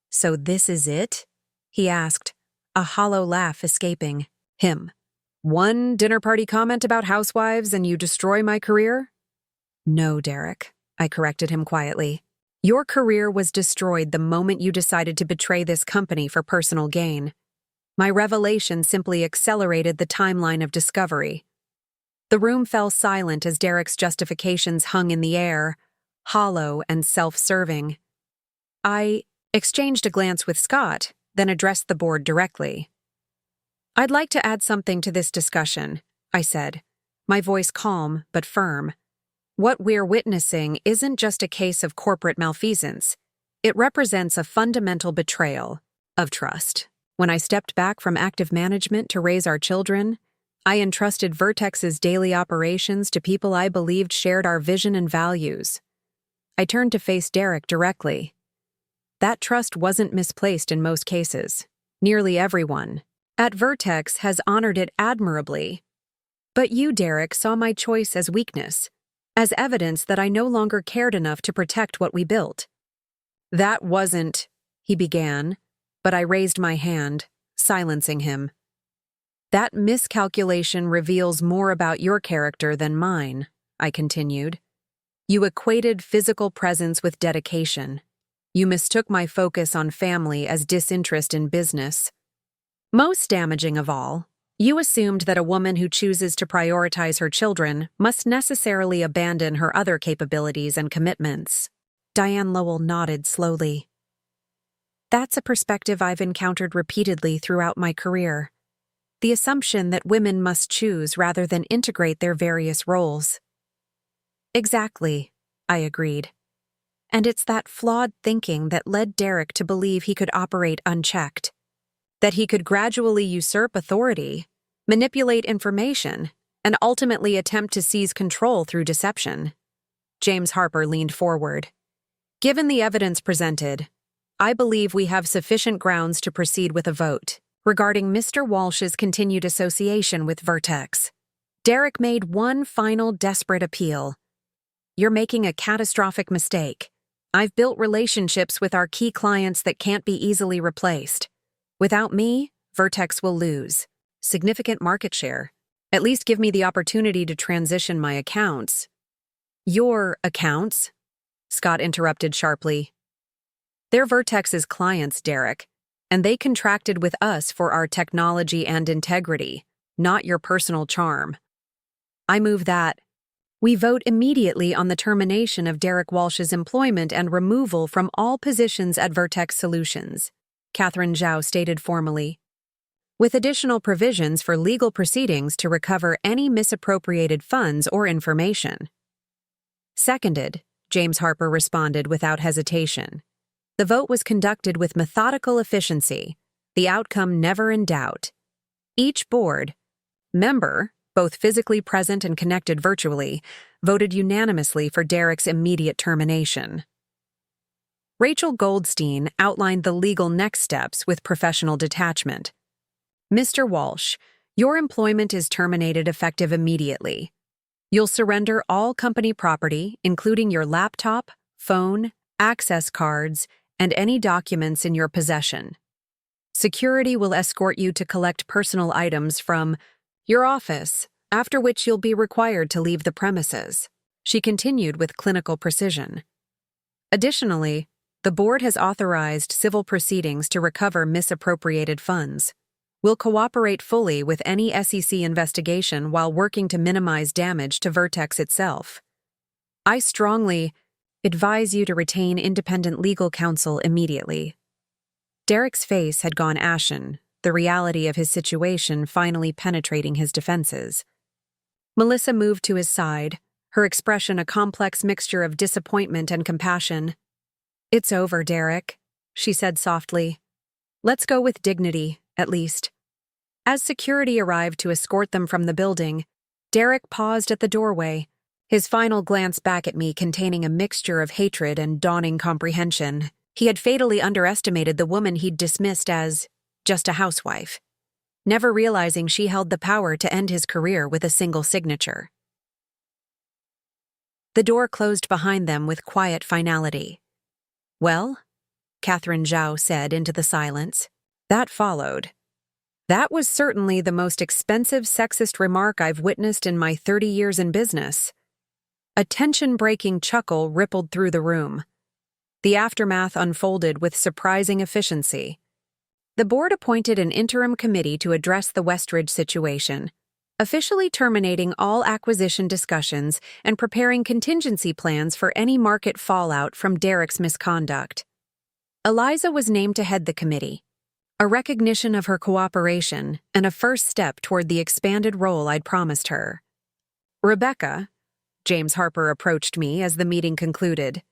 So this is it? He asked, a hollow laugh escaping him. One dinner party comment about housewives and you destroy my career? No, Derek, I corrected him quietly. Your career was destroyed the moment you decided to betray this company for personal gain. My revelation simply accelerated the timeline of discovery. The room fell silent as Derek's justifications hung in the air, hollow and self-serving. I exchanged a glance with Scott, then addressed the board directly. I'd like to add something to this discussion, I said, my voice calm but firm. What we're witnessing isn't just a case of corporate malfeasance. It represents a fundamental betrayal of trust. When I stepped back from active management to raise our children, I entrusted Vertex's daily operations to people I believed shared our vision and values. I turned to face Derek directly. That trust wasn't misplaced in most cases. Nearly everyone at Vertex has honored it admirably. But you, Derek, saw my choice as weakness, as evidence that I no longer cared enough to protect what we built. That wasn't, he began, but I raised my hand, silencing him. That miscalculation reveals more about your character than mine, I continued. You equated physical presence with dedication. You mistook my focus on family as disinterest in business. Most damaging of all, You assumed that a woman who chooses to prioritize her children must necessarily abandon her other capabilities and commitments. Diane Lowell nodded slowly. That's a perspective I've encountered repeatedly throughout my career. The assumption that women must choose rather than integrate their various roles. Exactly, I agreed. And it's that flawed thinking that led Derek to believe he could operate unchecked. That he could gradually usurp authority, manipulate information, and ultimately attempt to seize control through deception. James Harper leaned forward. Given the evidence presented, I believe we have sufficient grounds to proceed with a vote regarding Mr. Walsh's continued association with Vertex. Derek made one final desperate appeal. You're making a catastrophic mistake. I've built relationships with our key clients that can't be easily replaced. Without me, Vertex will lose significant market share. At least give me the opportunity to transition my accounts. Your accounts? Scott interrupted sharply. They're Vertex's clients, Derek, and they contracted with us for our technology and integrity, not your personal charm. I move that we vote immediately on the termination of Derek Walsh's employment and removal from all positions at Vertex Solutions, Catherine Zhao stated formally, with additional provisions for legal proceedings to recover any misappropriated funds or information. Seconded, James Harper responded without hesitation. The vote was conducted with methodical efficiency, the outcome never in doubt. Each board member, both physically present and connected virtually, voted unanimously for Derek's immediate termination. Rachel Goldstein outlined the legal next steps with professional detachment. Mr. Walsh, your employment is terminated effective immediately. You'll surrender all company property, including your laptop, phone, access cards, and any documents in your possession. Security will escort you to collect personal items from your office, after which you'll be required to leave the premises, she continued with clinical precision. Additionally, the board has authorized civil proceedings to recover misappropriated funds. We'll cooperate fully with any SEC investigation while working to minimize damage to Vertex itself. I strongly advise you to retain independent legal counsel immediately. Derek's face had gone ashen, the reality of his situation finally penetrating his defenses. Melissa moved to his side, her expression a complex mixture of disappointment and compassion. It's over, Derek, she said softly. Let's go with dignity, at least. As security arrived to escort them from the building, Derek paused at the doorway, his final glance back at me containing a mixture of hatred and dawning comprehension. He had fatally underestimated the woman he'd dismissed as just a housewife, never realizing she held the power to end his career with a single signature. The door closed behind them with quiet finality. Well, Catherine Zhao said into the silence. That followed. That was certainly the most expensive sexist remark I've witnessed in my 30 years in business. A tension-breaking chuckle rippled through the room. The aftermath unfolded with surprising efficiency. The board appointed an interim committee to address the Westridge situation, officially terminating all acquisition discussions and preparing contingency plans for any market fallout from Derek's misconduct. Eliza was named to head the committee, a recognition of her cooperation and a first step toward the expanded role I'd promised her. Rebecca, James Harper approached me as the meeting concluded.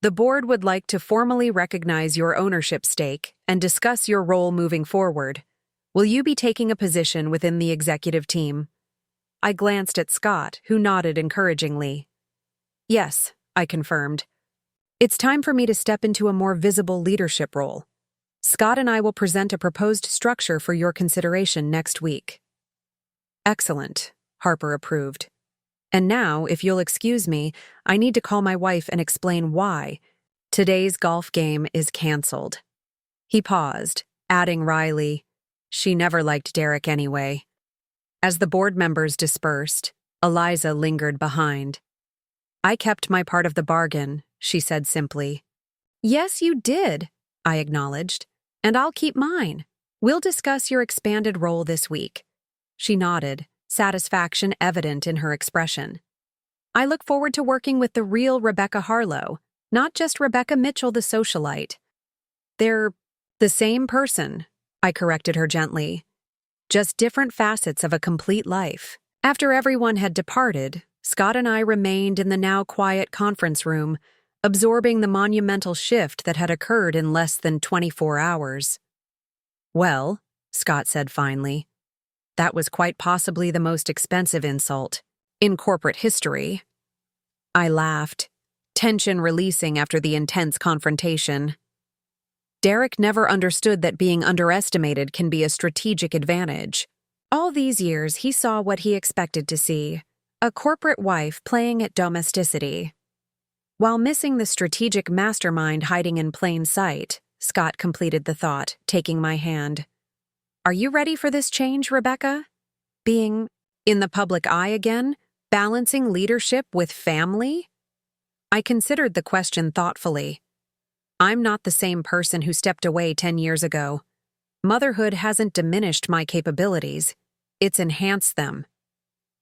The board would like to formally recognize your ownership stake and discuss your role moving forward. Will you be taking a position within the executive team? I glanced at Scott, who nodded encouragingly. Yes, I confirmed. It's time for me to step into a more visible leadership role. Scott and I will present a proposed structure for your consideration next week. Excellent, Harper approved. And now, if you'll excuse me, I need to call my wife and explain why. Today's golf game is canceled. He paused, adding wryly, she never liked Derek anyway. As the board members dispersed, Eliza lingered behind. I kept my part of the bargain, she said simply. Yes, you did, I acknowledged, and I'll keep mine. We'll discuss your expanded role this week. She nodded, satisfaction evident in her expression. I look forward to working with the real Rebecca Harlow, not just Rebecca Mitchell the socialite. They're the same person, I corrected her gently. Just different facets of a complete life. After everyone had departed, Scott and I remained in the now quiet conference room, absorbing the monumental shift that had occurred in less than 24 hours. Well, Scott said finally, that was quite possibly the most expensive insult in corporate history. I laughed, tension releasing after the intense confrontation. Derek never understood that being underestimated can be a strategic advantage. All these years, he saw what he expected to see, a corporate wife playing at domesticity. While missing the strategic mastermind hiding in plain sight, Scott completed the thought, taking my hand. Are you ready for this change, Rebecca? Being in the public eye again? Balancing leadership with family? I considered the question thoughtfully. I'm not the same person who stepped away 10 years ago. Motherhood hasn't diminished my capabilities, it's enhanced them.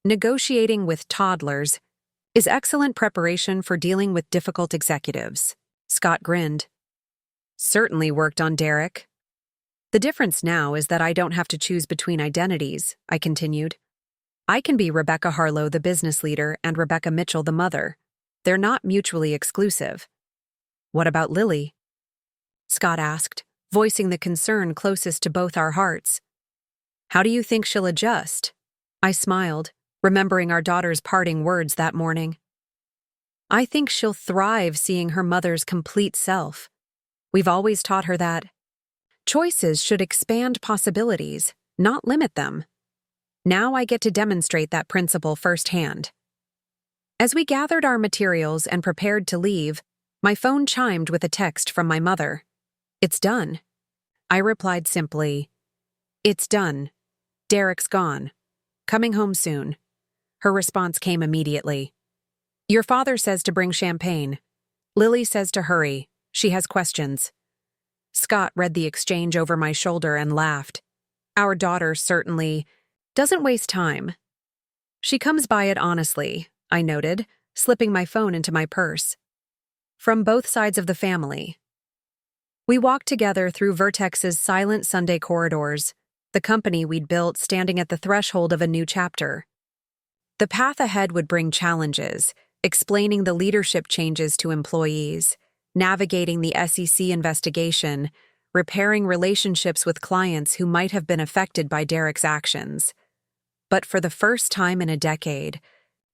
Negotiating with toddlers is excellent preparation for dealing with difficult executives. Scott grinned. Certainly worked on Derek. The difference now is that I don't have to choose between identities, I continued. I can be Rebecca Harlow, the business leader, and Rebecca Mitchell, the mother. They're not mutually exclusive. What about Lily? Scott asked, voicing the concern closest to both our hearts. How do you think she'll adjust? I smiled, remembering our daughter's parting words that morning. I think she'll thrive seeing her mother's complete self. We've always taught her that choices should expand possibilities, not limit them. Now I get to demonstrate that principle firsthand. As we gathered our materials and prepared to leave, my phone chimed with a text from my mother. It's done. I replied simply, It's done. Derek's gone. Coming home soon. Her response came immediately. Your father says to bring champagne. Lily says to hurry. She has questions. Scott read the exchange over my shoulder and laughed. Our daughter certainly doesn't waste time. She comes by it honestly, I noted, slipping my phone into my purse. From both sides of the family. We walked together through Vertex's silent Sunday corridors, the company we'd built standing at the threshold of a new chapter. The path ahead would bring challenges, explaining the leadership changes to employees, navigating the SEC investigation, repairing relationships with clients who might have been affected by Derek's actions. But for the first time in a decade,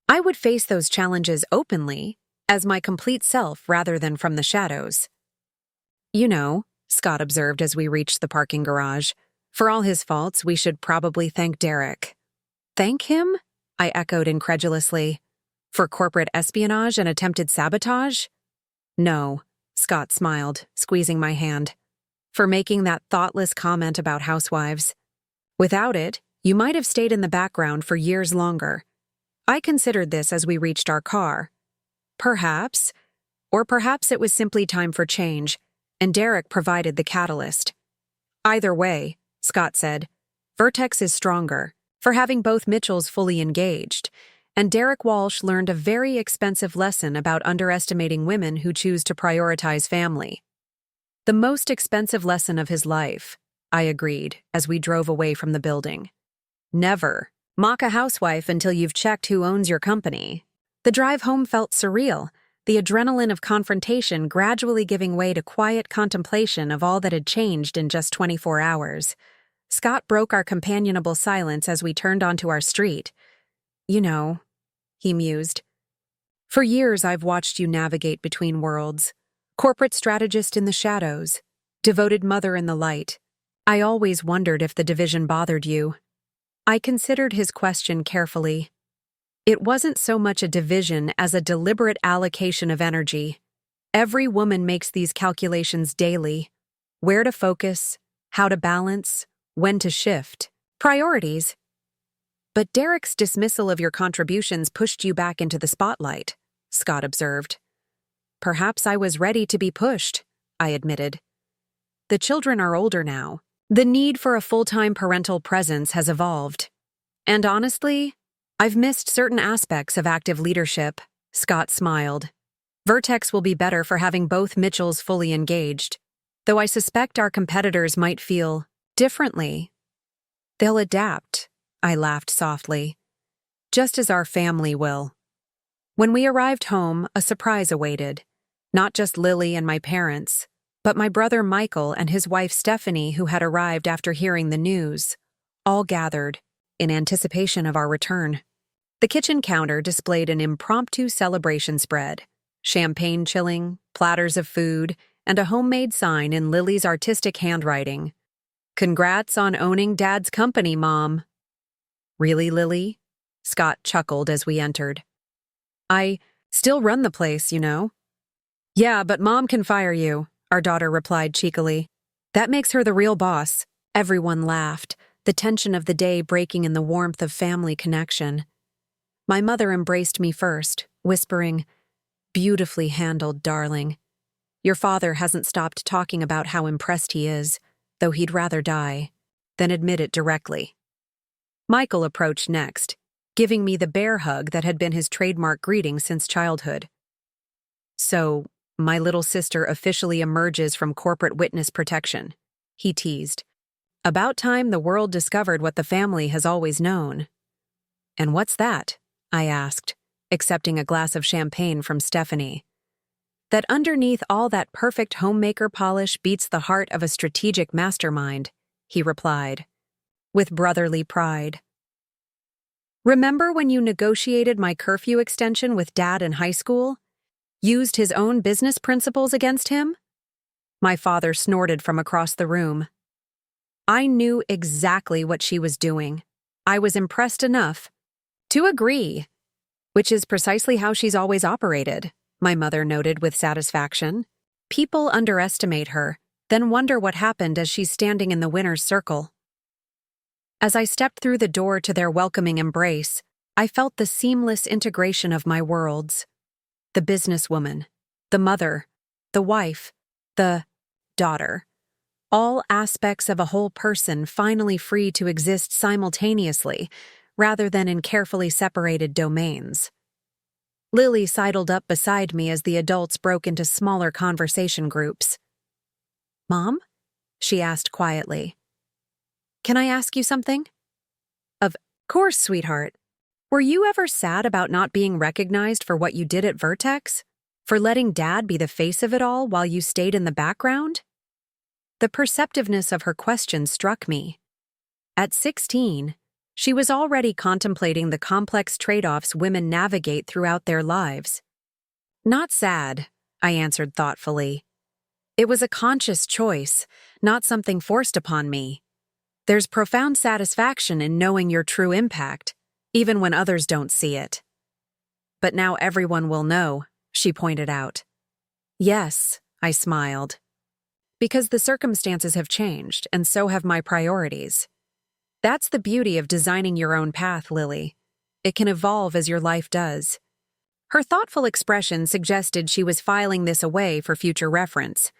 I would face those challenges openly, as my complete self rather than from the shadows. You know, Scott observed as we reached the parking garage, for all his faults, we should probably thank Derek. Thank him? I echoed incredulously. For corporate espionage and attempted sabotage? No, Scott smiled, squeezing my hand. For making that thoughtless comment about housewives. Without it, you might have stayed in the background for years longer. I considered this as we reached our car. Perhaps, or perhaps it was simply time for change, and Derek provided the catalyst. Either way, Scott said, Vertex is stronger, for having both Mitchells fully engaged, and Derek Walsh learned a very expensive lesson about underestimating women who choose to prioritize family. The most expensive lesson of his life, I agreed, as we drove away from the building. Never mock a housewife until you've checked who owns your company. The drive home felt surreal, the adrenaline of confrontation gradually giving way to quiet contemplation of all that had changed in just 24 hours. Scott broke our companionable silence as we turned onto our street. You know, he mused. For years I've watched you navigate between worlds. Corporate strategist in the shadows, devoted mother in the light. I always wondered if the division bothered you. I considered his question carefully. It wasn't so much a division as a deliberate allocation of energy. Every woman makes these calculations daily. Where to focus, how to balance, when to shift. Priorities. But Derek's dismissal of your contributions pushed you back into the spotlight, Scott observed. Perhaps I was ready to be pushed, I admitted. The children are older now. The need for a full-time parental presence has evolved. And honestly, I've missed certain aspects of active leadership, Scott smiled. Vertex will be better for having both Mitchells fully engaged, though I suspect our competitors might feel differently. They'll adapt, I laughed softly, just as our family will. When we arrived home, a surprise awaited. Not just Lily and my parents, but my brother Michael and his wife Stephanie, who had arrived after hearing the news, all gathered in anticipation of our return. The kitchen counter displayed an impromptu celebration spread, champagne chilling, platters of food, and a homemade sign in Lily's artistic handwriting. "Congrats on owning Dad's company, Mom." "Really, Lily?" Scott chuckled as we entered. "I still run the place, you know." "Yeah, but Mom can fire you," our daughter replied cheekily. "That makes her the real boss." Everyone laughed, the tension of the day breaking in the warmth of family connection. My mother embraced me first, whispering, "Beautifully handled, darling. Your father hasn't stopped talking about how impressed he is, though he'd rather die than admit it directly." Michael approached next, giving me the bear hug that had been his trademark greeting since childhood. "So, my little sister officially emerges from corporate witness protection," he teased. "About time the world discovered what the family has always known." "And what's that?" I asked, accepting a glass of champagne from Stephanie. "That underneath all that perfect homemaker polish beats the heart of a strategic mastermind," he replied, with brotherly pride. "Remember when you negotiated my curfew extension with Dad in high school? Used his own business principles against him?" My father snorted from across the room. I knew exactly what she was doing. I was impressed enough to agree, which is precisely how she's always operated, my mother noted with satisfaction. People underestimate her, then wonder what happened as she's standing in the winner's circle. As I stepped through the door to their welcoming embrace, I felt the seamless integration of my worlds. The businesswoman, the mother, the wife, the daughter. All aspects of a whole person finally free to exist simultaneously, rather than in carefully separated domains. Lily sidled up beside me as the adults broke into smaller conversation groups. "Mom?" she asked quietly. "Can I ask you something?" "Of course, sweetheart. Were you ever sad about not being recognized for what you did at Vertex? For letting Dad be the face of it all while you stayed in the background?" The perceptiveness of her question struck me. At 16, she was already contemplating the complex trade-offs women navigate throughout their lives. "Not sad," I answered thoughtfully. "It was a conscious choice, not something forced upon me. There's profound satisfaction in knowing your true impact, even when others don't see it." "But now everyone will know," she pointed out. "Yes," I smiled. "Because the circumstances have changed, and so have my priorities. That's the beauty of designing your own path, Lily. It can evolve as your life does." Her thoughtful expression suggested she was filing this away for future reference.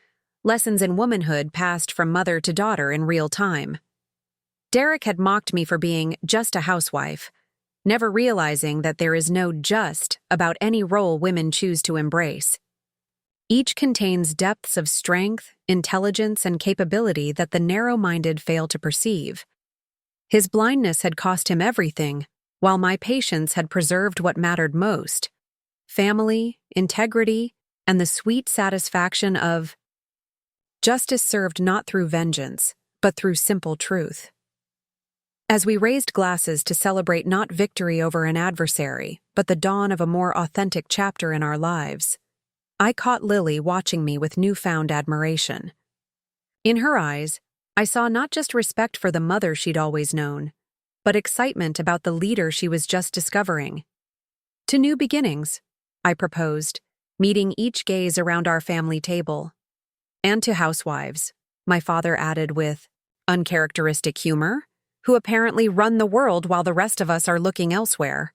Lessons in womanhood passed from mother to daughter in real time. Derek had mocked me for being just a housewife, never realizing that there is no just about any role women choose to embrace. Each contains depths of strength, intelligence, and capability that the narrow-minded fail to perceive. His blindness had cost him everything, while my patience had preserved what mattered most: family, integrity, and the sweet satisfaction of justice served not through vengeance, but through simple truth. As we raised glasses to celebrate not victory over an adversary, but the dawn of a more authentic chapter in our lives, I caught Lily watching me with newfound admiration. In her eyes, I saw not just respect for the mother she'd always known, but excitement about the leader she was just discovering. "To new beginnings," I proposed, meeting each gaze around our family table. "And to housewives," my father added with uncharacteristic humor, "who apparently run the world while the rest of us are looking elsewhere."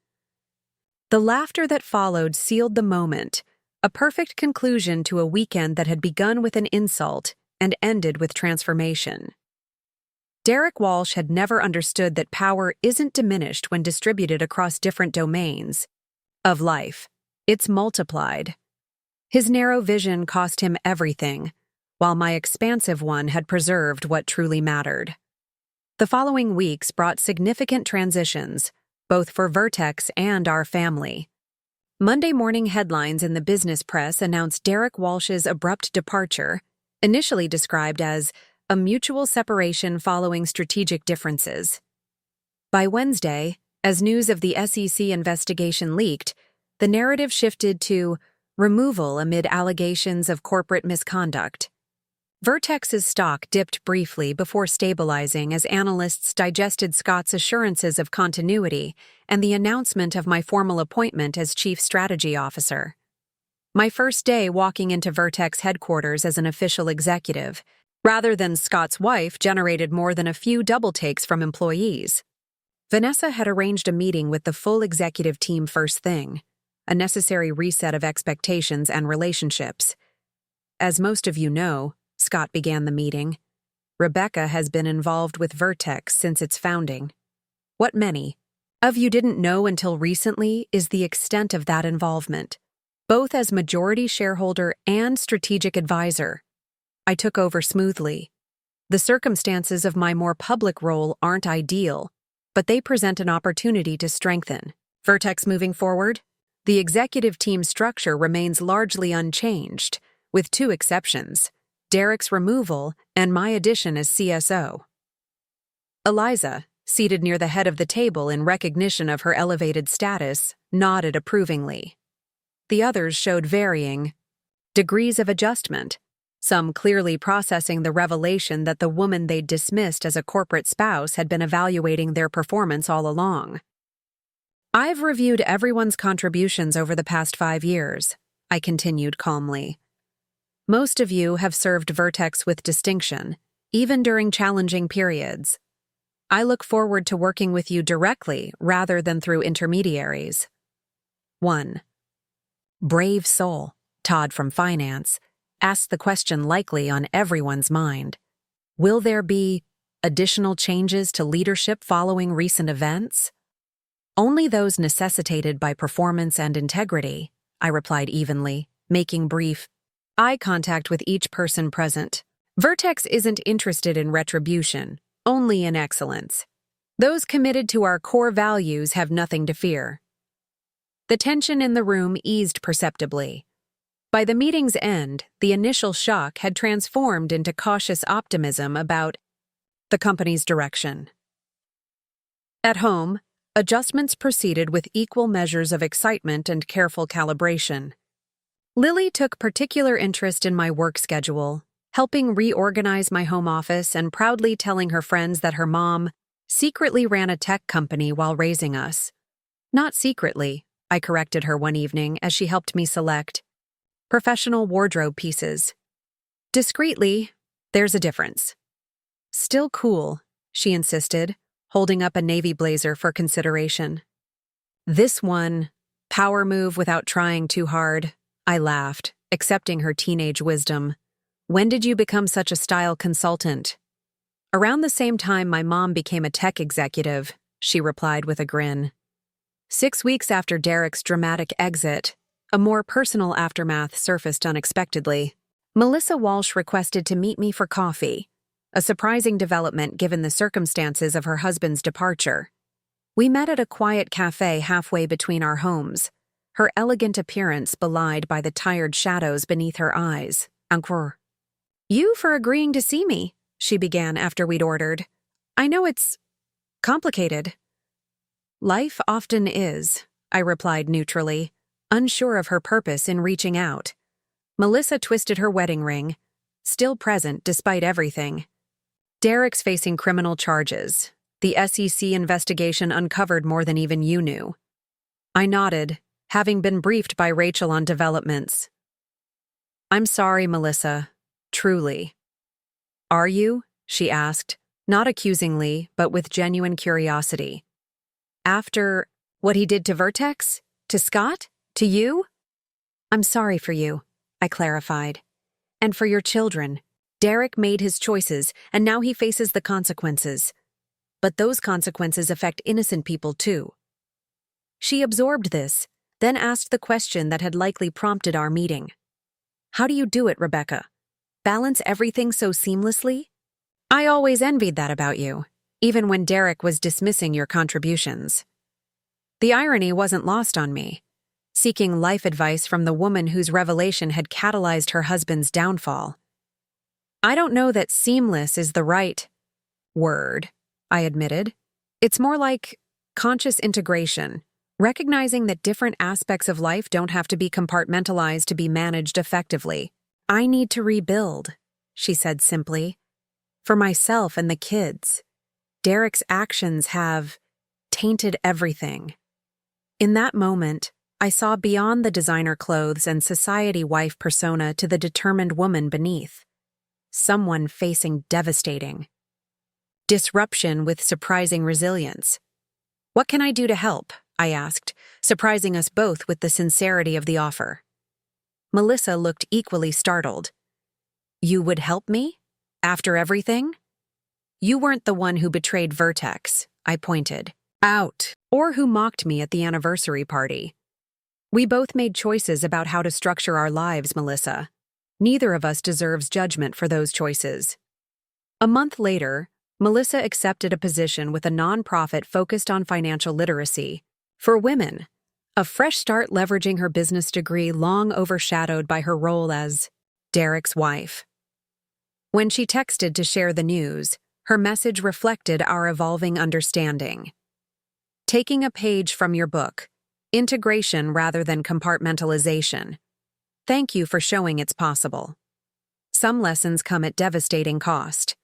The laughter that followed sealed the moment, a perfect conclusion to a weekend that had begun with an insult and ended with transformation. Derek Walsh had never understood that power isn't diminished when distributed across different domains of life. It's multiplied. His narrow vision cost him everything, while my expansive one had preserved what truly mattered. The following weeks brought significant transitions, both for Vertex and our family. Monday morning headlines in the business press announced Derek Walsh's abrupt departure, initially described as a mutual separation following strategic differences. By Wednesday, as news of the SEC investigation leaked, the narrative shifted to removal amid allegations of corporate misconduct. Vertex's stock dipped briefly before stabilizing as analysts digested Scott's assurances of continuity and the announcement of my formal appointment as Chief Strategy Officer. My first day walking into Vertex headquarters as an official executive, rather than Scott's wife, generated more than a few double takes from employees. Vanessa had arranged a meeting with the full executive team first thing, a necessary reset of expectations and relationships. As most of you know, Scott began the meeting, Rebecca has been involved with Vertex since its founding. What many of you didn't know until recently is the extent of that involvement, both as majority shareholder and strategic advisor. I took over smoothly. The circumstances of my more public role aren't ideal, but they present an opportunity to strengthen Vertex moving forward. The executive team structure remains largely unchanged, with two exceptions: Derek's removal and my addition as CSO. Eliza, seated near the head of the table in recognition of her elevated status, nodded approvingly. The others showed varying degrees of adjustment, some clearly processing the revelation that the woman they'd dismissed as a corporate spouse had been evaluating their performance all along. I've reviewed everyone's contributions over the past 5 years, I continued calmly. Most of you have served Vertex with distinction, even during challenging periods. I look forward to working with you directly rather than through intermediaries. 1. Brave soul, Todd from Finance, asked the question likely on everyone's mind. Will there be additional changes to leadership following recent events? Only those necessitated by performance and integrity, I replied evenly, making brief eye contact with each person present. Vertex isn't interested in retribution, only in excellence. Those committed to our core values have nothing to fear. The tension in the room eased perceptibly. By the meeting's end, the initial shock had transformed into cautious optimism about the company's direction. At home, adjustments proceeded with equal measures of excitement and careful calibration. Lily took particular interest in my work schedule, helping reorganize my home office and proudly telling her friends that her mom secretly ran a tech company while raising us. Not secretly, I corrected her one evening as she helped me select professional wardrobe pieces. Discreetly, there's a difference. Still cool, she insisted, holding up a navy blazer for consideration. This one, power move without trying too hard, I laughed, accepting her teenage wisdom. When did you become such a style consultant? Around the same time my mom became a tech executive, she replied with a grin. 6 weeks after Derek's dramatic exit, a more personal aftermath surfaced unexpectedly. Melissa Walsh requested to meet me for coffee, a surprising development given the circumstances of her husband's departure. We met at a quiet cafe halfway between our homes, her elegant appearance belied by the tired shadows beneath her eyes. Encore. You for agreeing to see me, she began after we'd ordered. I know it's complicated. Life often is, I replied neutrally, unsure of her purpose in reaching out. Melissa twisted her wedding ring, still present despite everything. Derek's facing criminal charges. The SEC investigation uncovered more than even you knew. I nodded, having been briefed by Rachel on developments. I'm sorry, Melissa. Truly. Are you? She asked, not accusingly, but with genuine curiosity. After what he did to Vertex? To Scott? To you? I'm sorry for you, I clarified. And for your children. Derek made his choices, and now he faces the consequences. But those consequences affect innocent people too. She absorbed this, then asked the question that had likely prompted our meeting. How do you do it, Rebecca? Balance everything so seamlessly? I always envied that about you, even when Derek was dismissing your contributions. The irony wasn't lost on me. Seeking life advice from the woman whose revelation had catalyzed her husband's downfall. I don't know that seamless is the right word, I admitted. It's more like conscious integration, recognizing that different aspects of life don't have to be compartmentalized to be managed effectively. I need to rebuild, she said simply. For myself and the kids. Derek's actions have tainted everything. In that moment, I saw beyond the designer clothes and society wife persona to the determined woman beneath. Someone facing devastating disruption with surprising resilience. What can I do to help? I asked, surprising us both with the sincerity of the offer. Melissa looked equally startled. You would help me? After everything? You weren't the one who betrayed Vertex, I pointed out, or who mocked me at the anniversary party. We both made choices about how to structure our lives, Melissa. Neither of us deserves judgment for those choices. A month later, Melissa accepted a position with a nonprofit focused on financial literacy for women, a fresh start leveraging her business degree long overshadowed by her role as Derek's wife. When she texted to share the news, her message reflected our evolving understanding. Taking a page from your book, integration rather than compartmentalization. Thank you for showing it's possible. Some lessons come at devastating cost.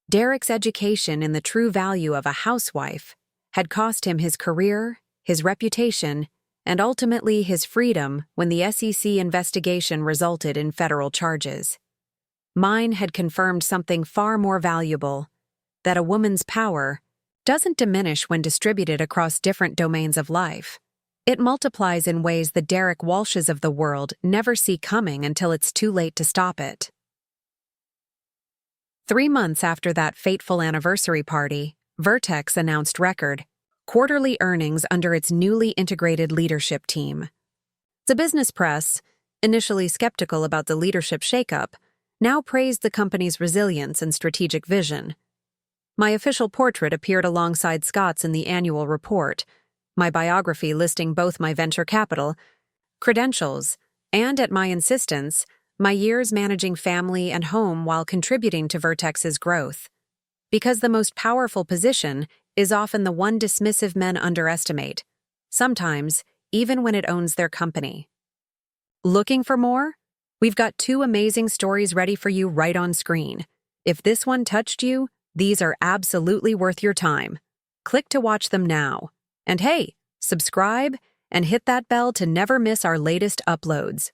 Derek's education in the true value of a housewife had cost him his career, his reputation, and ultimately his freedom when the SEC investigation resulted in federal charges. Mine had confirmed something far more valuable, that a woman's power doesn't diminish when distributed across different domains of life. It multiplies in ways the Derek Walshes of the world never see coming until it's too late to stop it. 3 months after that fateful anniversary party, Vertex announced record quarterly earnings under its newly integrated leadership team. The business press, initially skeptical about the leadership shakeup, now praised the company's resilience and strategic vision. My official portrait appeared alongside Scott's in the annual report, my biography listing both my venture capital, credentials, and, at my insistence, my years managing family and home while contributing to Vertex's growth. Because the most powerful position is often the one dismissive men underestimate, sometimes even when it owns their company. Looking for more? We've got 2 amazing stories ready for you right on screen. If this one touched you, these are absolutely worth your time. Click to watch them now. And hey, subscribe and hit that bell to never miss our latest uploads.